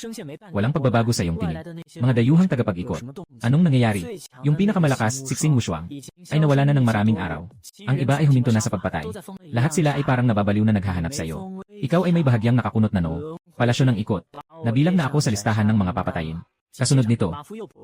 S1: Walang pagbabago sa iyong tinig. Mga dayuhang tagapag-ikot. Anong nangyayari? Yung pinakamalakas, si Xing Wushuang, ay nawala na ng maraming araw. Ang iba ay huminto na sa pagpatay. Lahat sila ay parang nababaliw na naghahanap sa iyo. Ikaw ay may bahagyang nakakunot na noo. Palasyo ng ikot. Nabilang na ako sa listahan ng mga papatayin. Kasunod nito,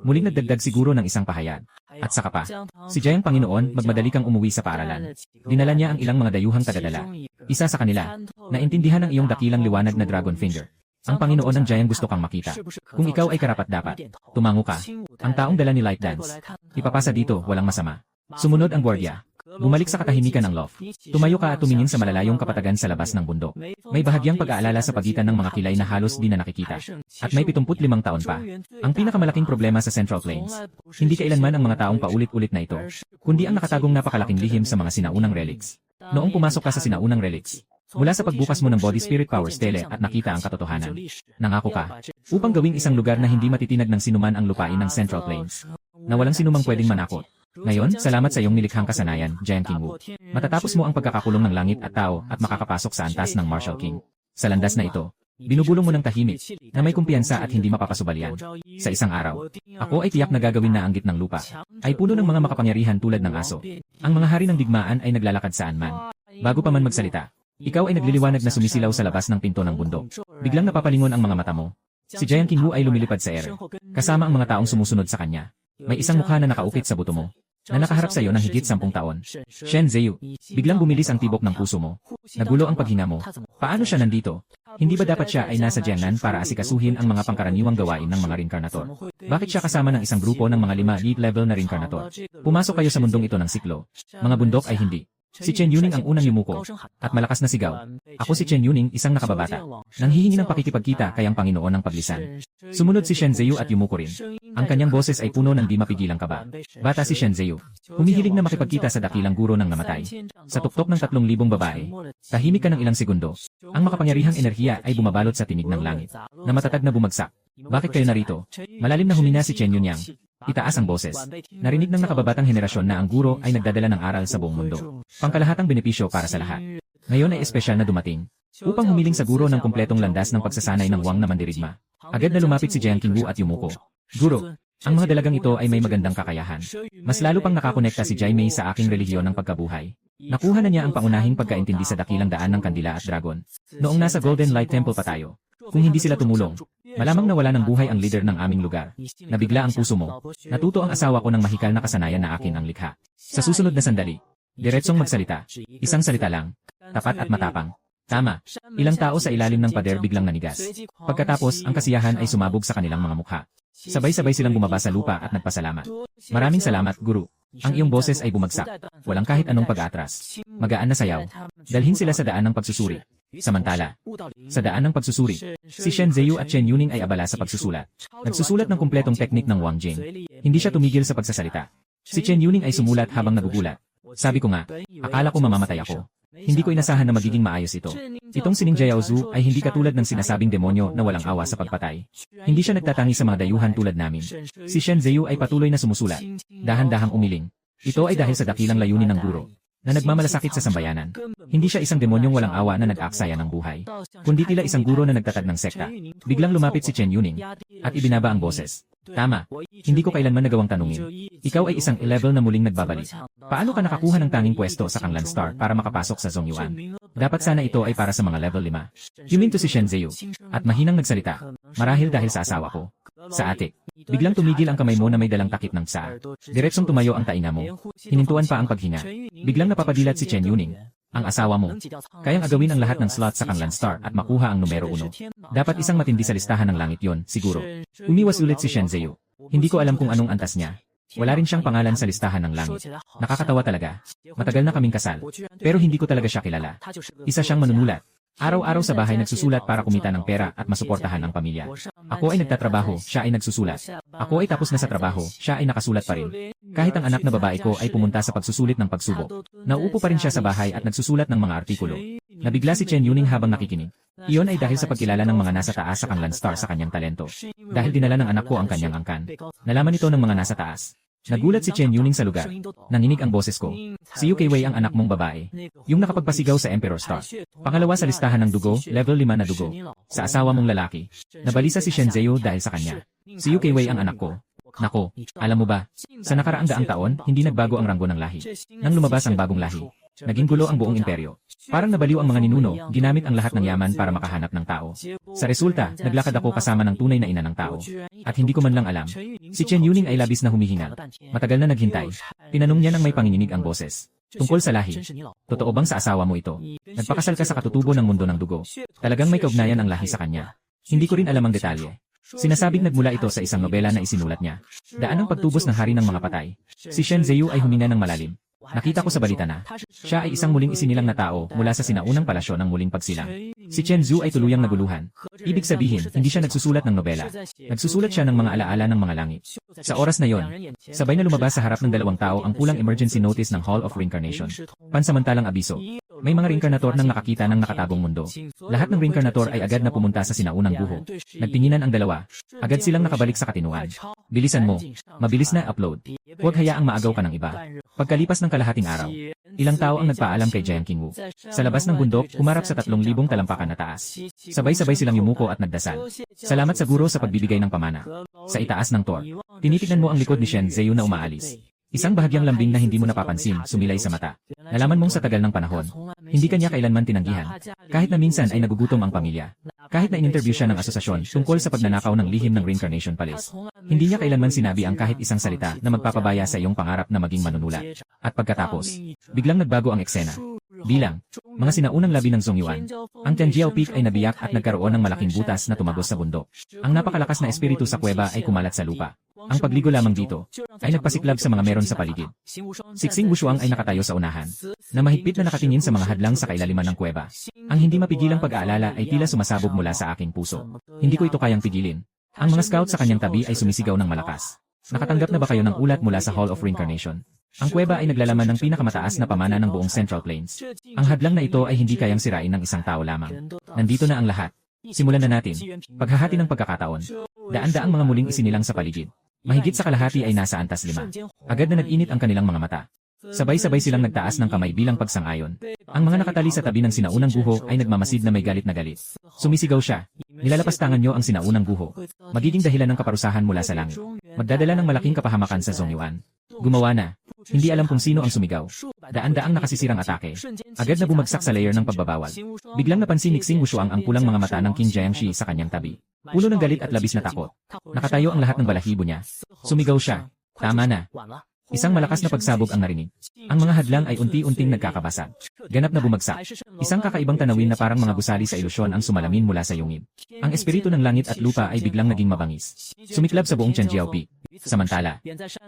S1: muling nagdagdag siguro ng isang pahayag. At saka pa, si Jayang Panginoon, magmadali kang umuwi sa paaralan. Dinala niya ang ilang mga dayuhang tagadala. Isa sa kanila, naintindihan ng iyong dakilang liwanag na Dragon Finger. Ang Panginoon ng Jayang gusto kang makita. Kung ikaw ay karapat-dapat, tumango ka. Ang taong dala ni Light Dance. Ipapasa dito, walang masama. Sumunod ang gwardiya. Bumalik sa katahimikan ng loft. Tumayo ka at tumingin sa malalayong kapatagan sa labas ng bundok. May bahagyang pag-aalala sa pagitan ng mga kilay na halos di na nakikita. At may 75 taon pa. Ang pinakamalaking problema sa Central Plains, hindi kailanman ang mga taong paulit-ulit na ito, kundi ang nakatagong napakalaking lihim sa mga sinaunang relics. Noong pumasok ka sa sinaunang relics, mula sa pagbukas mo ng Body Spirit Powers Tele at nakita ang katotohanan, nangako ka, upang gawing isang lugar na hindi matitinag ng sinuman ang lupain ng Central Plains, na walang sinumang pwedeng manakot. Ngayon, salamat sa iyong nilikhang kasanayan, Jiang Qingwu. Matatapos mo ang pagkakakulong ng langit at tao at makakapasok sa antas ng Martial King. Sa landas na ito, binubulong mo ng tahimik, na may kumpiyansa at hindi mapapasubalian. Sa isang araw, ako ay tiyak na gagawin na ang gitnang lupa, ay puno ng mga makapangyarihan tulad ng aso. Ang mga hari ng digmaan ay naglalakad saan man. Bago pa man magsalita, ikaw ay nagliliwanag na sumisilaw sa labas ng pinto ng bundok. Biglang napapalingon ang mga mata mo. Si Jiang Qingwu ay lumilipad sa ere, kasama ang mga taong sumusunod sa kanya. May isang mukha na nakaukit sa buto mo, na nakaharap sa iyo ng higit 10 taon. Shen Zheyu, biglang bumilis ang tibok ng puso mo. Nagulo ang paghinga mo. Paano siya nandito? Hindi ba dapat siya ay nasa Jiangnan para asikasuhin ang mga pangkaraniwang gawain ng mga reinkarnator? Bakit siya kasama ng isang grupo ng mga 5 elite level na reinkarnator? Pumasok kayo sa mundong ito ng siklo. Mga bundok ay hindi. Si Chen Yuning ang unang yumuko, at malakas na sigaw. Ako si Chen Yuning, isang nakababata. Nanghihingi ng pakikipagkita kay ang Panginoon ng paglisan. Sumunod si Shen Zheyu at yumuko rin. Ang kanyang boses ay puno ng di mapigilang kaba. Bata si Shen Zheyu. Humihilig na makipagkita sa dakilang guro ng namatay. Sa tuktok ng 3,000 babae, tahimik ka ng ilang segundo. Ang makapangyarihang enerhiya ay bumabalot sa tinig ng langit, na matatag na bumagsak. Bakit kayo narito? Malalim na humina si Chen Yunyang. Itaas ang boses. Narinig ng nakababatang henerasyon na ang guro ay nagdadala ng aral sa buong mundo. Pangkalahatang benepisyo para sa lahat. Ngayon ay espesyal na dumating. Upang humiling sa guro ng kumpletong landas ng pagsasanay ng Wang na mandirigma. Agad na lumapit si Jiang Qingwu at yumuko. Guro, ang mga dalagang ito ay may magandang kakayahan. Mas lalo pang nakakonekta si Jai Mei sa aking relihiyon ng pagkabuhay. Nakuha na niya ang pangunahing pagkaintindi sa dakilang daan ng kandila at dragon. Noong nasa Golden Light Temple pa tayo. Kung hindi sila tumulong, malamang nawala ng buhay ang leader ng aming lugar. Nabigla ang puso mo. Natuto ang asawa ko ng mahikal na kasanayan na akin ang likha. Sa susunod na sandali, diretsong magsalita. Isang salita lang. Tapat at matapang. Tama. Ilang tao sa ilalim ng pader biglang nanigas. Pagkatapos, ang kasiyahan ay sumabog sa kanilang mga mukha. Sabay-sabay silang bumaba sa lupa at nagpasalamat. Maraming salamat, Guru. Ang iyong boses ay bumagsak. Walang kahit anong pag-atras. Magaan na sayaw. Dalhin sila sa daan ng pagsusuri. Samantala, sa daan ng pagsusuri, si Shen Zheyu at Chen Yuning ay abala sa pagsusulat. Nagsusulat ng kumpletong teknik ng Wang Jing. Hindi siya tumigil sa pagsasalita. Si Chen Yuning ay sumulat habang nagugulat. Sabi ko nga, akala ko mamamatay ako. Hindi ko inasahan na magiging maayos ito. Itong si Ning Jiaozu ay hindi katulad ng sinasabing demonyo na walang awa sa pagpatay. Hindi siya nagtatangi sa mga dayuhan tulad namin. Si Shen Zheyu ay patuloy na sumusulat. Dahan-dahang umiling. Ito ay dahil sa dakilang layunin ng guro, na nagmamalasakit sa sambayanan. Hindi siya isang demonyong walang awa na nag-aaksaya ng buhay, kundi tila isang guro na nagtatag ng sekta. Biglang lumapit si Chen Yuning, at ibinaba ang boses. Tama, hindi ko kailanman nagawang tanungin. Ikaw ay isang level na muling nagbabalik. Paano ka nakakuha ng tanging pwesto sa Kanglan Star para makapasok sa Zongyuan? Dapat sana ito ay para sa mga level 5. Huminto si Shen Zheyu, at mahinang nagsalita. Marahil dahil sa asawa ko. Sa atik. Biglang tumigil ang kamay mo na may dalang takip ng tsaa. Diretsong tumayo ang tainga mo. Hinintuan pa ang paghinga. Biglang napapadilat si Chen Yuning, ang asawa mo. Kayang agawin ang lahat ng slot sa Kanglan Star at makuha ang numero 1. Dapat isang matindi sa listahan ng langit yon, siguro. Umiwas ulit si Shen Zheyu. Hindi ko alam kung anong antas niya. Wala rin siyang pangalan sa listahan ng langit. Nakakatawa talaga. Matagal na kaming kasal. Pero hindi ko talaga siya kilala. Isa siyang manunulat. Araw-araw sa bahay nagsusulat para kumita ng pera at masuportahan ang pamilya. Ako ay nagtatrabaho, siya ay nagsusulat. Ako ay tapos na sa trabaho, siya ay nakasulat pa rin. Kahit ang anak na babae ko ay pumunta sa pagsusulit ng pagsubok, nauupo pa rin siya sa bahay at nagsusulat ng mga artikulo. Nabigla si Chen Yuning habang nakikinig. Iyon ay dahil sa pagkilala ng mga nasa taas sa Kanglan Star sa kanyang talento. Dahil dinala ng anak ko ang kanyang angkan. Nalaman ito ng mga nasa taas. Nagulat si Chen Yuning sa lugar. Nanginig ang boses ko. Si Yu Wei ang anak mong babae. Yung nakapagpasigaw sa Emperor Star. Pangalawa sa listahan ng dugo, level 5 na dugo. Sa asawa mong lalaki. Nabalisa si Shen Zheyu dahil sa kanya. Si Yu Wei ang anak ko. Nako, alam mo ba? Sa nakaraang daang taon, hindi nagbago ang ranggo ng lahi. Nang lumabas ang bagong lahi, Naging gulo ang buong imperyo. Parang nabaliw ang mga ninuno, ginamit ang lahat ng yaman para makahanap ng tao. Sa resulta, naglakad ako kasama ng tunay na ina ng tao. At hindi ko man lang alam. Si Chen Yuning ay labis na humihinga. Matagal na naghintay. Tinanong niya ng may panginginig ang boses. Tungkol sa lahi. Totoo bang sa asawa mo ito? Nagpakasal ka sa katutubo ng mundo ng dugo. Talagang may kaugnayan ang lahi sa kanya. Hindi ko rin alam ang detalye. Sinasabing nagmula ito sa isang nobela na isinulat niya. Daan ang pagtubos ng hari ng mga patay. Si Shen Zheyu ay huminga ng malalim. Nakita ko sa balita na siya ay isang muling isinilang na tao mula sa sinaunang palasyo ng muling pagsilang. Si Chen Zhu ay tuluyang naguluhan. Ibig sabihin, hindi siya nagsusulat ng nobela. Nagsusulat siya ng mga alaala ng mga langit. Sa oras na yon, sabay na lumabas sa harap ng dalawang tao ang pulang emergency notice ng Hall of Reincarnation. Pansamantalang abiso. May mga reinkarnator nang nakakita ng nakatagong mundo. Lahat ng reinkarnator ay agad na pumunta sa sinaunang guho. Nagtinginan ang dalawa. Agad silang nakabalik sa katinuan. Bilisan mo. Mabilis na upload. Huwag hayaang maagaw ka ng iba. Pagkalipas ng kalahating araw, ilang tao ang nagpaalam kay Jiang Qingwu. Sa labas ng bundok, humarap sa 3,000 talampakan na taas. Sabay-sabay silang yumuko at nagdasal. Salamat sa guro sa pagbibigay ng pamana. Sa itaas ng tor, tinitignan mo ang likod ni Shen Zheyu na umaalis. Isang bahagyang lambing na hindi mo napapansin, sumilay sa mata. Nalaman mong sa tagal ng panahon, hindi kanya kailanman tinanggihan. Kahit na minsan ay nagugutom ang pamilya. Kahit na in-interview siya ng asosasyon tungkol sa pagnanakaw ng lihim ng Reincarnation Palace. Hindi niya kailanman sinabi ang kahit isang salita na magpapabaya sa iyong pangarap na maging manunulat. At pagkatapos, biglang nagbago ang eksena. Bilang, mga sinaunang labi ng Zongyuan, ang Tianjiao Peak ay nabiyak at nagkaroon ng malaking butas na tumagos sa bundok. Ang napakalakas na espiritu sa kuweba ay kumalat sa lupa. Ang pagligo lamang dito ay nagpasiklab sa mga meron sa paligid. Siksing Wushuang ay nakatayo sa unahan, na mahigpit na nakatingin sa mga hadlang sa kailaliman ng kuweba. Ang hindi mapigilang pag-aalala ay tila sumasabog mula sa aking puso. Hindi ko ito kayang pigilin. Ang mga scout sa kanyang tabi ay sumisigaw ng malakas. Nakatanggap na ba kayo ng ulat mula sa Hall of Reincarnation? Ang kuweba ay naglalaman ng pinakamataas na pamana ng buong Central Plains. Ang hadlang na ito ay hindi kayang sirain ng isang tao lamang. Nandito na ang lahat. Simulan na natin. Paghahati ng pagkakataon. Daan-daang mga muling isinilang sa paligid. Mahigit sa kalahati ay nasa antas 5. Agad na nag-init ang kanilang mga mata. Sabay-sabay silang nagtaas ng kamay bilang pagsang-ayon. Ang mga nakatali sa tabi ng sinaunang guho ay nagmamasid na may galit na galit. Sumisigaw siya. Nilalapastangan niyo ang sinaunang guho. Magiging dahilan ng kaparusahan mula sa langit. Magdadala ng malaking kapahamakan sa Zongyuan. Gumawa na. Hindi alam kung sino ang sumigaw. Daan-daang nakasisirang atake. Agad na bumagsak sa layer ng pagbabawal. Biglang napansin ni Xing Wushuang ang pulang mga mata ng King Jiangshi sa kanyang tabi. Puno ng galit at labis na takot. Nakatayo ang lahat ng balahibo niya. Sumigaw siya. Tama na. Isang malakas na pagsabog ang narinig. Ang mga hadlang ay unti-unting nagkakabasag. Ganap na bumagsak. Isang kakaibang tanawin na parang mga gusali sa ilusyon ang sumalamin mula sa yungib. Ang espiritu ng langit at lupa ay biglang naging mabangis. Sumiklab sa buong Tianjiao Peak. Samantala,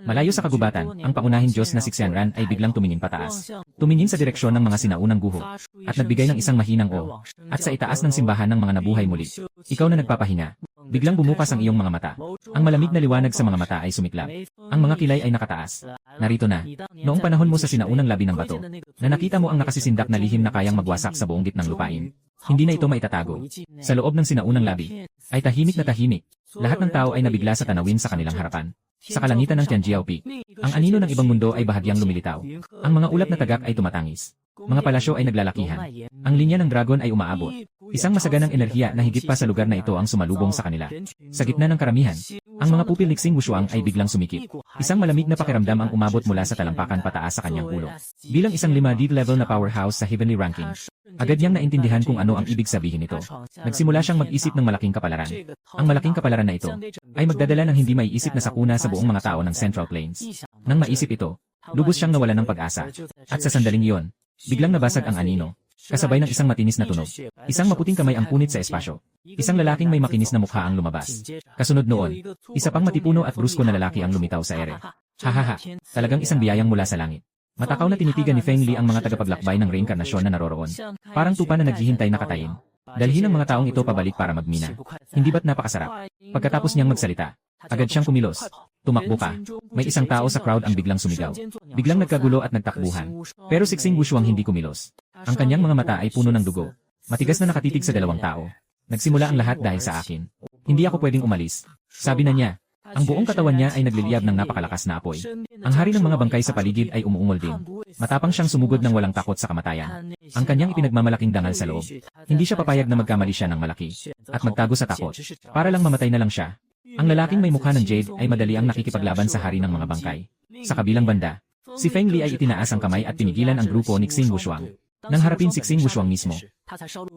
S1: malayo sa kagubatan, ang pangunahing Diyos na si Xianran ay biglang tumingin pataas. Tumingin sa direksyon ng mga sinaunang guho, at nagbigay ng isang mahinang o, at sa itaas ng simbahan ng mga nabuhay muli. Ikaw na nagpapahinga. Biglang bumukas ang iyong mga mata. Ang malamig na liwanag sa mga mata ay sumiklab. Ang mga kilay ay nakataas. Narito na. Noong panahon mo sa sinaunang labi ng bato, na nakita mo ang nakasisindak na lihim na kayang magwasak sa buong gitnang lupain. Hindi na ito maitatago. Sa loob ng sinaunang labi, ay tahimik na tahimik. Lahat ng tao ay nabigla sa tanawin sa kanilang harapan. Sa kalangitan ng Tianjiao Peak, ang anino ng ibang mundo ay bahagyang lumilitaw. Ang mga ulap na tagak ay tumatangis. Mga palasyo ay naglalakihan. Ang linya ng dragon ay umaabot. Isang masaganang enerhiya na higit pa sa lugar na ito ang sumalubong sa kanila. Sa gitna ng karamihan, ang mga pupil ni Xing Wushuang ay biglang sumikip. Isang malamig na pakiramdam ang umabot mula sa talampakan pataas sa kanyang ulo. Bilang isang 5D level na powerhouse sa heavenly ranking, agad niyang naintindihan kung ano ang ibig sabihin nito. Nagsimula siyang mag-isip ng malaking kapalaran. Ang malaking kapalaran na ito ay magdadala ng hindi maiisip na sakuna sa buong mga tao ng Central Plains. Nang maisip ito, lubos siyang nawalan ng pag-asa. At sa sandaling iyon, biglang nabasag ang anino. Kasabay ng isang matinis na tunog. Isang maputing kamay ang punit sa espasyo. Isang lalaking may makinis na mukha ang lumabas. Kasunod noon, isa pang matipuno at brusko na lalaki ang lumitaw sa ere. Hahaha, talagang isang biyayang mula sa langit. Matakaw na tinitigan ni Feng Li ang mga tagapaglakbay ng reinkarnasyon na naroroon. Parang tupa na naghihintay na katayin. Dalhin ang mga taong ito pabalik para magmina. Hindi ba't napakasarap? Pagkatapos niyang magsalita, agad siyang kumilos. Tumakbo ka. May isang tao sa crowd ang biglang sumigaw. Biglang nagkagulo at nagtakbuhan. Pero si Xing Wushuang hindi kumilos. Ang kanyang mga mata ay puno ng dugo. Matigas na nakatitig sa dalawang tao. Nagsimula ang lahat dahil sa akin. Hindi ako pwedeng umalis. Sabi na niya. Ang buong katawan niya ay nagliliyab ng napakalakas na apoy. Ang hari ng mga bangkay sa paligid ay umuungol din. Matapang siyang sumugod ng walang takot sa kamatayan. Ang kanyang ipinagmamalaking dangal sa loob. Hindi siya papayag na magkamali siya ng malaki. At magtago sa takot. Para lang mamatay na lang siya. Ang lalaking may mukha ng jade ay madali ang nakikipaglaban sa hari ng mga bangkay. Sa kabilang banda, Si Feng Li ay itinaas ang kamay at pinigilan ang grupo ni Xing Wushuang. Nang harapin si Xing Wushuang mismo,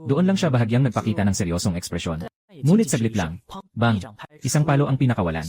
S1: doon lang siya bahagyang nagpakita ng seryosong ekspresyon. Ngunit saglit lang, bang, isang palo ang pinakawalan.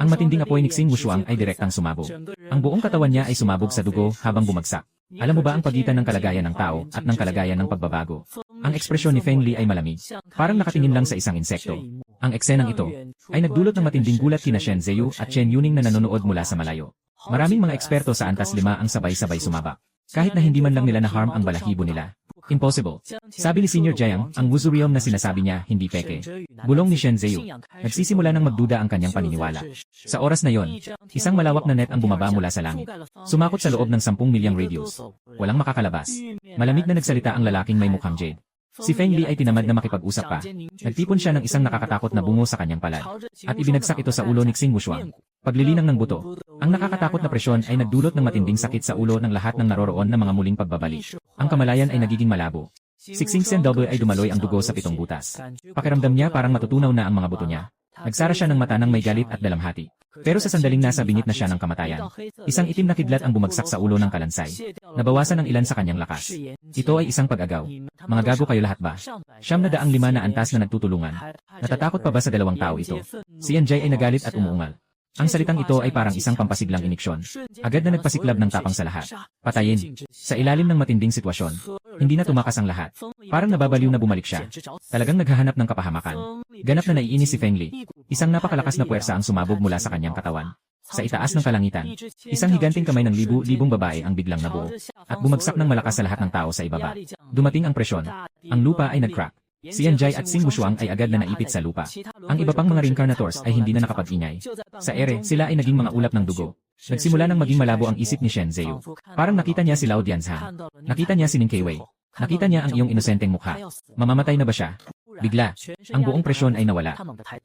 S1: Ang matinding apoy ni Xing Wushuang ay direktang sumabog. Ang buong katawan niya ay sumabog sa dugo habang bumagsak. Alam mo ba ang pagitan ng kalagayan ng tao at ng kalagayan ng pagbabago? Ang ekspresyon ni Feng Li ay malamig. Parang nakatingin lang sa isang insekto. Ang eksenang ito ay nagdulot ng matinding gulat kina Shen Zheyu at Chen Yuning na nanonood mula sa malayo. Maraming mga eksperto sa Antas 5 ang sabay-sabay sumabak. Kahit na hindi man lang nila na-harm ang balahibo nila. Impossible. Sabi ni Senior Jiang, ang Wuzurium na sinasabi niya hindi peke. Bulong ni Shen Zheyu. Nagsisimula ng magduda ang kanyang paniniwala. Sa oras na yon, isang malawak na net ang bumaba mula sa langit. Sumakot sa loob ng 10 milyang radius. Walang makakalabas. Malamig na nagsalita ang lalaking may mukhang jade. Si Feng Li ay tinamad na makipag-usap pa. Nagtipon siya ng isang nakakatakot na bungo sa kanyang palad. At ibinagsak ito sa ulo ni Xing Wushuang. Paglilinang ng buto. Ang nakakatakot na presyon ay nagdulot ng matinding sakit sa ulo ng lahat ng naroroon na mga muling pagbabalik. Ang kamalayan ay nagiging malabo. Si Xing Sen Double ay dumaloy ang dugo sa 7 butas. Pakiramdam niya parang matutunaw na ang mga buto niya. Nagsara siya ng mata ng may galit at dalamhati. Pero sa sandaling nasa bingit na siya ng kamatayan, isang itim na kidlat ang bumagsak sa ulo ng kalansay. Nabawasan ng ilan sa kanyang lakas. Ito ay isang pag-agaw. Mga gago kayo lahat ba? 905 na antas na nagtutulungan. Natatakot pa ba sa dalawang tao ito? Si Yanjay ay nagalit at umuungal. Ang salitang ito ay parang isang pampasiglang iniksyon. Agad na nagpasiklab ng tapang sa lahat. Patayin. Sa ilalim ng matinding sitwasyon, hindi na tumakas ang lahat. Parang nababaliw na bumalik siya. Talagang naghahanap ng kapahamakan. Ganap na naiinis si Feng Li. Isang napakalakas na puwersa ang sumabog mula sa kanyang katawan. Sa itaas ng kalangitan, isang higanting kamay ng libu-libong babae ang biglang nabuo. At bumagsak ng malakas sa lahat ng tao sa ibaba. Dumating ang presyon. Ang lupa ay nag-crack. Si Yanjay at Xing Wushuang ay agad na naipit sa lupa. Ang iba pang mga reincarnators ay hindi na nakapag-ingay. Sa ere, sila ay naging mga ulap ng dugo. Nagsimula nang maging malabo ang isip ni Shen Zheyu. Parang nakita niya si Lao Dianzhan. Nakita niya si Ning Keiwei. Nakita niya ang iyong inosenteng mukha. Mamamatay na ba siya? Bigla, ang buong presyon ay nawala.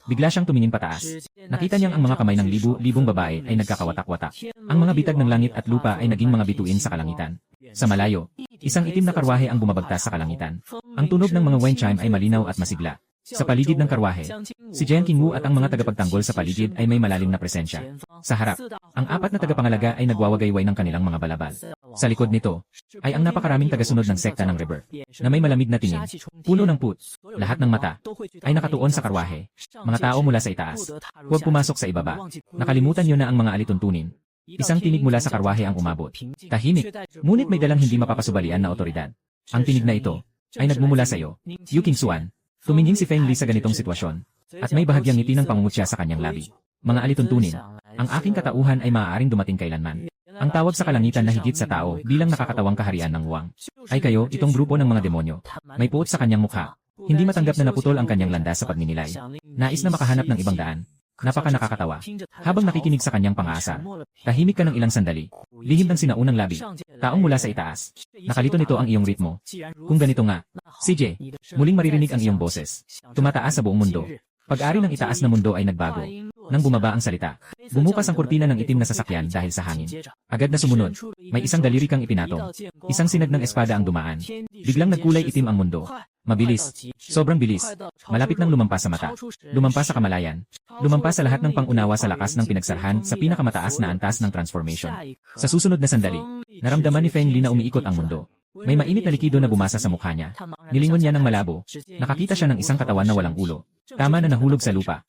S1: Bigla siyang tumingin pataas. Nakita niyang ang mga kamay ng libu-libong babae ay nagkakawatak-watak. Ang mga bitag ng langit at lupa ay naging mga bituin sa kalangitan. Sa malayo, isang itim na karwahe ang bumabagtas sa kalangitan. Ang tunog ng mga wind chime ay malinaw at masigla. Sa paligid ng karwahe, si Jiang Qingwu at ang mga tagapagtanggol sa paligid ay may malalim na presensya. Sa harap, ang 4 na tagapangalaga ay nagwawagayway ng kanilang mga balabal. Sa likod nito, ay ang napakaraming tagasunod ng sekta ng Rebirth, na may malamig na tingin, puno ng put, lahat ng mata, ay nakatuon sa karwahe. Mga tao mula sa itaas, huwag pumasok sa ibaba. Nakalimutan niyo na ang mga alituntunin. Isang tinig mula sa karwahe ang umabot. Tahimik, ngunit may dalang hindi mapapasubalian na otoridad. Ang tinig na ito, ay nagmumula sa iyo, Yu Qingxuan. Tumingin si Feng Li sa ganitong sitwasyon, at may bahagyang ngiti ng pangungutya sa kanyang labi. Mga alituntunin, ang aking katauhan ay maaaring dumating kailanman. Ang tawag sa kalangitan na higit sa tao bilang nakakatawang kaharian ng Wang. Ay kayo, itong grupo ng mga demonyo. May puot sa kanyang mukha. Hindi matanggap na naputol ang kanyang landas sa pagninilay. Nais na makahanap ng ibang daan. Napaka nakakatawa. Habang nakikinig sa kanyang pang-aasar, tahimik ka ng ilang sandali. Lihim ng sinaunang labi. Taong mula sa itaas. Nakalito nito ang iyong ritmo. Kung ganito nga, CJ, muling maririnig ang iyong boses. Tumataas sa buong mundo. Pag-ari ng itaas na mundo ay nagbago. Nang bumaba ang salita, bumukas ang kurtina ng itim na sasakyan dahil sa hangin. Agad na sumunod, may isang daliri kang ipinatong. Isang sinag ng espada ang dumaan. Biglang nagkulay itim ang mundo. Mabilis. Sobrang bilis. Malapit nang lumampas sa mata. Lumampas sa kamalayan. Lumampas sa lahat ng pangunawa sa lakas ng pinagsarhan sa pinakamataas na antas ng transformation. Sa susunod na sandali, naramdaman ni Feng Li na umiikot ang mundo. May mainit na likido na bumasa sa mukha niya. Nilingon niya ng malabo. Nakakita siya ng isang katawan na walang ulo. Tama na nahulog sa lupa.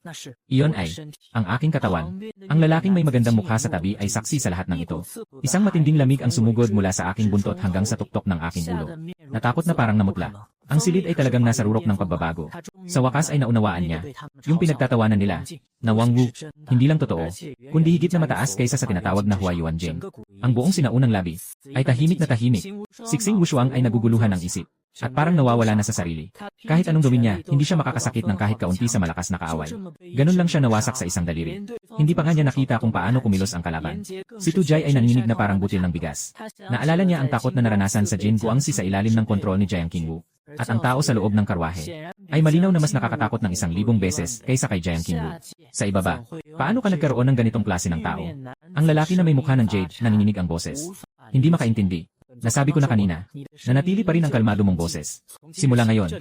S1: Iyon ay, ang aking katawan. Ang lalaking may magandang mukha sa tabi ay saksi sa lahat ng ito. Isang matinding lamig ang sumugod mula sa aking buntot hanggang sa tuktok ng aking ulo. Natakot na parang namutla. Ang silid ay talagang nasa rurok ng pagbabago. Sa wakas ay naunawaan niya. Yung pinagtatawanan nila, na Wang Wu, hindi lang totoo, kundi higit na mataas kaysa sa tinatawag na Huayuan Jing. Ang buong sinaunang labi, ay tahimik na tahimik. Si Xing Wushuang ay naguguluhan ng isip. At parang nawawala na sa sarili. Kahit anong gawin niya, hindi siya makakasakit ng kahit kaunti sa malakas na kaaway. Ganun lang siya nawasak sa isang daliri. Hindi pa nga niya nakita kung paano kumilos ang kalaban. Si Tujay ay nanginig na parang butil ng bigas. Naalala niya ang takot na naranasan sa Jin Guangxi sa ilalim ng kontrol ni Jiang Qingwu. At ang tao sa loob ng karwahe ay malinaw na mas nakakatakot ng 1,000 beses kaysa kay Jiang Qingwu. Sa ibaba, paano ka nagkaroon ng ganitong klase ng tao? Ang lalaki na may mukha ng jade, nanginginig ang boses. Hindi makaintindi. Nasabi ko na kanina, nanatili pa rin ang kalmado mong boses. Simula ngayon,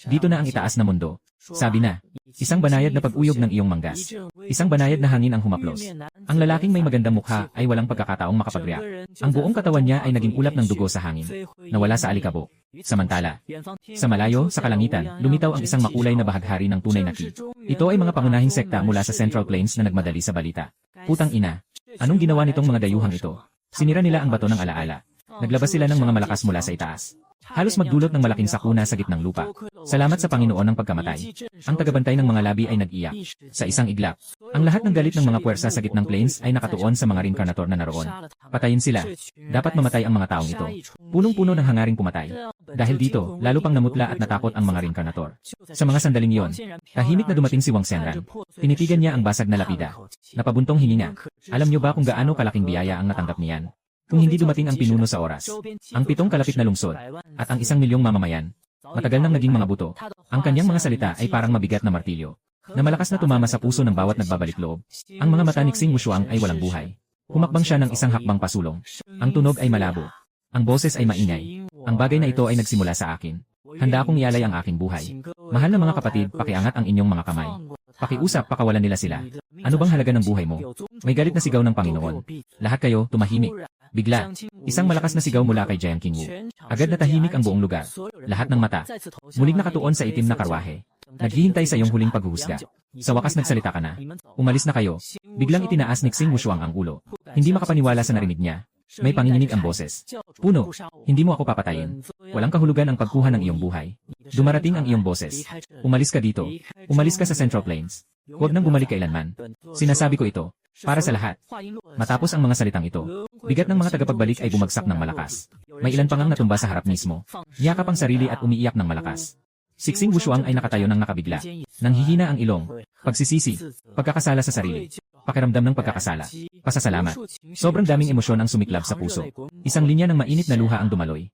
S1: dito na ang itaas na mundo. Sabi na, isang banayad na pag-uyog ng iyong manggas. Isang banayad na hangin ang humaplos. Ang lalaking may magandang mukha ay walang pagkakataong makapagreact. Ang buong katawan niya ay naging ulap ng dugo sa hangin. Nawala sa alikabok. Samantala, sa malayo, sa kalangitan, lumitaw ang isang makulay na bahaghari ng tunay na ki. Ito ay mga pangunahing sekta mula sa Central Plains na nagmadali sa balita. Putang ina, anong ginawa nitong mga dayuhang ito? Sinira nila ang bato ng alaala. Naglabas sila ng mga malakas mula sa itaas. Halos magdulot ng malaking sakuna sa gitnang lupa. Salamat sa Panginoon ng pagkamatay. Ang tagabantay ng mga labi ay nag-iyak. Sa isang iglap, ang lahat ng galit ng mga puwersa sa gitnang plains ay nakatuon sa mga reinkarnator na naroon. Patayin sila. Dapat mamatay ang mga taong ito. Punong-puno ng hangaring pumatay. Dahil dito, lalo pang namutla at natakot ang mga reinkarnator. Sa mga sandaling iyon, tahimik na dumating si Wang Senran. Tinitigan niya ang basag na lapida. Napabuntong hininga. Alam niyo ba kung gaano kalaking biyaya ang natanggap niyan? Kung hindi dumating ang pinuno sa oras, ang 7 kalapit na lungsod, at ang 1 milyong mamamayan, matagal nang naging mga buto. Ang kanyang mga salita ay parang mabigat na martilyo, na malakas na tumama sa puso ng bawat nagbabalik loob. Ang mga mata ni Xing Wushuang ay walang buhay. Humakbang siya ng isang hakbang pasulong. Ang tunog ay malabo. Ang boses ay maingay. Ang bagay na ito ay nagsimula sa akin. Handa akong ialay ang aking buhay. Mahal na mga kapatid, pakiangat ang inyong mga kamay. Pakiusap, pakawalan nila sila. Ano bang halaga ng buhay mo? May galit na sigaw ng Panginoon. Lahat kayo, tumahimik. Bigla, isang malakas na sigaw mula kay Jiang Qingwu. Agad na tahimik ang buong lugar. Lahat ng mata. Muling nakatuon sa itim na karwahe. Naghihintay sa iyong huling paghuhusga. Sa wakas nagsalita ka na. Umalis na kayo. Biglang itinaas ni Xing Wushuang ang ulo. Hindi makapaniwala sa narinig niya. May panginginig ang boses. Puno, hindi mo ako papatayin. Walang kahulugan ang pagkuha ng iyong buhay. Dumarating ang iyong boses. Umalis ka dito. Umalis ka sa Central Plains. Huwag nang bumalik kailanman. Sinasabi ko ito. Para sa lahat. Matapos ang mga salitang ito, bigat ng mga tagapagbalik ay bumagsak ng malakas. May ilan pang ang natumba sa harap mismo. Niyakap ang sarili at umiiyak ng malakas. Si Xing Wushuang ay nakatayo ng nakabigla. Nanghihina ang ilong. Pagsisisi. Pagkakasala sa sarili. Pakiramdam ng pagkakasala. Pasasalamat. Sobrang daming emosyon ang sumiklab sa puso. Isang linya ng mainit na luha ang dumaloy.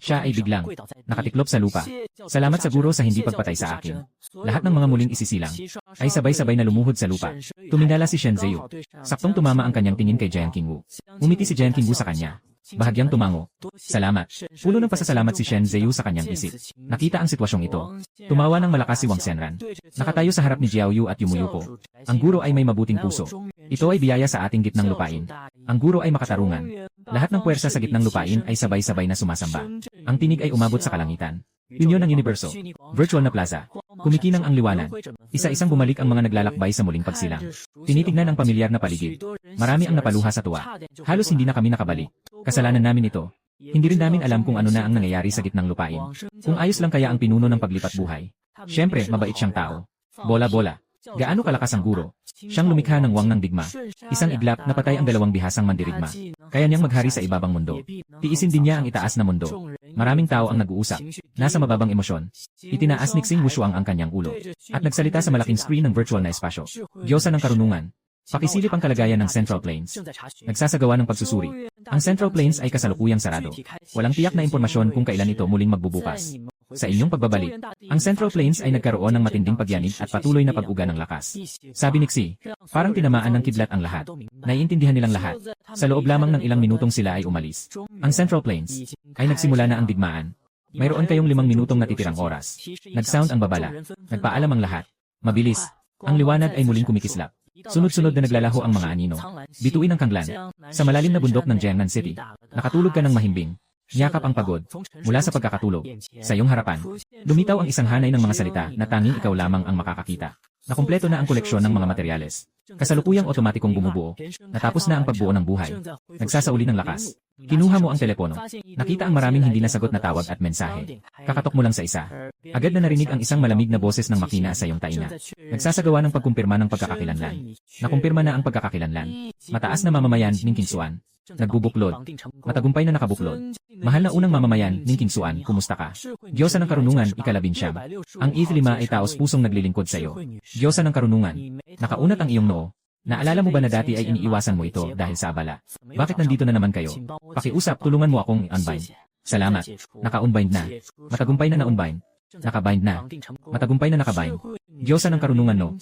S1: Siya ay biglang nakatiklop sa lupa. Salamat sa guro sa hindi pagpatay sa akin. Lahat ng mga muling isisilang ay sabay-sabay na lumuhod sa lupa. Tumingala si Shen Zheyu. Saktong tumama ang kanyang tingin kay Jiang Qingwu. Umiti si Jiang Qingwu sa kanya. Bahagyang tumango. Salamat. Puno ng pasasalamat si Shen Zheyu sa kanyang isip. Nakita ang sitwasyong ito. Tumawa ng malakas si Wang Senran. Nakatayo sa harap ni Jiao Yu at Yumuyuko. Ang guro ay may mabuting puso. Ito ay biyaya sa ating gitnang lupain. Ang guro ay makatarungan. Lahat ng puwersa sa gitnang lupain ay sabay-sabay na sumasamba. Ang tinig ay umabot sa kalangitan. Pinyo ng universo. Virtual na plaza. Kumikinang ang liwanag. Isa-isang bumalik ang mga naglalakbay sa muling pagsilang. Tinitignan ang pamilyar na paligid. Marami ang napaluha sa tuwa. Halos hindi na kami nakabalik. Kasalanan namin ito. Hindi rin namin alam kung ano na ang nangyayari sa gitnang lupain. Kung ayos lang kaya ang pinuno ng paglipat buhay. Siyempre, mabait siyang tao. Bola-bola. Gaano kalakas ang guro? Siyang lumikha ng wang ng digma. Isang iglap, napatay ang 2 bihasang mandirigma. Kaya niyang maghari sa ibabang mundo. Tiisin din niya ang itaas na mundo. Maraming tao ang nag-uusap. Nasa mababang emosyon. Itinaas ni Xing Wushuang ang kanyang ulo. At nagsalita sa malaking screen ng virtual na espasyo. Diyosa ng karunungan. Pakisilip ang kalagayan ng Central Plains. Nagsasagawa ng pagsusuri. Ang Central Plains ay kasalukuyang sarado. Walang tiyak na impormasyon kung kailan ito muling magbubukas. Sa inyong pagbabalik, ang Central Plains ay nagkaroon ng matinding pagyanig at patuloy na pag-uga ng lakas. Sabi ni Xi, parang tinamaan ng kidlat ang lahat. Naiintindihan nilang lahat. Sa loob lamang ng ilang minutong sila ay umalis. Ang Central Plains ay nagsimula na ang digmaan. Mayroon kayong 5 minutong natitirang oras. Nag-sound ang babala. Nagpaalam ang lahat. Mabilis. Ang liwanag ay muling kumikislap. Sunod-sunod na naglalaho ang mga anino. Bituin ang kanglan. Sa malalim na bundok ng Jiangnan City, nakatulog ka ng mahimbing. Niyakap ang pagod. Mula sa pagkakatulog. Sa iyong harapan, lumitaw ang isang hanay ng mga salita na tanging ikaw lamang ang makakakita. Nakumpleto na ang koleksyon ng mga materyales. Kasalukuyang otomatikong bumubuo. Natapos na ang pagbuo ng buhay. Nagsasauli ng lakas. Kinuha mo ang telepono. Nakita ang maraming hindi nasagot na tawag at mensahe. Kakatok mo lang sa isa. Agad na narinig ang isang malamig na boses ng makina sa iyong taina. Nagsasagawa ng pagkumpirma ng pagkakakilanlan. Nakumpirma na ang pagkakakilanlan. Mataas na mamamayan, Ning Qingsuan. Nagbubuklod. Matagumpay na nakabuklod. Mahal na unang mamamayan, Ning Qingsuan, kumusta ka? Diyosa ng karunungan, ika-19. Ang E5 ay taos pusong naglilingkod sa iyo. Diyosa ng karunungan. Nakaunat ang iyong noo. Naalala mo ba na dati ay iniiwasan mo ito dahil sa abala? Bakit nandito na naman kayo? Pakiusap, tulungan mo akong i-unbind. Salamat. Naka-unbind na. Matagumpay na na-unbind. Nakabind na. Matagumpay na nakabind. Diyosa ng karunungan, no?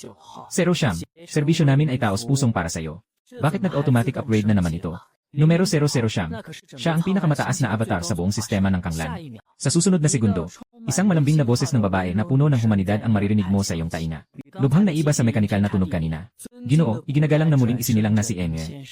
S1: Zero Sham, serbisyo namin ay taos pusong para sa iyo. Bakit nag-automatic upgrade na naman ito? Numero 00 Siyam. Siya ang pinakamataas na avatar sa buong sistema ng Kanglan. Sa susunod na segundo, isang malambing na boses ng babae na puno ng humanidad ang maririnig mo sa iyong tainga. Lubhang naiba sa mekanikal na tunog kanina. Ginoo, iginagalang na muling isinilang na si Enge.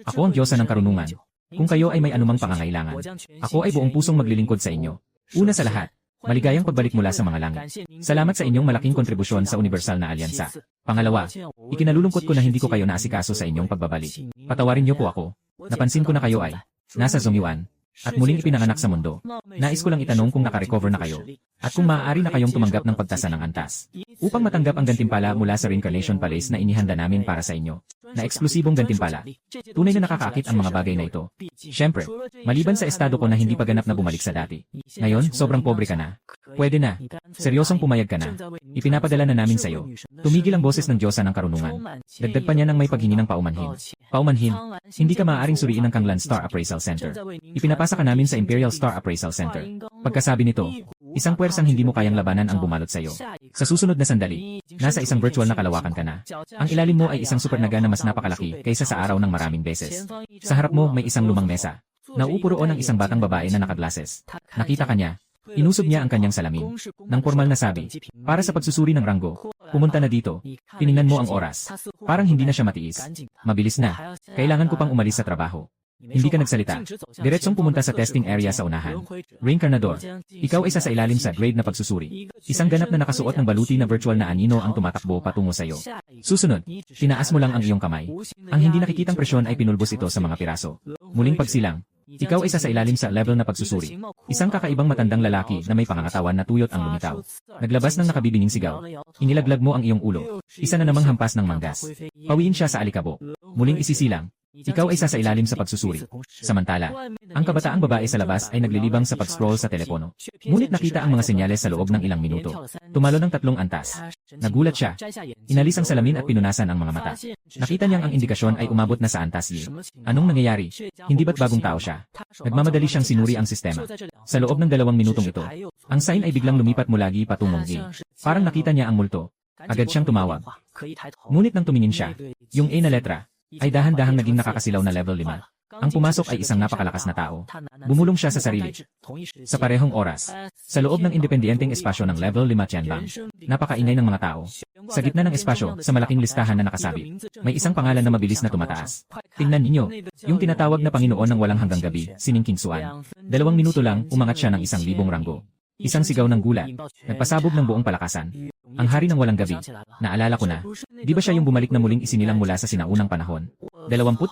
S1: Ako ang Diyosa ng karunungan. Kung kayo ay may anumang pangangailangan, ako ay buong pusong maglilingkod sa inyo. Una sa lahat, maligayang pagbalik mula sa mga langit. Salamat sa inyong malaking kontribusyon sa universal na alyansa. Pangalawa, ikinalulungkot ko na hindi ko kayo naasikaso sa inyong pagbabalik. Patawarin niyo po ako. Napansin ko na kayo ay nasa Zongyuan at muling ipinanganak sa mundo. Nais ko lang itanong kung nakarecover na kayo at kung maaari na kayong tumanggap ng pagtasa ng antas upang matanggap ang gantimpala mula sa Reincarnation Palace na inihanda namin para sa inyo. Na eksklusibong gantimpala. Tunay na nakakaakit ang mga bagay na ito. Siyempre, maliban sa estado ko na hindi pa ganap na bumalik sa dati. Ngayon, sobrang pobre ka na. Pwede na. Seryosong pumayag ka na. Ipinapadala na namin sa'yo. Tumigil ang boses ng Diyosa ng karunungan. Dagdag pa niya ng may paghingi ng paumanhin. Paumanhin, hindi ka maaaring suriin ng Kanglan Star Appraisal Center. Ipinapasa ka namin sa Imperial Star Appraisal Center. Pagkasabi nito, isang puwersang hindi mo kayang labanan ang bumalot sa'yo. Sa susunod na sandali, nasa isang virtual na kalawakan ka na. Ang ilalim mo ay isang supernaga na mas napakalaki kaysa sa araw ng maraming beses. Sa harap mo may isang lumang mesa. Nauupo roon ang isang batang babae na nakaglases. Nakita ka niya. Inusob niya ang kanyang salamin. Nang formal na sabi, para sa pagsusuri ng ranggo, pumunta na dito. Tiningnan mo ang oras. Parang hindi na siya matiis. Mabilis na. Kailangan ko pang umalis sa trabaho. Hindi ka nagsalita. Diretsong pumunta sa testing area sa unahan. Reincarnador, ikaw ay sa ilalim sa grade na pagsusuri. Isang ganap na nakasuot ng baluti na virtual na anino ang tumatakbo patungo sa iyo. Susunod, tinaas mo lang ang iyong kamay. Ang hindi nakikitang presyon ay pinulbos ito sa mga piraso. Muling pagsilang. Ikaw ay sa ilalim sa level na pagsusuri. Isang kakaibang matandang lalaki na may pangangatawan na tuyot ang lumitaw. Naglabas ng nakabibining sigaw. Inilaglag mo ang iyong ulo. Isa na namang hampas ng manggas. Pawiin siya sa alikabo. Muling isisilang. Ikaw ay sa ilalim sa pagsusuri. Samantala, ang kabataang babae sa labas ay naglilibang sa pag-scroll sa telepono. Ngunit nakita ang mga senyales sa loob ng ilang minuto. Tumalo ng 3 antas. Nagulat siya. Inalis ang salamin at pinunasan ang mga mata. Nakita niyang ang indikasyon ay umabot na sa antas Y. Anong nangyayari? Hindi ba't bagong tao siya? Nagmamadali siyang sinuri ang sistema. Sa loob ng 2 minutong ito, ang sign ay biglang lumipat mulagi patungong A. Parang nakita niya ang multo. Agad siyang tumawag. Ngunit nang tumingin siya, yung A na letra, ay dahan-dahang naging nakakasilaw na level 5. Ang pumasok ay isang napakalakas na tao. Bumulong siya sa sarili. Sa parehong oras, sa loob ng independenteng espasyo ng level 5 Tianbang, napakaingay ng mga tao. Sa gitna ng espasyo, sa malaking listahan na nakasabit, may isang pangalan na mabilis na tumataas. Tingnan ninyo, yung tinatawag na Panginoon ng walang hanggang gabi, si Ning Qingxuan. 2 minuto lang, umangat siya ng 1,000 ranggo. Isang sigaw ng gulat. Nagpasabog ng buong palakasan. Ang hari ng walang gabi. Naalala ko na. Di ba siya yung bumalik na muling isinilang mula sa sinaunang panahon? 22.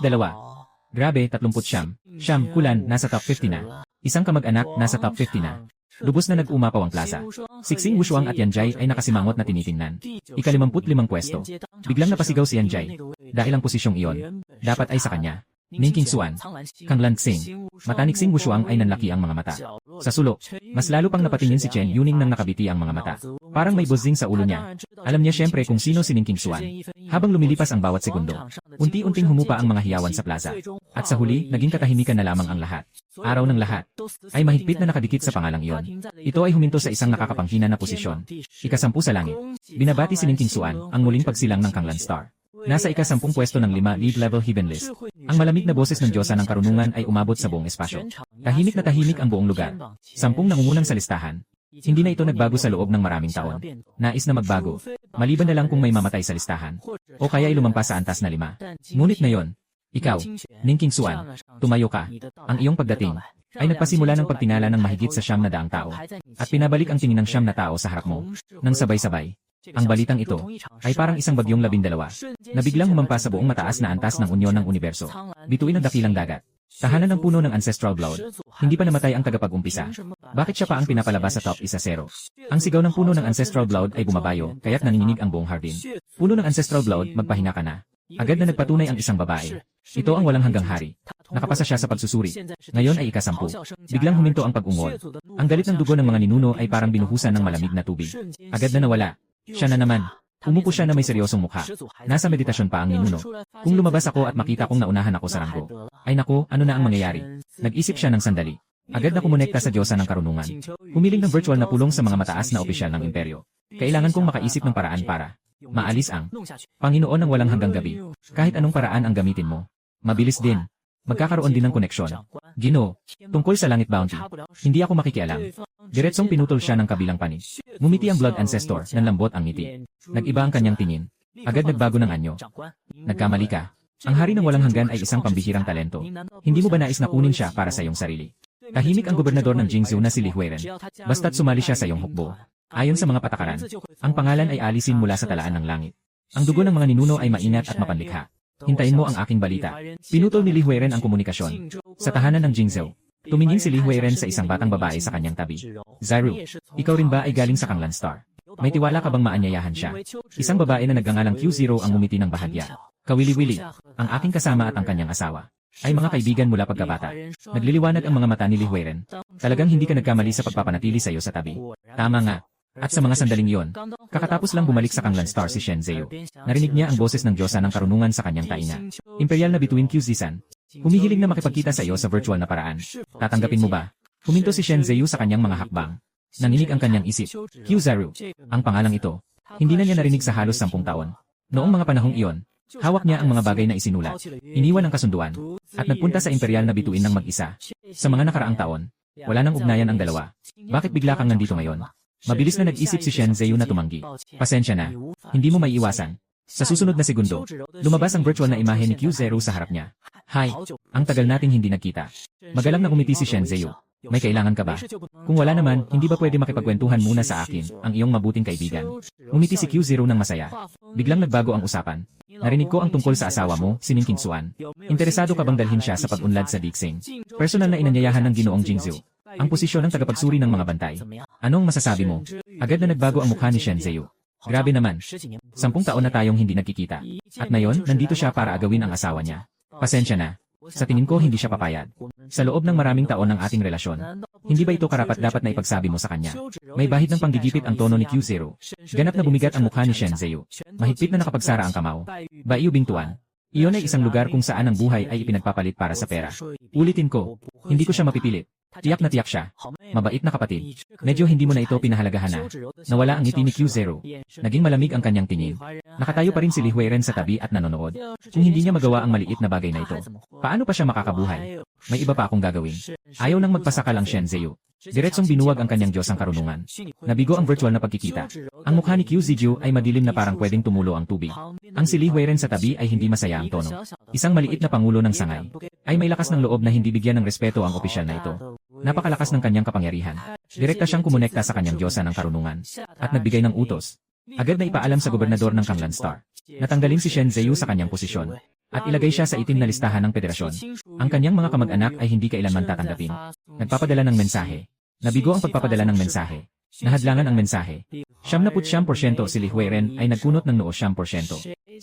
S1: Grabe, 30. Siyam, Kulan, nasa top 50 na. Isang kamag-anak, nasa top 50 na. Lubos na nag-umapaw ang plaza. Siksing Wushuang at Yanjay ay nakasimangot na tinitingnan. Ika-55 pwesto. Biglang napasigaw si Yanjay. Dahil ang posisyong iyon, dapat ay sa kanya. Ning Qingxuan, Kanglan Xing, Mataniksing Wushuang ay nanlaki ang mga mata. Sa sulok, mas lalo pang napatingin si Chen Yuning nang nakabiti ang mga mata. Parang may buzzing sa ulo niya. Alam niya siyempre kung sino si Ning Qingxuan. Habang lumilipas ang bawat segundo, unti-unting humupa ang mga hiyawan sa plaza. At sa huli, naging katahimikan na lamang ang lahat. Araw ng lahat ay mahigpit na nakadikit sa pangalang iyon. Ito ay huminto sa isang nakakapanghinaan na posisyon. Ika-10 sa langit. Binabati si Ning Qingxuan ang muling pagsilang ng Kanglan Star. Nasa ika-10 pwesto ng 5 lead-level Heaven List. Ang malamig na boses ng Diyosa ng karunungan ay umabot sa buong espasyo. Tahimik na tahimik ang buong lugar. 10 nangungunang sa listahan. Hindi na ito nagbago sa loob ng maraming taon. Nais na magbago. Maliban na lang kung may mamatay sa listahan. O kaya ay lumampas sa antas na 5. Ngunit ngayon, ikaw, Ning Qingxuan, tumayo ka. Ang iyong pagdating ay nagpasimula ng pagtingala ng mahigit sa 900 tao. At pinabalik ang tingin ng 900 tao sa harap mo. Nang sabay-sabay. Ang balitang ito ay parang isang bagyong 12 na biglang humampas sa buong mataas na antas ng unyon ng universo. Bituin ng dakilang dagat. Tahanan ng puno ng Ancestral Blood. Hindi pa namatay ang tagapag-umpisa. Bakit siya pa ang pinapalabas sa top 1-0? Ang sigaw ng puno ng Ancestral Blood ay bumabayo, kaya't nanginginig ang buong hardin. Puno ng Ancestral Blood, magpahinga ka na. Agad na nagpatunay ang isang babae. Ito ang walang hanggang hari. Nakapasa siya sa pagsusuri. Ngayon ay ika-10. Biglang huminto ang pag-ungol. Ang galit ng dugo ng mga ninuno ay parang binuhusan ng malamig na tubig. Agad na nawala. Siya na naman. Umupo siya na may seryosong mukha. Nasa meditasyon pa ang ninuno. Kung lumabas ako at makita kong naunahan ako sa ranggo. Ay naku, ano na ang mangyayari? Nag-isip siya ng sandali. Agad na kumonekta sa Diyosa ng karunungan. Humiling ng virtual na pulong sa mga mataas na opisyal ng imperyo. Kailangan kong makaisip ng paraan para maalis ang Panginoon ng walang hanggang gabi. Kahit anong paraan ang gamitin mo. Mabilis din. Magkakaroon din ng koneksyon. Ginoo, tungkol sa langit bounty. Hindi ako makikialam. Diretsong pinutol siya ng kabilang panig. Ngumiti ang blood ancestor, nanlambot ang ngiti. Nag-iba ang kanyang tingin. Agad nagbago ng anyo. Nagkamali ka. Ang hari ng walang hanggan ay isang pambihirang talento. Hindi mo ba nais na kunin siya para sa iyong sarili? Tahimik ang gobernador ng Jingzhou na si Li Huiren. Basta't sumali siya sa iyong hukbo. Ayon sa mga patakaran, ang pangalan ay alisin mula sa talaan ng langit. Ang dugo ng mga ninuno ay maingat at mapanlikha. Hintayin mo ang aking balita. Pinutol ni Li Huiren ang komunikasyon. Sa tahanan ng Jingzhou, tumingin si Li Huiren sa isang batang babae sa kanyang tabi. Zyru, ikaw rin ba ay galing sa Kanglan Star? May tiwala ka bang maanyayahan siya? Isang babae na nagngangalang Q0 ang ngumiti ng bahagya. Kawili-wili, ang aking kasama at ang kanyang asawa ay mga kaibigan mula pagkabata. Nagliliwanag ang mga mata ni Li Huiren. Talagang hindi ka nagkamali sa pagpapanatili sa iyo sa tabi. Tama nga. At sa mga sandaling iyon, kakatapos lang bumalik sa Kanglan Star si Shen Zheu. Narinig niya ang boses ng Diyosa ng karunungan sa kanyang tainga. Imperial na bituin Q-Zizan. Humihiling na makipagkita sa iyo sa virtual na paraan. Tatanggapin mo ba? Huminto si Shen Zheu sa kanyang mga hakbang. Nanginig ang kanyang isip. Q-Zaru. Ang pangalang ito. Hindi na niya narinig sa halos 10 taon. Noong mga panahong iyon, hawak niya ang mga bagay na isinulat. Iniwan ang kasunduan. At nagpunta sa imperial na bituin ng mag-isa. Sa mga nakaraang taon, wala nang ugnayan ang dalawa. Bakit bigla kang nandito ngayon? Mabilis na nag-isip si Shen Zheu na tumanggi. Pasensya na. Hindi mo maiiwasan. Sa susunod na segundo, lumabas ang virtual na imahe ni Q0 sa harap niya. Hi, ang tagal nating hindi nagkita. Magalang na umiti si Shen Zheu. May kailangan ka ba? Kung wala naman, hindi ba pwede makipagkwentuhan muna sa akin, ang iyong mabuting kaibigan? Umiti si Q0 ng masaya. Biglang nagbago ang usapan. Narinig ko ang tungkol sa asawa mo, si Ning Qingxuan. Interesado ka bang dalhin siya sa pag-unlad sa Dixing? Personal na inanyayahan ng Ginoong Jingzhou ang posisyon ng tagapagsuri ng mga bantay. Anong masasabi mo? Agad na nagbago ang mukha ni Shen Zheu. Grabe naman. 10 taon na tayong hindi nagkikita. At ngayon, nandito siya para agawin ang asawa niya. Pasensya na. Sa tingin ko hindi siya papayag. Sa loob ng maraming taon ng ating relasyon, hindi ba ito karapat-dapat na ipagsabi mo sa kanya? May bahid ng panggigipit ang tono ni Q0. Ganap na bumigat ang mukha ni Shen Zheu. Mahigpit na nakapagsara ang kamao. Baiu Bingtuan. Iyon ay isang lugar kung saan ang buhay ay ipinagpapalit para sa pera. Ulitin ko, hindi ko siya mapipilit. Tiyak na tiyak siya. Mabait na kapatid. Medyo hindi mo na ito pinahalagahan na. Nawala ang ngiti ni Q0. Naging malamig ang kanyang tingin. Nakatayo pa rin si Li Huiren sa tabi at nanonood. Kung hindi niya magawa ang maliit na bagay na ito, paano pa siya makakabuhay? May iba pa akong gagawin. Ayaw nang magpasakal ang Shen Zheu. Diretsong binuwag ang kanyang Diyos ang karunungan. Nabigo ang virtual na pagkikita. Ang mukha ni Q0 ay madilim na parang pwedeng tumulo ang tubig. Ang si Li Huiren sa tabi ay hindi masaya ang tono. Isang maliit na pangulo ng sangay ay may lakas ng loob na hindi bigyan ng respeto ang opisyal na ito. Napakalakas ng kanyang kapangyarihan. Direkta siyang kumonekta sa kanyang Diyosa ng karunungan at nagbigay ng utos. Agad na ipaalam sa gobernador ng Kanglan Star. Natanggalin si Shen Zheu sa kanyang posisyon at ilagay siya sa itim na listahan ng federasyon. Ang kanyang mga kamag-anak ay hindi kailanman tatanggapin. Nagpapadala ng mensahe. Nabigo ang pagpapadala ng mensahe. Nahadlangan ang mensahe. 79% si Li Huiren ay nagkunot ng noo 9%.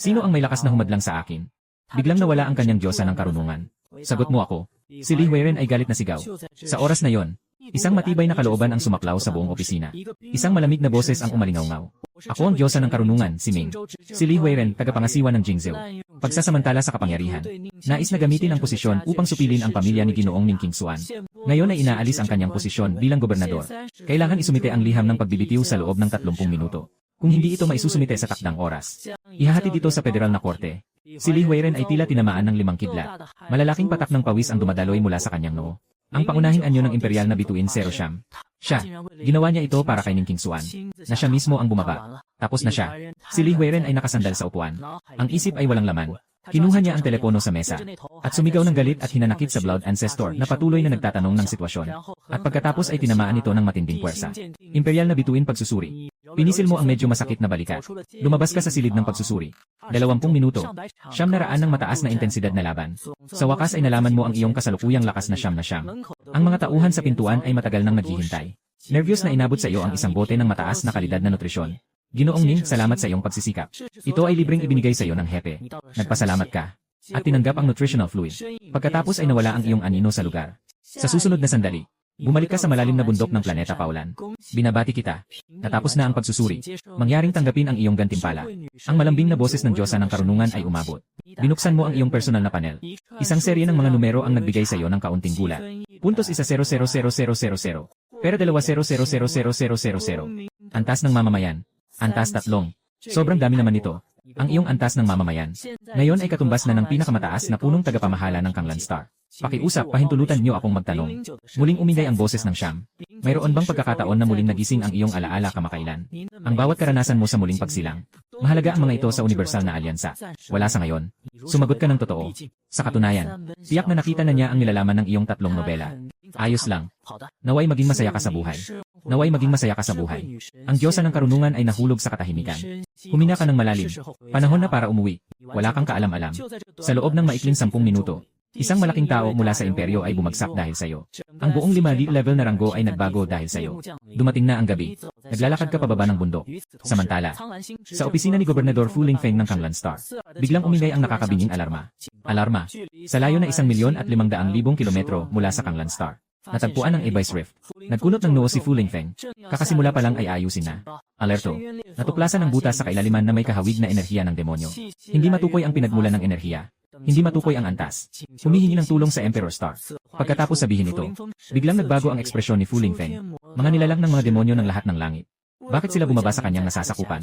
S1: Sino ang may lakas na humadlang sa akin? Biglang nawala ang kanyang Diyosa ng karunungan. Sagot mo ako. Si Li Huiren ay galit na sigaw. Sa oras na yon, isang matibay na kalooban ang sumaklaw sa buong opisina. Isang malamig na boses ang umalingaw-ngaw. Ako ang Diyosa ng karunungan, si Ming. Si Li Huiren, tagapangasiwa ng Jingzhou. Pagsasamantala sa kapangyarihan. Nais na gamitin ang posisyon upang supilin ang pamilya ni Ginoong Ning Qingxuan. Ngayon ay inaalis ang kanyang posisyon bilang gobernador. Kailangan isumite ang liham ng pagbibitiw sa loob ng 30 minuto. Kung hindi ito maisusumite sa takdang oras, ihahatid ito sa federal na korte. Si Li Huiren ay tila tinamaan ng 5 kidlat. Malalaking patak ng pawis ang dumadaloy mula sa kanyang noo. Ang pangunahing anyo ng imperial na bituin Zero Sham. Siya. Ginawa niya ito para kay Ning Qingxuan. Na siya mismo ang bumaba. Tapos na siya. Si Li Huiren ay nakasandal sa upuan. Ang isip ay walang laman. Kinuha niya ang telepono sa mesa. At sumigaw ng galit at hinanakit sa Blood Ancestor na patuloy na nagtatanong ng sitwasyon. At pagkatapos ay tinamaan ito ng matinding puwersa. Imperial na bituin pagsusuri. Pinisil mo ang medyo masakit na balikat. Lumabas ka sa silid ng pagsusuri. 20 minuto. 900 ng mataas na intensidad na laban. Sa wakas ay nalaman mo ang iyong kasalukuyang lakas na 900. Ang mga tauhan sa pintuan ay matagal nang naghihintay. Nervyos na inabot sa iyo ang isang bote ng mataas na kalidad na nutrisyon. Ginoong Ning, salamat sa iyong pagsisikap. Ito ay libreng ibinigay sa iyo ng hepe. Nagpasalamat ka. At tinanggap ang nutritional fluid. Pagkatapos ay nawala ang iyong anino sa lugar. Sa susunod na sandali, bumalik ka sa malalim na bundok ng planeta Paulan. Binabati kita. Natapos na ang pagsusuri. Mangyaring tanggapin ang iyong gantimpala. Ang malambing na boses ng Diyosa ng karunungan ay umabot. Binuksan mo ang iyong personal na panel. Isang serye ng mga numero ang nagbigay sa iyo ng kaunting gulat. Puntos 1000000. Pero 2000000. Antas ng mamamayan. Antas 3. Sobrang dami naman nito. ang iyong antas ng mamamayan. Ngayon ay katumbas na ng pinakamataas na punong tagapamahala ng Kanglan Star. Pakiusap, pahintulutan niyo akong magtanong. Muling umingay ang boses ng Siyam. Mayroon bang pagkakataon na muling nagising ang iyong alaala kamakailan? Ang bawat karanasan mo sa muling pagsilang. Mahalaga ang mga ito sa universal na alyansa. Wala sa ngayon. Sumagot ka ng totoo. Sa katunayan, tiyak na nakita na niya ang nilalaman ng iyong tatlong nobela. Ayos lang. Naway maging masaya ka sa buhay. Naway maging masaya ka sa buhay. Ang Diyosa ng karunungan ay nahulog sa katahimikan. Humina ka ng malalim. Panahon na para umuwi. Wala kang kaalam-alam. Sa loob ng maikling 10 minuto, isang malaking tao mula sa imperyo ay bumagsak dahil sa iyo. Ang buong 5 level na ranggo ay nagbago dahil sa iyo. Dumating na ang gabi. Naglalakad ka pababa ng bundok. Samantala, sa opisina ni Gobernador Fu Lingfeng ng Kanglan Star, biglang umingay ang nakakabinging alarma. Alarma. Sa layo na 1,500,000 kilometro mula sa Kanglan Star. Natagpuan ng Abyss Rift. Nagkunot ng noo si Fu Lingfeng. Kakasimula pa lang ay ayusin na. Alerto. Natuklasan ng butas sa kailaliman na may kahawig na enerhiya ng demonyo. Hindi matukoy ang pinagmulan ng enerhiya. Hindi matukoy ang antas. Humihingi ng tulong sa Emperor Star. Pagkatapos sabihin ito, biglang nagbago ang ekspresyon ni Fu Lingfeng. Mga nilalang ng mga demonyo ng lahat ng langit. Bakit sila bumaba sa kanyang nasasakupan?